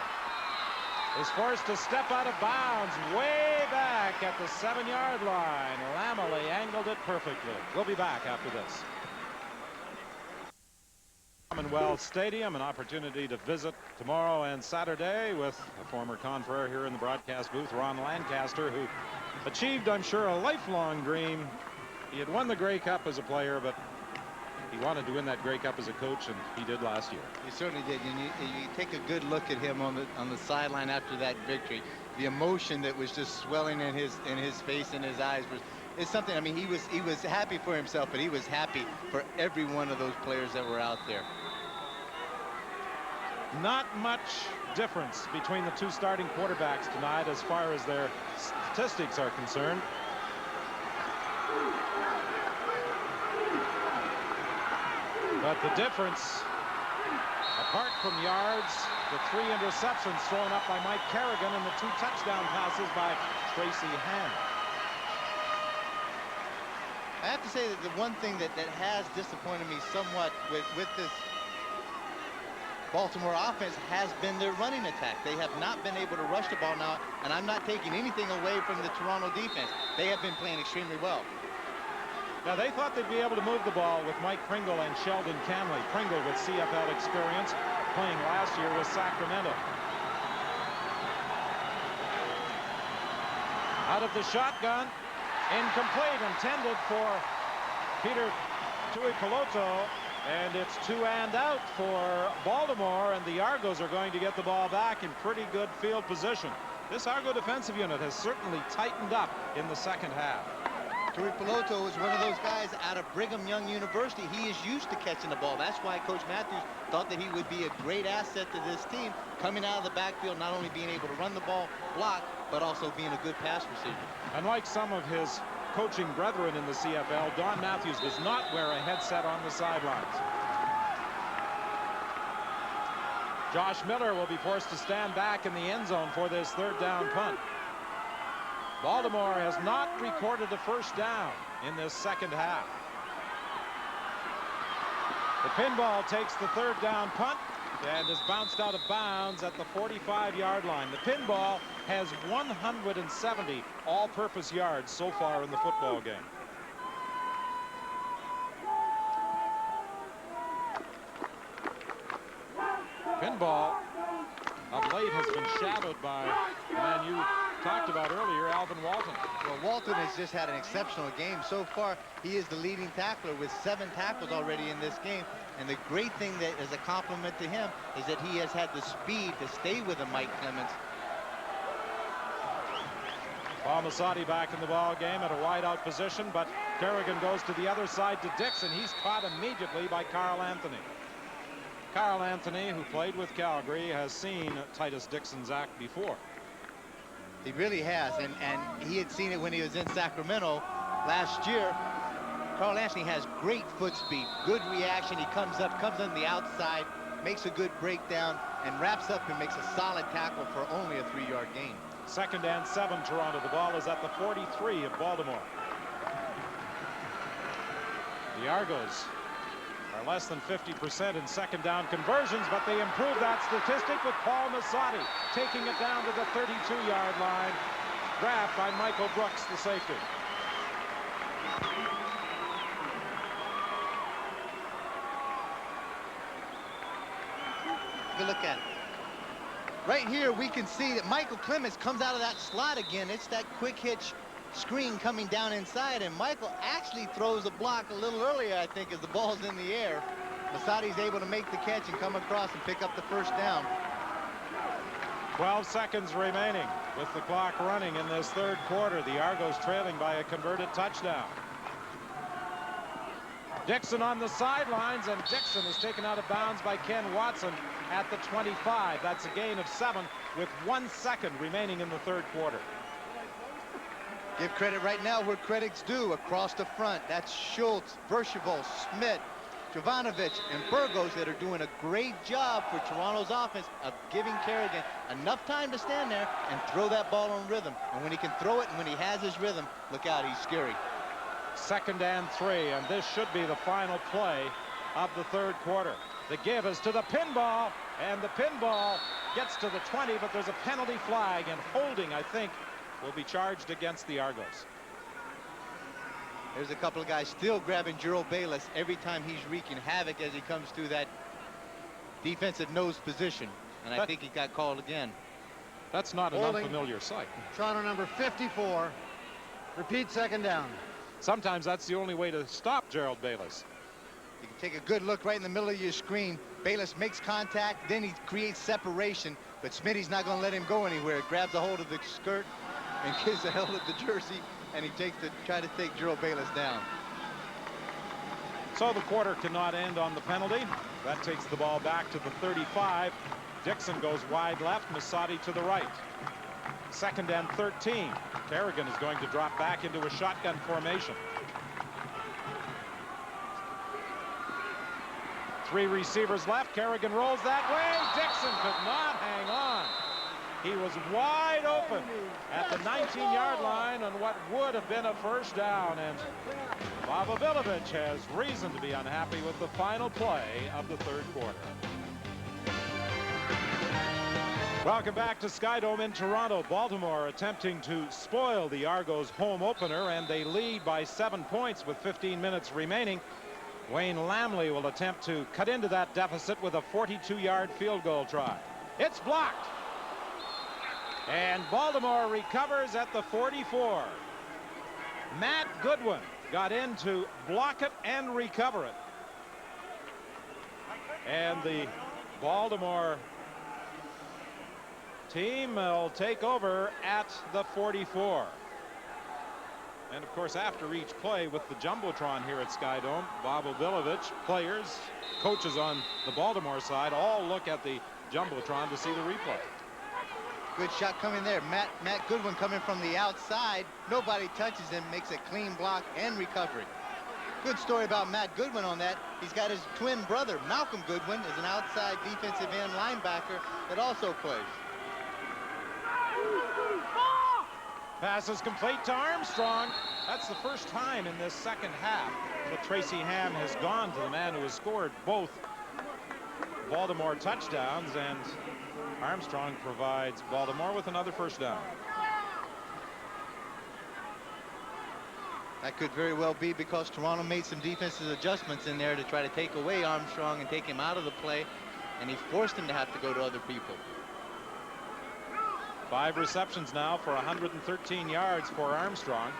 is forced to step out of bounds way back at the 7-yard line. Lamely angled it perfectly. We'll be back after this. Commonwealth Stadium, an opportunity to visit tomorrow and Saturday with a former confrere here in the broadcast booth, Ron Lancaster, who achieved, I'm sure, a lifelong dream. He had won the Grey Cup as a player, but he wanted to win that Grey Cup as a coach, and he did last year. He certainly did. And you take a good look at him on the sideline after that victory. The emotion that was just swelling in his face and his eyes is something. I mean, he was happy for himself, but he was happy for every one of those players that were out there. Not much difference between the two starting quarterbacks tonight as far as their statistics are concerned. But the difference, apart from yards, the 3 interceptions thrown up by Mike Kerrigan and the 2 touchdown passes by Tracy Hand. I have to say that the one thing that has disappointed me somewhat with this Baltimore offense has been their running attack. They have not been able to rush the ball now, and I'm not taking anything away from the Toronto defense. They have been playing extremely well. Now, they thought they'd be able to move the ball with Mike Pringle and Sheldon Camley. Pringle with CFL experience, playing last year with Sacramento. Out of the shotgun, incomplete, intended for Peter Tuipulotu, and it's 2 and out for Baltimore, and the Argos are going to get the ball back in pretty good field position. This Argo defensive unit has certainly tightened up in the second half. Tuipulotu is one of those guys out of Brigham Young University. He is used to catching the ball. That's why Coach Matthews thought that he would be a great asset to this team, coming out of the backfield, not only being able to run the ball, block, but also being a good pass receiver. Unlike some of his coaching brethren in the CFL, Don Matthews does not wear a headset on the sidelines. Josh Miller will be forced to stand back in the end zone for this 3rd down punt. Baltimore has not recorded a first down in this second half. The pinball takes the 3rd down punt and is bounced out of bounds at the 45-yard line. The pinball has 170 all-purpose yards so far in the football game. Pinball of late has been shadowed by the man you talked about earlier, Alvin Walton. Well, Walton has just had an exceptional game. So far, he is the leading tackler with 7 tackles already in this game. And the great thing that is a compliment to him is that he has had the speed to stay with a Mike Clements. Palmasati back in the ball game at a wide-out position, but Kerrigan goes to the other side to Dixon. He's caught immediately by Carl Anthony. Carl Anthony, who played with Calgary, has seen Titus Dixon's act before. He really has, and he had seen it when he was in Sacramento last year. Carl Anthony has great foot speed, good reaction. He comes on the outside, makes a good breakdown, and wraps up and makes a solid tackle for only a 3-yard gain. 2nd and 7, Toronto. The ball is at the 43 of Baltimore. The Argos are less than 50% in 2nd down conversions, but they improved that statistic with Paul Masati taking it down to the 32-yard line. Grabbed by Michael Brooks, the safety. Good look at it. Right here, we can see that Michael Clements comes out of that slot again. It's that quick hitch screen coming down inside, and Michael actually throws a block a little earlier, I think, as the ball's in the air. Masati's able to make the catch and come across and pick up the first down. 12 seconds remaining with the clock running in this 3rd quarter. The Argos trailing by a converted touchdown. Dixon on the sidelines, and Dixon is taken out of bounds by Ken Watson at the 25. That's a gain of 7 with 1 second remaining in the 3rd quarter. Give credit right now where credit's due. Across the front, that's Schultz, Vershavel, Smith, Jovanovic, and Burgos that are doing a great job for Toronto's offense of giving Kerrigan enough time to stand there and throw that ball on rhythm. And when he can throw it and when he has his rhythm, look out, he's scary. 2nd and 3, and this should be the final play of the 3rd quarter. The give is to the pinball, and the pinball gets to the 20, but there's a penalty flag, and holding, I think, will be charged against the Argos. There's a couple of guys still grabbing Gerald Bayless every time he's wreaking havoc as he comes through that defensive nose position. And I think he got called again. That's not an unfamiliar sight. Toronto number 54. Repeat, second down. Sometimes that's the only way to stop Gerald Bayless. You can take a good look right in the middle of your screen. Bayless makes contact, then he creates separation, but Smitty's not going to let him go anywhere. Grabs a hold of the skirt and gives a hold of the jersey, and he takes to try to take Gerald Bayless down. So the quarter cannot end on the penalty. That takes the ball back to the 35. Dixon goes wide left, Masati to the right. 2nd and 13. Kerrigan is going to drop back into a shotgun formation. 3 receivers left. Kerrigan rolls that way. Dixon could not hang on. He was wide open at the 19-yard line on what would have been a first down. And Bobovilovich has reason to be unhappy with the final play of the 3rd quarter. Welcome back to Skydome in Toronto. Baltimore attempting to spoil the Argos home opener, and they lead by 7 points with 15 minutes remaining. Wayne Lamley will attempt to cut into that deficit with a 42-yard field goal try. It's blocked. And Baltimore recovers at the 44. Matt Goodwin got in to block it and recover it. And the Baltimore team will take over at the 44. And of course, after each play with the Jumbotron here at Skydome, Bobovilovich, players, coaches on the Baltimore side all look at the Jumbotron to see the replay. Good shot coming there. Matt Goodwin coming from the outside. Nobody touches him, makes a clean block and recovery. Good story about Matt Goodwin on that. He's got his twin brother, Malcolm Goodwin, is an outside defensive end linebacker that also plays. Pass is complete to Armstrong. That's the first time in this second half that Tracy Ham has gone to the man who has scored both Baltimore touchdowns, and Armstrong provides Baltimore with another first down. That could very well be because Toronto made some defensive adjustments in there to try to take away Armstrong and take him out of the play, and he forced him to have to go to other people. 5 receptions now for 113 yards for Armstrong.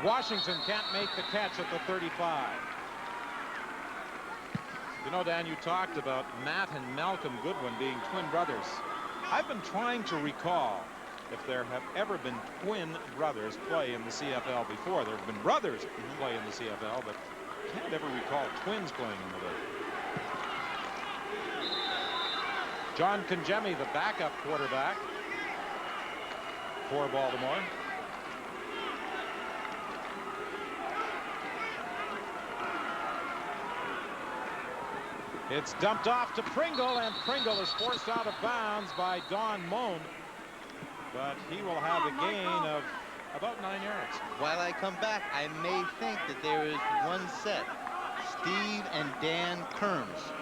Washington can't make the catch at the 35. You know, Dan, you talked about Matt and Malcolm Goodwin being twin brothers. I've been trying to recall if there have ever been twin brothers play in the CFL before. There have been brothers play in the CFL, but I can't ever recall twins playing in the league. John Kangemi, the backup quarterback for Baltimore. It's dumped off to Pringle, and Pringle is forced out of bounds by Don Moan. But he will have a gain of about 9 yards. While I come back, I may think that there is one set. Steve and Dan Kearns.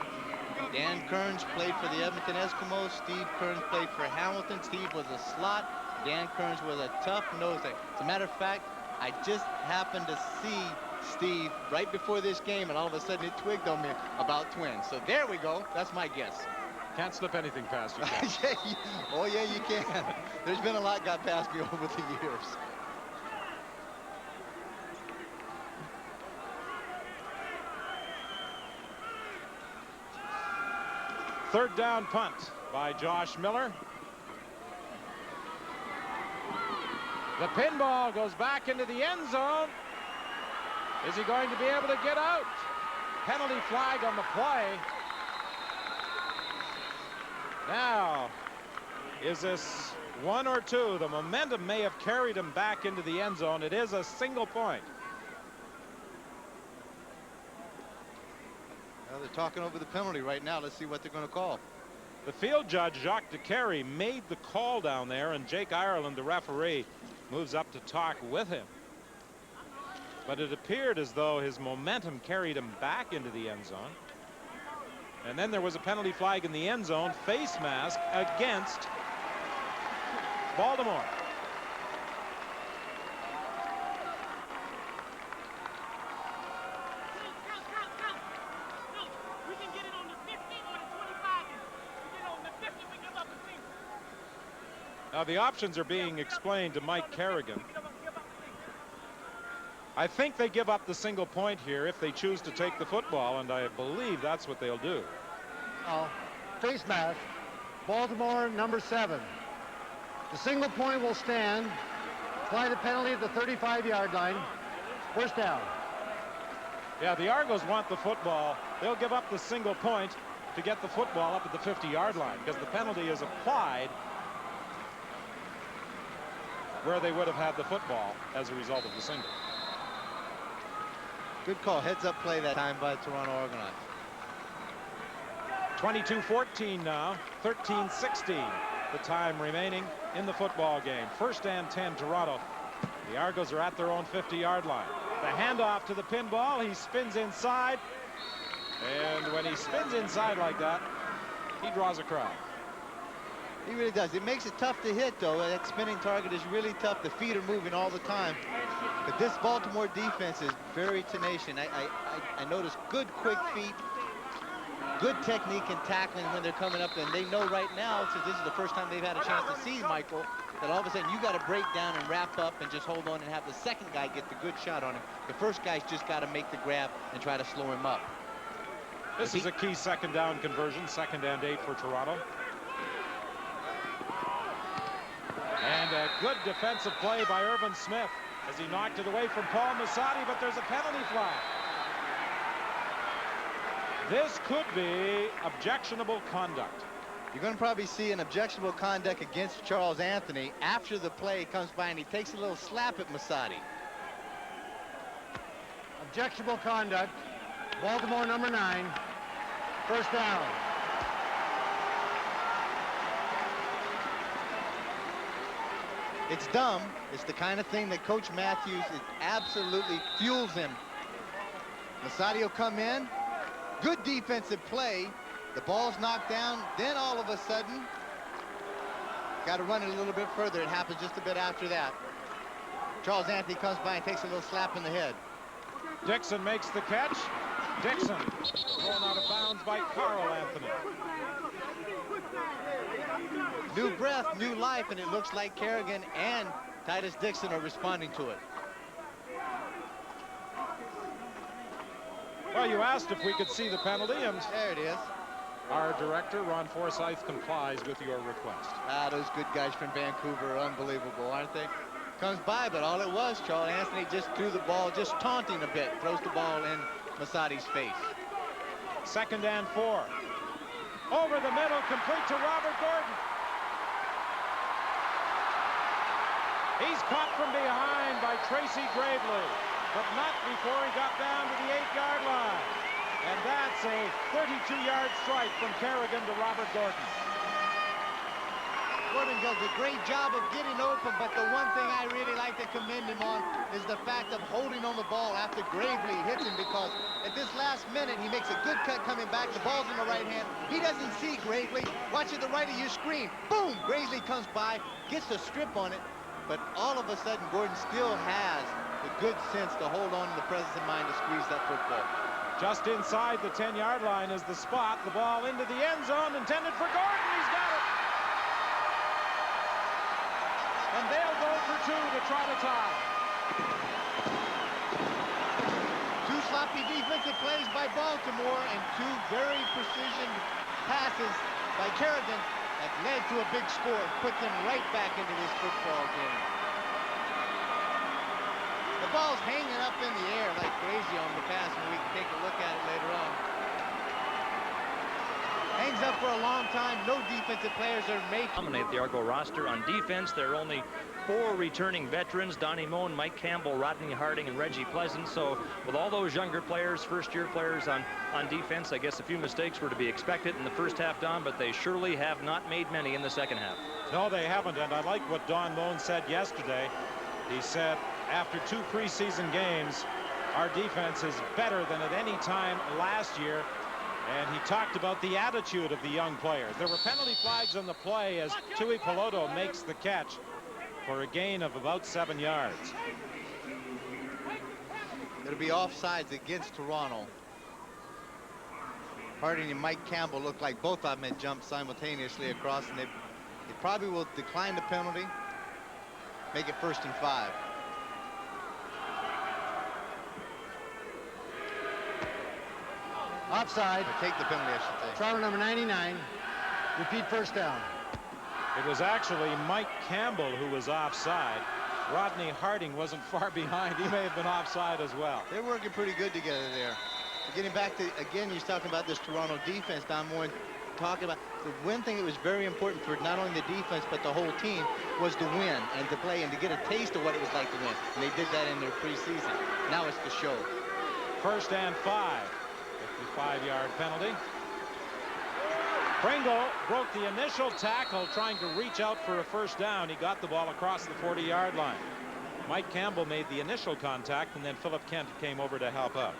Dan Kearns played for the Edmonton Eskimos. Steve Kearns played for Hamilton. Steve was a slot. Dan Kearns was a tough nosebag. As a matter of fact, I just happened to see Steve right before this game, and all of a sudden it twigged on me about twins. So there we go. That's my guess. Can't slip anything past you. Oh, yeah, you can. There's been a lot got past me over the years. Third down punt by Josh Miller. The pinball goes back into the end zone. Is he going to be able to get out? Penalty flag on the play. Now, is this one or two? The momentum may have carried him back into the end zone. It is a single point. Well, they're talking over the penalty right now. Let's see what they're going to call. The field judge, Jacques DeCarry, made the call down there, and Jake Ireland, the referee, moves up to talk with him. But it appeared as though his momentum carried him back into the end zone. And then there was a penalty flag in the end zone, face mask against Baltimore. Now the options are being explained to Mike Kerrigan. I think they give up the single point here if they choose to take the football, and I believe that's what they'll do. Face mask, Baltimore number 7. The single point will stand. Apply the penalty at the 35-yard line. First down. Yeah, the Argos want the football. They'll give up the single point to get the football up at the 50-yard line because the penalty is applied where they would have had the football as a result of the single. Good call. Heads-up play that time by Toronto Argonauts. 22-14 now. 13-16 the time remaining in the football game. First and 10, Toronto. The Argos are at their own 50-yard line. The handoff to the pinball. He spins inside. And when he spins inside like that, he draws a crowd. He really does. It makes it tough to hit, though. That spinning target is really tough. The feet are moving all the time. But this Baltimore defense is very tenacious. I noticed good, quick feet, good technique and tackling when they're coming up. And they know right now, since this is the first time they've had a chance to see Michael, that all of a sudden you got to break down and wrap up and just hold on and have the second guy get the good shot on him. The first guy's just got to make the grab and try to slow him up. This is a key second down conversion, 2nd and 8 for Toronto. And a good defensive play by Irvin Smith as he knocked it away from Paul Masadi, but there's a penalty flag. This could be objectionable conduct. You're going to probably see an objectionable conduct against Charles Anthony after the play comes by and he takes a little slap at Masadi. Objectionable conduct. Baltimore number 9. First down. It's dumb. It's the kind of thing that Coach Matthews, it absolutely fuels him. Masadi will come in. Good defensive play. The ball's knocked down. Then all of a sudden, got to run it a little bit further. It happens just a bit after that. Charles Anthony comes by and takes a little slap in the head. Dixon makes the catch. Dixon thrown out of bounds by Carl Anthony. New breath, new life, and it looks like Kerrigan and Titus Dixon are responding to it. Well, you asked if we could see the penalty, and there it is. Our director, Ron Forsyth, complies with your request. Ah, those good guys from Vancouver are unbelievable, aren't they? Comes by, but all it was, Charles Anthony just threw the ball, just taunting a bit, throws the ball in Masadi's face. 2nd and 4. Over the middle, complete to Robert Gordon. He's caught from behind by Tracy Gravely, but not before he got down to the 8-yard line. And that's a 32-yard strike from Kerrigan to Robert Gordon. Gordon does a great job of getting open, but the one thing I really like to commend him on is the fact of holding on the ball after Gravely hits him, because at this last minute, he makes a good cut coming back. The ball's in the right hand. He doesn't see Gravely. Watch at the right of your screen. Boom! Gravely comes by, gets a strip on it, but all of a sudden, Gordon still has the good sense to hold on to the presence of mind to squeeze that football. Just inside the 10-yard line is the spot. The ball into the end zone, intended for Gordon. He's got it. And they'll go for 2 to try to tie. 2 sloppy defensive plays by Baltimore and 2 very precision passes by Kerrigan that led to a big score and put them right back into this football game. The ball's hanging up in the air like crazy on the pass, and we can take a look at it later on. Hangs up for a long time. No defensive players are making. Dominate the Argo roster. On defense, there are only 4 returning veterans: Donnie Moen, Mike Campbell, Rodney Harding, and Reggie Pleasant. So with all those younger players, first-year players on defense, I guess a few mistakes were to be expected in the first half, Don, but they surely have not made many in the second half. No, they haven't, and I like what Don Moen said yesterday. He said, after 2 preseason games, our defense is better than at any time last year. And he talked about the attitude of the young players. There were penalty flags on the play as Tui Piloto makes the catch for a gain of about 7 yards. It'll be offsides against Toronto. Harding and Mike Campbell look like both of them had jumped simultaneously across, and they probably will decline the penalty, make it 1st and 5. Offside. Or take the penalty, I should say. Driver number 99. Repeat first down. It was actually Mike Campbell who was offside. Rodney Harding wasn't far behind. He may have been offside as well. They're working pretty good together there. Getting back to, again, you're talking about this Toronto defense, Don Moore, talking about the one thing that was very important for not only the defense but the whole team was to win and to play and to get a taste of what it was like to win. And they did that in their preseason. Now it's the show. 1st and 5. 55-yard penalty. Pringle broke the initial tackle trying to reach out for a 1st down. He got the ball across the 40-yard line. Mike Campbell made the initial contact, and then Philip Kent came over to help out.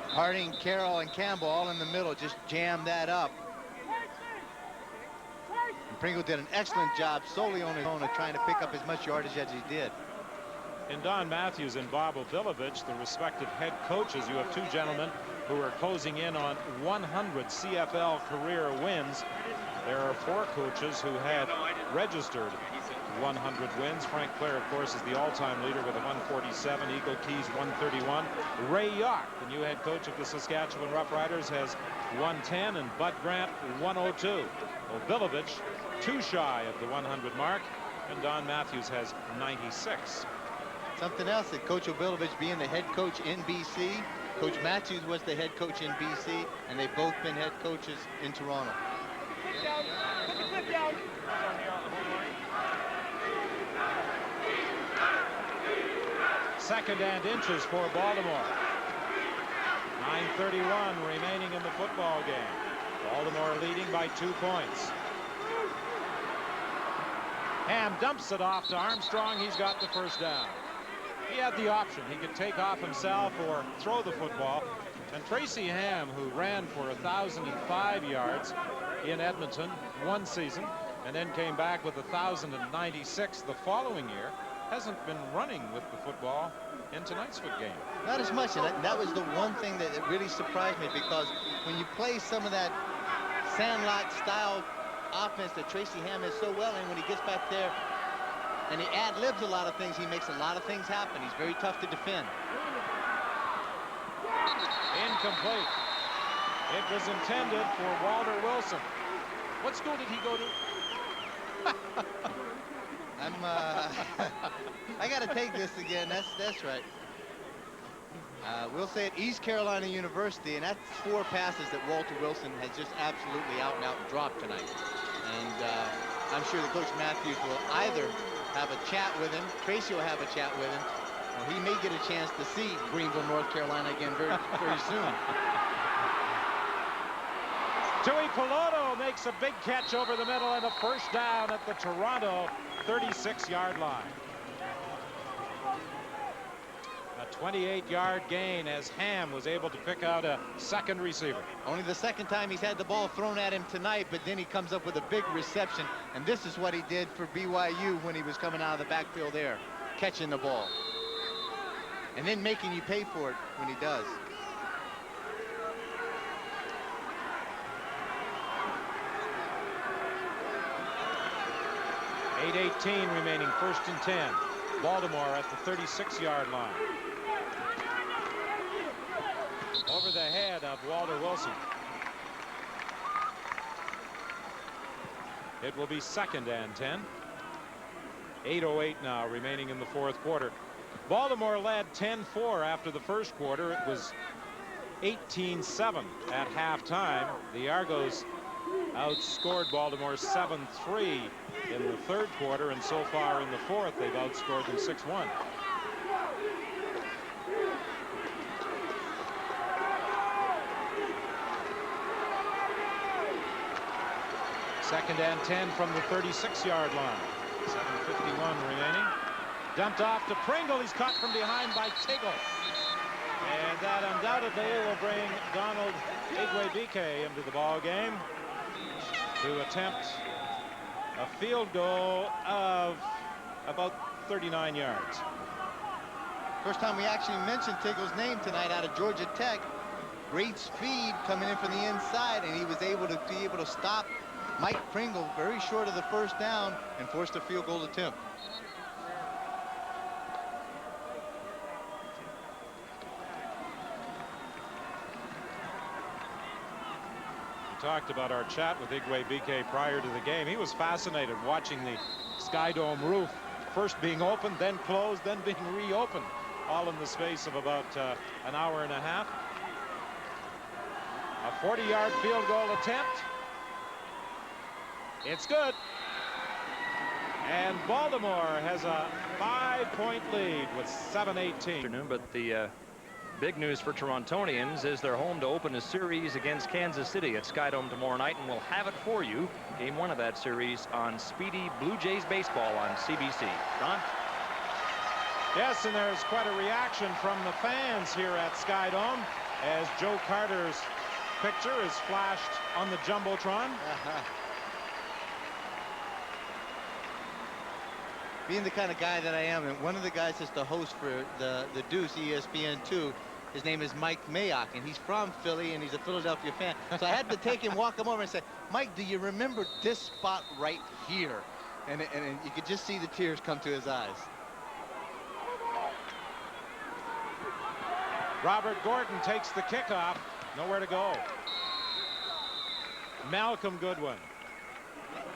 Harding, Carroll, and Campbell all in the middle just jammed that up. And Pringle did an excellent job solely on his own of trying to pick up as much yardage as he did. In Don Matthews and Bob Obilovich, the respective head coaches, you have 2 gentlemen who are closing in on 100 CFL career wins. There are 4 coaches who had registered 100 wins. Frank Clare, of course, is the all-time leader with a 147. Eagle Keys 131. Ray York, the new head coach of the Saskatchewan Roughriders, has 110, and Bud Grant 102. Obilovich 2 shy of the 100 mark, and Don Matthews has 96. Something else that Coach Obilovich being the head coach in BC, Coach Matthews was the head coach in BC, and they've both been head coaches in Toronto. Second and inches for Baltimore. 9:31 remaining in the football game. Baltimore leading by 2 points. Ham dumps it off to Armstrong. He's got the 1st down. He had the option. He could take off himself or throw the football. And Tracy Ham, who ran for 1,005 yards in Edmonton one season and then came back with 1,096 the following year, hasn't been running with the football in tonight's foot game. Not as much, and that was the one thing that really surprised me, because when you play some of that sandlot style offense that Tracy Ham is so well in, when he gets back there and he ad-libs a lot of things, he makes a lot of things happen. He's very tough to defend. Incomplete. It was intended for Walter Wilson. What school did he go to? I got to take this again. That's right. We'll say at East Carolina University, and that's 4 passes that Walter Wilson has just absolutely out and out dropped tonight. And I'm sure that Coach Matthews will either have a chat with him, Tracy will have a chat with him, or he may get a chance to see Greenville, North Carolina again very, very soon. Tui Piloto makes a big catch over the middle and a 1st down at the Toronto 36-yard line. A 28-yard gain as Ham was able to pick out a 2nd receiver. Only the 2nd time he's had the ball thrown at him tonight, but then he comes up with a big reception, and this is what he did for BYU when he was coming out of the backfield there, catching the ball, and then making you pay for it when he does. .818 remaining, 1st and 10. Baltimore at the 36-yard line. Over the head of Walter Wilson. It will be 2nd and 10. 8:08 now remaining in the 4th quarter. Baltimore led 10-4 after the 1st quarter. It was 18-7 at halftime. The Argos outscored Baltimore 7-3 in the 3rd quarter, and so far in the 4th they've outscored them 6-1. Second and 10 from the 36-yard line. 7:51 remaining. Dumped off to Pringle. He's caught from behind by Tiggle. And that undoubtedly will bring Donald Igwe-Bike into the ball game to attempt a field goal of about 39 yards. First time we actually mentioned Tiggle's name tonight out of Georgia Tech. Great speed coming in from the inside, and he was able to stop Mike Pringle very short of the first down and forced a field goal attempt. We talked about our chat with Igwe-Bike prior to the game. He was fascinated watching the Sky Dome roof first being opened, then closed, then being reopened, all in the space of about an hour and a half. A 40-yard field goal attempt. It's good. And Baltimore has a 5-point lead with 7:18. But the big news for Torontonians is they're home to open a series against Kansas City at Skydome tomorrow night, and we'll have it for you. Game 1 of that series on Speedy Blue Jays baseball on CBC. Don? Yes, and there's quite a reaction from the fans here at Skydome as Joe Carter's picture is flashed on the Jumbotron. Being the kind of guy that I am, and one of the guys that's the host for the Deuce, ESPN2, his name is Mike Mayock, and he's from Philly, and he's a Philadelphia fan. So I had to take him, walk him over, and say, Mike, do you remember this spot right here? And you could just see the tears come to his eyes. Robert Gordon takes the kickoff. Nowhere to go. Malcolm Goodwin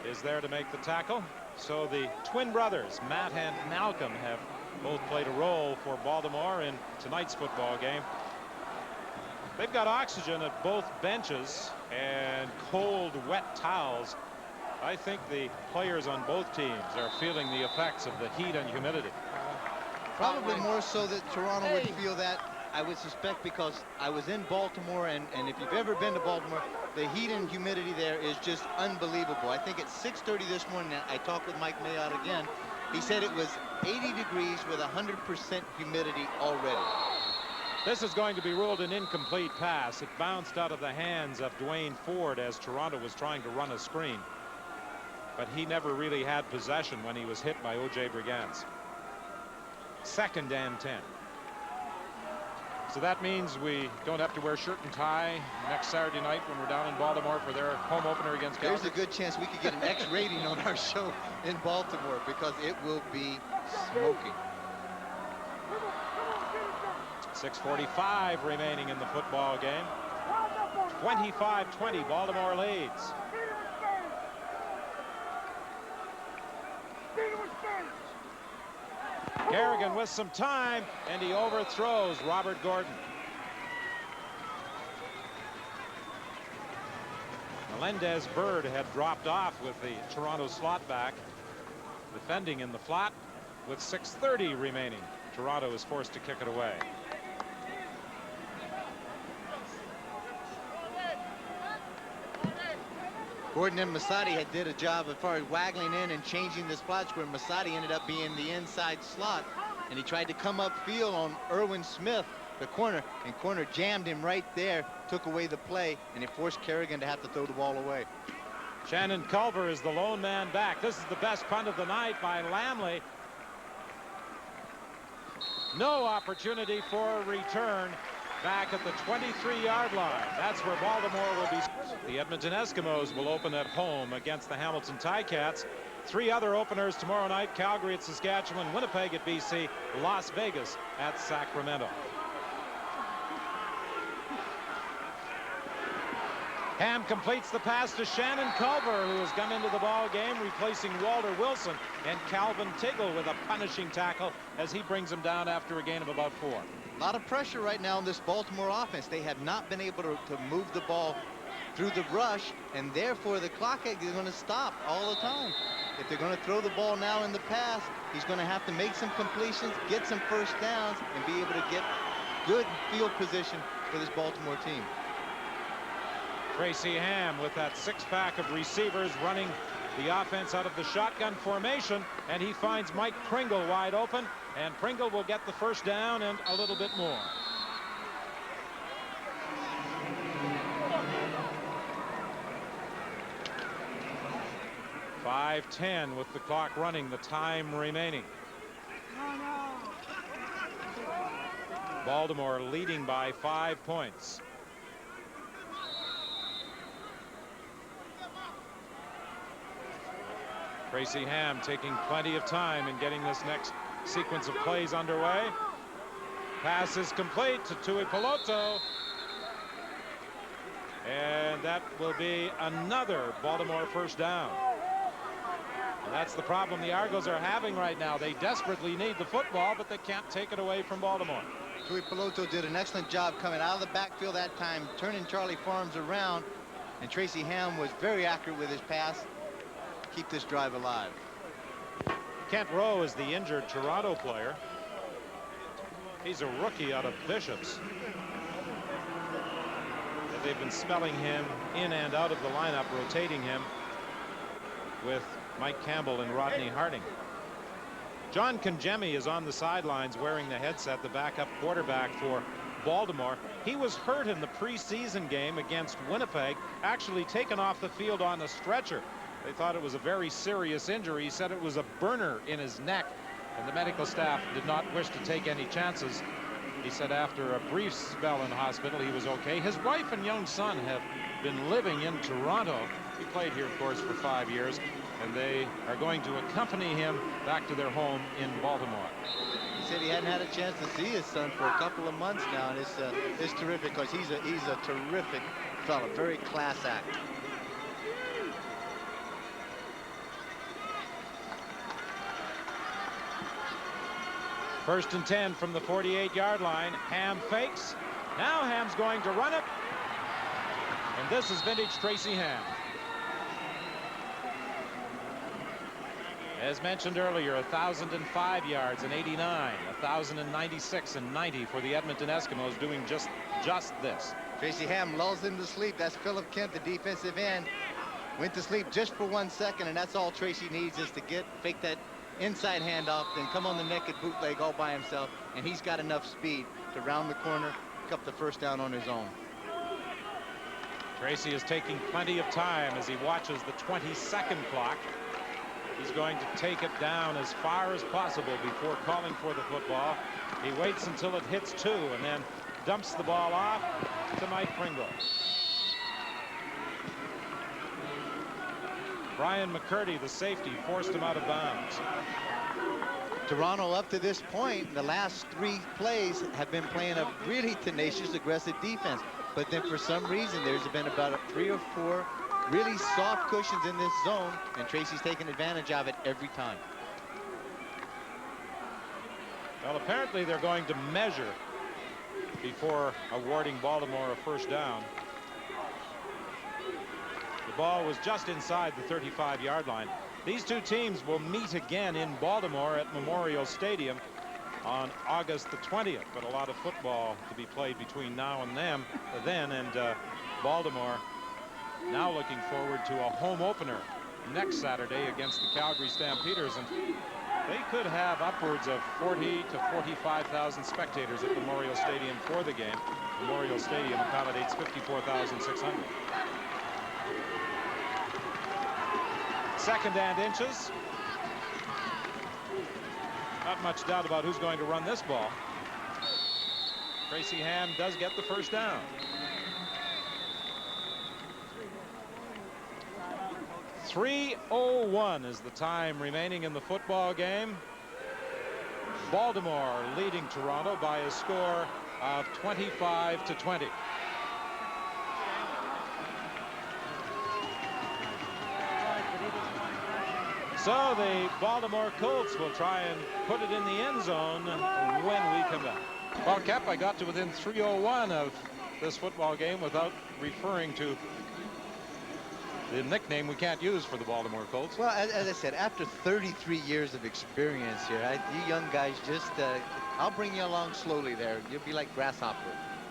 is there to make the tackle. So the twin brothers, Matt and Malcolm, have both played a role for Baltimore in tonight's football game. They've got oxygen at both benches and cold, wet towels. I think the players on both teams are feeling the effects of the heat and humidity. Probably more so that Toronto would feel that, I would suspect, because I was in Baltimore, and if you've ever been to Baltimore, the heat and humidity there is just unbelievable. I think at 6:30 this morning, I talked with Mike Mayotte again. He said it was 80 degrees with 100% humidity already. This is going to be ruled an incomplete pass. It bounced out of the hands of Dwayne Ford as Toronto was trying to run a screen. But he never really had possession when he was hit by O.J. Brigance. 2nd and 10. So that means we don't have to wear shirt and tie next Saturday night when we're down in Baltimore for their home opener against Calgary. There's a good chance we could get an X rating on our show in Baltimore because it will be smoking. 6:45 remaining in the football game. 25-20, Baltimore leads. Kerrigan with some time, and he overthrows Robert Gordon. Melendez Bird had dropped off with the Toronto slot back, defending in the flat with 6:30 remaining. Toronto is forced to kick it away. Gordon and Masadi did a job as far as waggling in and changing the spots where Masadi ended up being the inside slot. And he tried to come upfield on Irwin Smith, the corner, and corner jammed him right there, took away the play, and it forced Kerrigan to have to throw the ball away. Shannon Culver is the lone man back. This is the best punt of the night by Lamley. No opportunity for a return back at the 23-yard line. That's where Baltimore will be. The Edmonton Eskimos will open at home against the Hamilton Ticats. 3 other openers tomorrow night: Calgary at Saskatchewan, Winnipeg at BC, Las Vegas at Sacramento. Ham completes the pass to Shannon Culver, who has come into the ball game, replacing Walter Wilson, and Calvin Tiggle with a punishing tackle as he brings him down after a gain of about 4. A lot of pressure right now in this Baltimore offense. They have not been able to move the ball through the rush, and therefore the clock is going to stop all the time. If they're going to throw the ball now in the pass, he's going to have to make some completions, get some first downs, and be able to get good field position for this Baltimore team. Tracy Ham with that 6-pack of receivers running the offense out of the shotgun formation, and he finds Mike Pringle wide open, and Pringle will get the first down and a little bit more. .5:10 with the clock running, the time remaining. Baltimore leading by 5 points. Tracy Ham taking plenty of time in getting this next sequence of plays underway. Pass is complete to Tuipulotu. And that will be another Baltimore first down. And that's the problem the Argos are having right now. They desperately need the football, but they can't take it away from Baltimore. Tuipulotu did an excellent job coming out of the backfield that time, turning Charlie Farms around, and Tracy Ham was very accurate with his pass. Keep this drive alive. Kent Rowe is the injured Toronto player. He's a rookie out of Bishops. They've been spelling him in and out of the lineup, rotating him with Mike Campbell and Rodney Harding. John Kangemi is on the sidelines wearing the headset, the backup quarterback for Baltimore. He was hurt in the preseason game against Winnipeg, actually taken off the field on a stretcher. They thought it was a very serious injury. He said it was a burner in his neck, and the medical staff did not wish to take any chances. He said after a brief spell in the hospital, he was okay. His wife and young son have been living in Toronto. He played here, of course, for 5 years, and they are going to accompany him back to their home in Baltimore. He said he hadn't had a chance to see his son for a couple of months now, and it's terrific because he's a terrific fellow, very class act. First and 10 from the 48-yard line. Ham fakes. Now Ham's going to run it. And this is vintage Tracy Ham. As mentioned earlier, 1,005 yards in '89, 1,096 and 90 for the Edmonton Eskimos, doing just this. Tracy Ham lulls him to sleep. That's Philip Kent, the defensive end. Went to sleep just for 1 second, and that's all Tracy needs is to fake that inside handoff, then come on the naked bootleg all by himself, and he's got enough speed to round the corner, pick up the first down on his own. Tracy is taking plenty of time as he watches the 20-second clock. He's going to take it down as far as possible before calling for the football. He waits until it hits 2 and then dumps the ball off to Mike Pringle. Brian McCurdy, the safety, forced him out of bounds. Toronto, up to this point, the last 3 plays have been playing a really tenacious, aggressive defense. But then for some reason, there's been about 3 or 4 really soft cushions in this zone, and Tracy's taking advantage of it every time. Well, apparently they're going to measure before awarding Baltimore a first down. The ball was just inside the 35-yard line. These two teams will meet again in Baltimore at Memorial Stadium on August the 20th. But a lot of football to be played between now and then, and Baltimore now looking forward to a home opener next Saturday against the Calgary Stampeders, and they could have upwards of 40 to 45,000 spectators at Memorial Stadium for the game. Memorial Stadium accommodates 54,600. Second and inches. Not much doubt about who's going to run this ball. Tracy Ham does get the first down. .301 is the time remaining in the football game. Baltimore leading Toronto by a score of 25-20. So the Baltimore Colts will try and put it in the end zone when we come back. Well, Cap, I got to within .301 of this football game without referring to the nickname we can't use for the Baltimore Colts. Well, as I said, after 33 years of experience here, you young guys just, I'll bring you along slowly there. You'll be like grasshopper.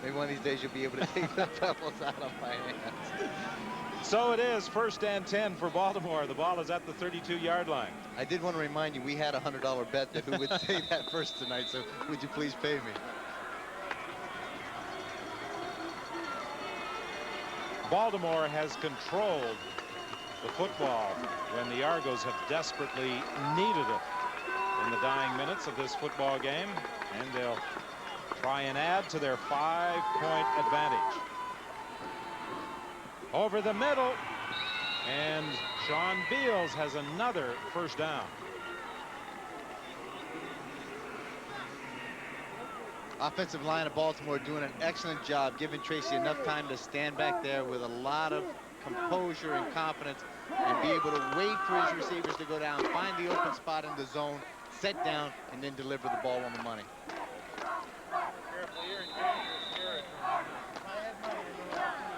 Maybe one of these days you'll be able to take the pebbles out of my hands. So it is 1st and 10 for Baltimore. The ball is at the 32-yard line. I did want to remind you, we had a $100 bet that who would say that first tonight, so would you please pay me? Baltimore has controlled the football when the Argos have desperately needed it in the dying minutes of this football game, and they'll try and add to their 5-point advantage. Over the middle, and Sean Beals has another first down. Offensive line of Baltimore doing an excellent job, giving Tracy enough time to stand back there with a lot of composure and confidence and be able to wait for his receivers to go down, find the open spot in the zone, set down, and then deliver the ball on the money.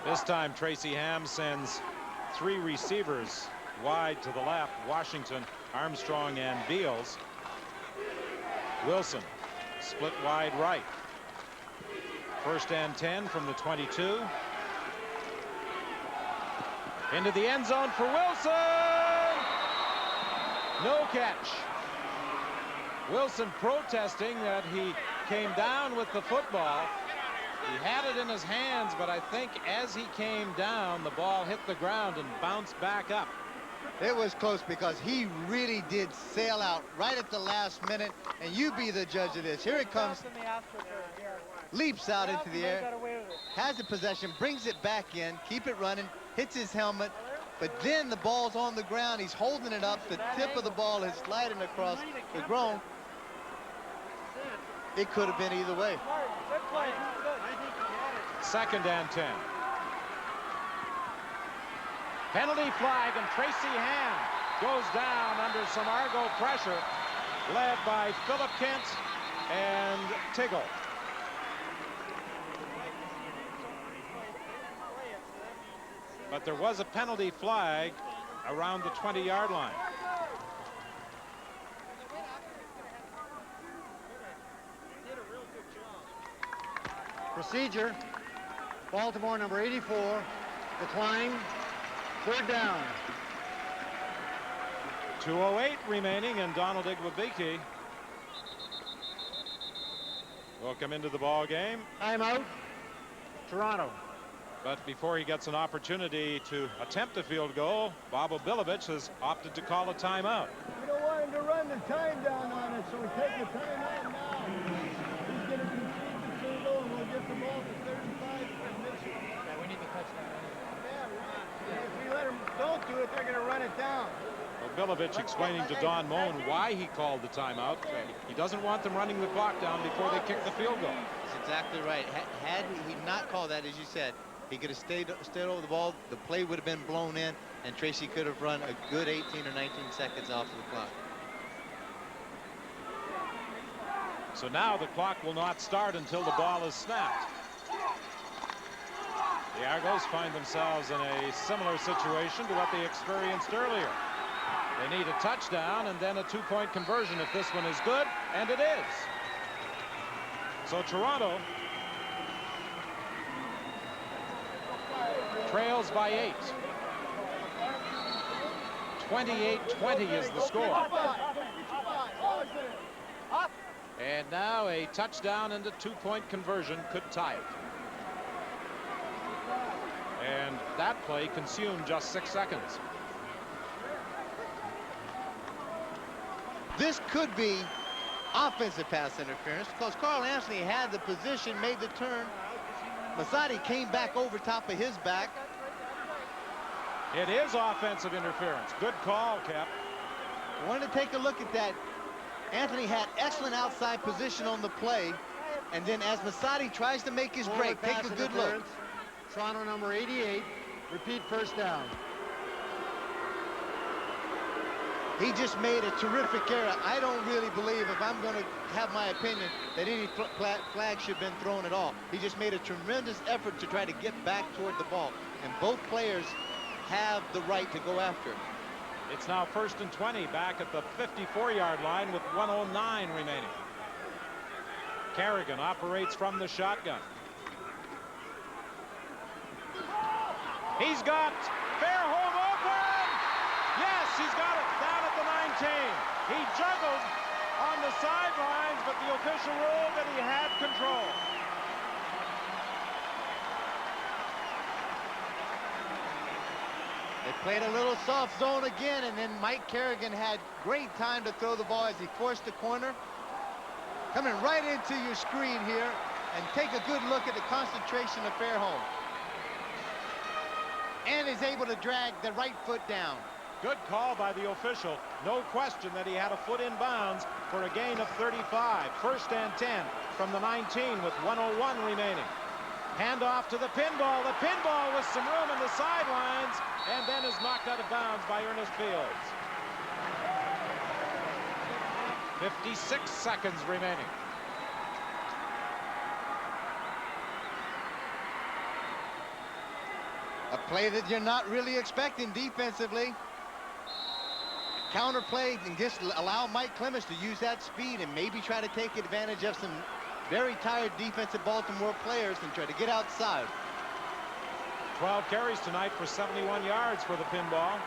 This time Tracy Ham sends 3 receivers wide to the left: Washington, Armstrong, and Beals. Wilson split wide right. 1st and 10 from the 22. Into the end zone for Wilson. No catch. Wilson protesting that he came down with the football. He had it in his hands, but I think as he came down, the ball hit the ground and bounced back up. It was close because he really did sail out right at the last minute, and you be the judge of this. Here it comes. Leaps out into the air, has the possession, brings it back in, keep it running, hits his helmet, but then the ball's on the ground. He's holding it up. The tip of the ball is sliding across the ground. It could have been either way. 2nd and 10. Penalty flag, and Tracy Ham goes down under some Argo pressure, led by Philip Kent and Tiggle. But there was a penalty flag around the 20-yard line. Procedure. Baltimore number 84. Decline. 3rd down. 2:08 remaining, and Donald Igwebike will come into the ball game. Timeout. Toronto. But before he gets an opportunity to attempt a field goal, Bob Obilovich has opted to call a timeout. We don't want him to run the time down on us, so we take the timeout now. He's going to concede the field goal, and we'll get the ball to 35 for Mitchell. Yeah, we need the touchdown. Yeah, if we let them don't do it, they're going to run it down. Obilovich explaining to Don Moen why he called the timeout. He doesn't want them running the clock down before they kick the field goal. That's exactly right. Had he not called that, as you said, he could have stayed over the ball. The play would have been blown in, and Tracy could have run a good 18 or 19 seconds off of the clock. So now the clock will not start until the ball is snapped. The Argos find themselves in a similar situation to what they experienced earlier. They need a touchdown and then a 2-point conversion if this one is good, and it is. So Toronto trails by 8. 28-20 is the score. And now a touchdown and a 2-point conversion could tie it. And that play consumed just 6 seconds. This could be offensive pass interference because Carl Anthony had the position, made the turn. Masadi came back over top of his back. It is offensive interference. Good call, Cap. Wanted to take a look at that. Anthony had excellent outside position on the play, and then as Masadi tries to make his break, take a good look. Toronto number 88. Repeat 1st down. He just made a terrific error. I don't really believe, if I'm going to have my opinion, that any flag should have been thrown at all. He just made a tremendous effort to try to get back toward the ball, and both players have the right to go after it. It's now 1st and 20 back at the 54-yard line with 1:09 remaining. Kerrigan operates from the shotgun. He's got He juggled on the sidelines, but the official ruled that he had control. They played a little soft zone again, and then Mike Kerrigan had great time to throw the ball as he forced the corner. Coming right into your screen here, and take a good look at the concentration of Fairholm. And is able to drag the right foot down. Good call by the official. No question that he had a foot in bounds for a gain of 35. First and 10 from the 19 with 1:01 remaining. Handoff to the pinball. The pinball with some room in the sidelines, and then is knocked out of bounds by Ernest Fields. 56 seconds remaining. A play that you're not really expecting defensively. Counter play and just allow Mike Clemens to use that speed and maybe try to take advantage of some very tired defensive Baltimore players and try to get outside. 12 carries tonight for 71 yards for the pinball.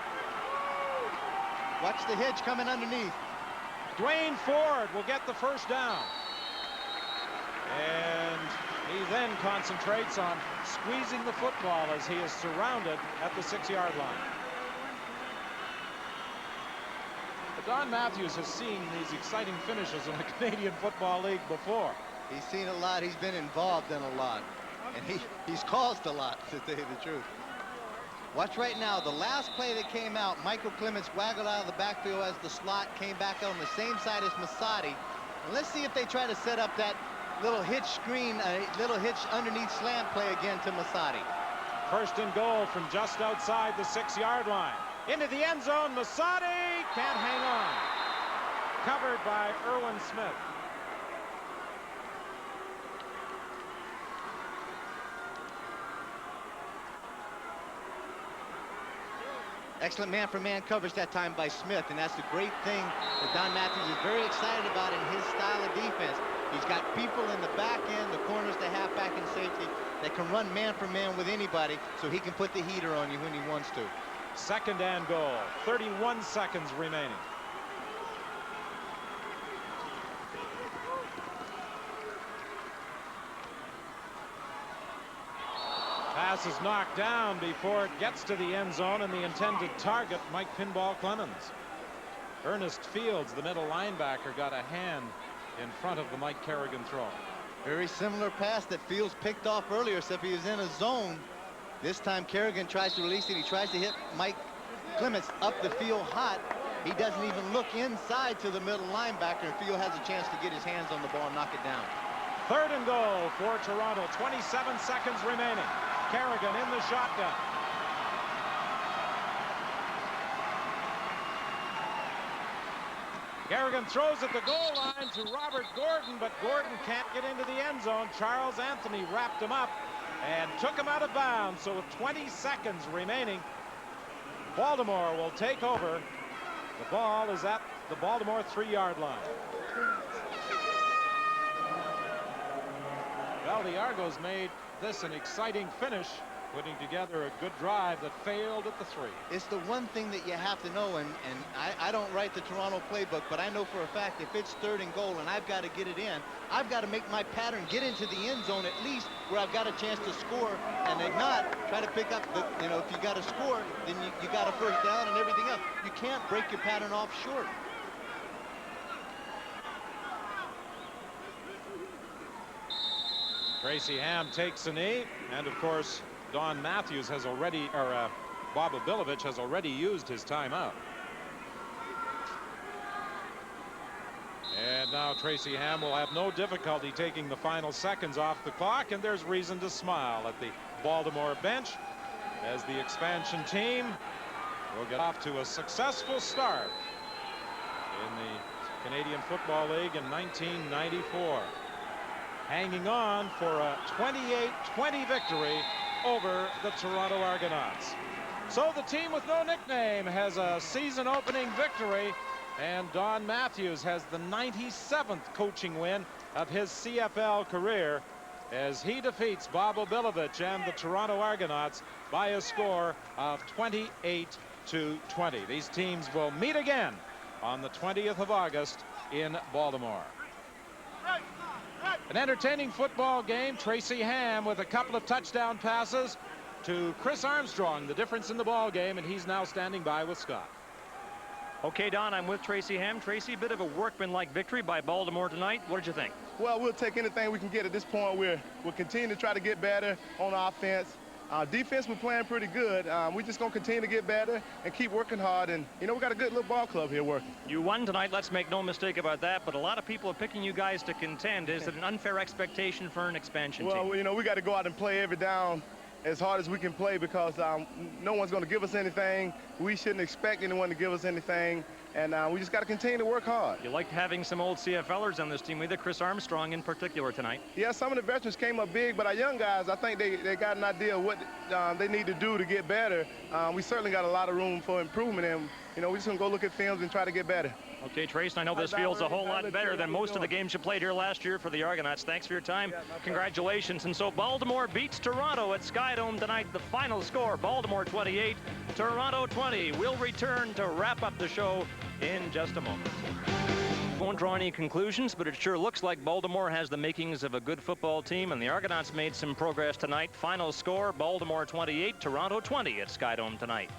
Watch the hitch coming underneath. Dwayne Ford will get the first down. And he then concentrates on squeezing the football as he is surrounded at the 6-yard line. But Don Matthews has seen these exciting finishes in the Canadian Football League before. He's seen a lot. He's been involved in a lot. And he's caused a lot, to tell you the truth. Watch right now. The last play that came out, Michael Clemens waggled out of the backfield as the slot came back on the same side as Masadi. And let's see if they try to set up that little hitch screen, little hitch underneath slant play again to Masadi. First and goal from just outside the 6-yard line. Into the end zone, Masadi can't hang on. Covered by Irwin Smith. Excellent man-for-man coverage that time by Smith, and that's the great thing that Don Matthews is very excited about in his style of defense. He's got people in the back end, the corners, the halfback, and safety that can run man-for-man with anybody, so he can put the heater on you when he wants to. Second and goal, 31 seconds remaining. Pass is knocked down before it gets to the end zone, and the intended target, Mike Pinball Clemens. Ernest Fields, the middle linebacker, got a hand in front of the Mike Kerrigan throw. Very similar pass that Fields picked off earlier, except he was in a zone. This time Kerrigan tries to release it. He tries to hit Mike Clemens up the field hot. He doesn't even look inside to the middle linebacker, and Field has a chance to get his hands on the ball and knock it down. Third and goal for Toronto, 27 seconds remaining. Kerrigan in the shotgun. Kerrigan throws at the goal line to Robert Gordon, but Gordon can't get into the end zone. Charles Anthony wrapped him up and took him out of bounds. So with 20 seconds remaining, Baltimore will take over. The ball is at the Baltimore 3-yard line. Well, the Argos made this an exciting finish, putting together a good drive that failed at the 3. It's the one thing that you have to know, and I don't write the Toronto playbook, but I know for a fact if it's third and goal and I've got to get it in, I've got to make my pattern get into the end zone at least where I've got a chance to score, and if not, try to pick up the, if you got to score, then you got a first down and everything else. You can't break your pattern off short. Tracy Ham takes a knee, and of course Don Matthews has already, or Bob Obilovich has already used his timeout. And now Tracy Ham will have no difficulty taking the final seconds off the clock, and there's reason to smile at the Baltimore bench as the expansion team will get off to a successful start in the Canadian Football League in 1994. Hanging on for a 28-20 victory over the Toronto Argonauts. So the team with no nickname has a season-opening victory, and Don Matthews has the 97th coaching win of his CFL career as he defeats Bob Obilovich and the Toronto Argonauts by a score of 28-20. These teams will meet again on the 20th of August in Baltimore. An entertaining football game. Tracy Ham with a couple of touchdown passes to Chris Armstrong, the difference in the ball game, and he's now standing by with Scott. Okay, Don, I'm with Tracy Ham. Tracy, a bit of a workmanlike victory by Baltimore tonight. What did you think? Well, we'll take anything we can get at this point. We'll continue to try to get better on offense. Defense, we're playing pretty good. We're just going to continue to get better and keep working hard. And, you know, we got a good little ball club here working. You won tonight. Let's make no mistake about that. But a lot of people are picking you guys to contend. Is it an unfair expectation for an expansion team? Well, you know, we got to go out and play every down as hard as we can play because no one's going to give us anything. We shouldn't expect anyone to give us anything. And we just got to continue to work hard. You like having some old CFLers on this team, either Chris Armstrong in particular tonight. Yeah, some of the veterans came up big, but our young guys, I think they got an idea of what they need to do to get better. We certainly got a lot of room for improvement, and, you know, we're just going to go look at films and try to get better. Okay, Trace, I know this field's a whole lot better than most of the games you played here last year for the Argonauts. Thanks for your time. Congratulations. And so Baltimore beats Toronto at Skydome tonight. The final score, Baltimore 28, Toronto 20. We'll return to wrap up the show in just a moment. Won't draw any conclusions, but it sure looks like Baltimore has the makings of a good football team, and the Argonauts made some progress tonight. Final score, Baltimore 28, Toronto 20 at Skydome tonight.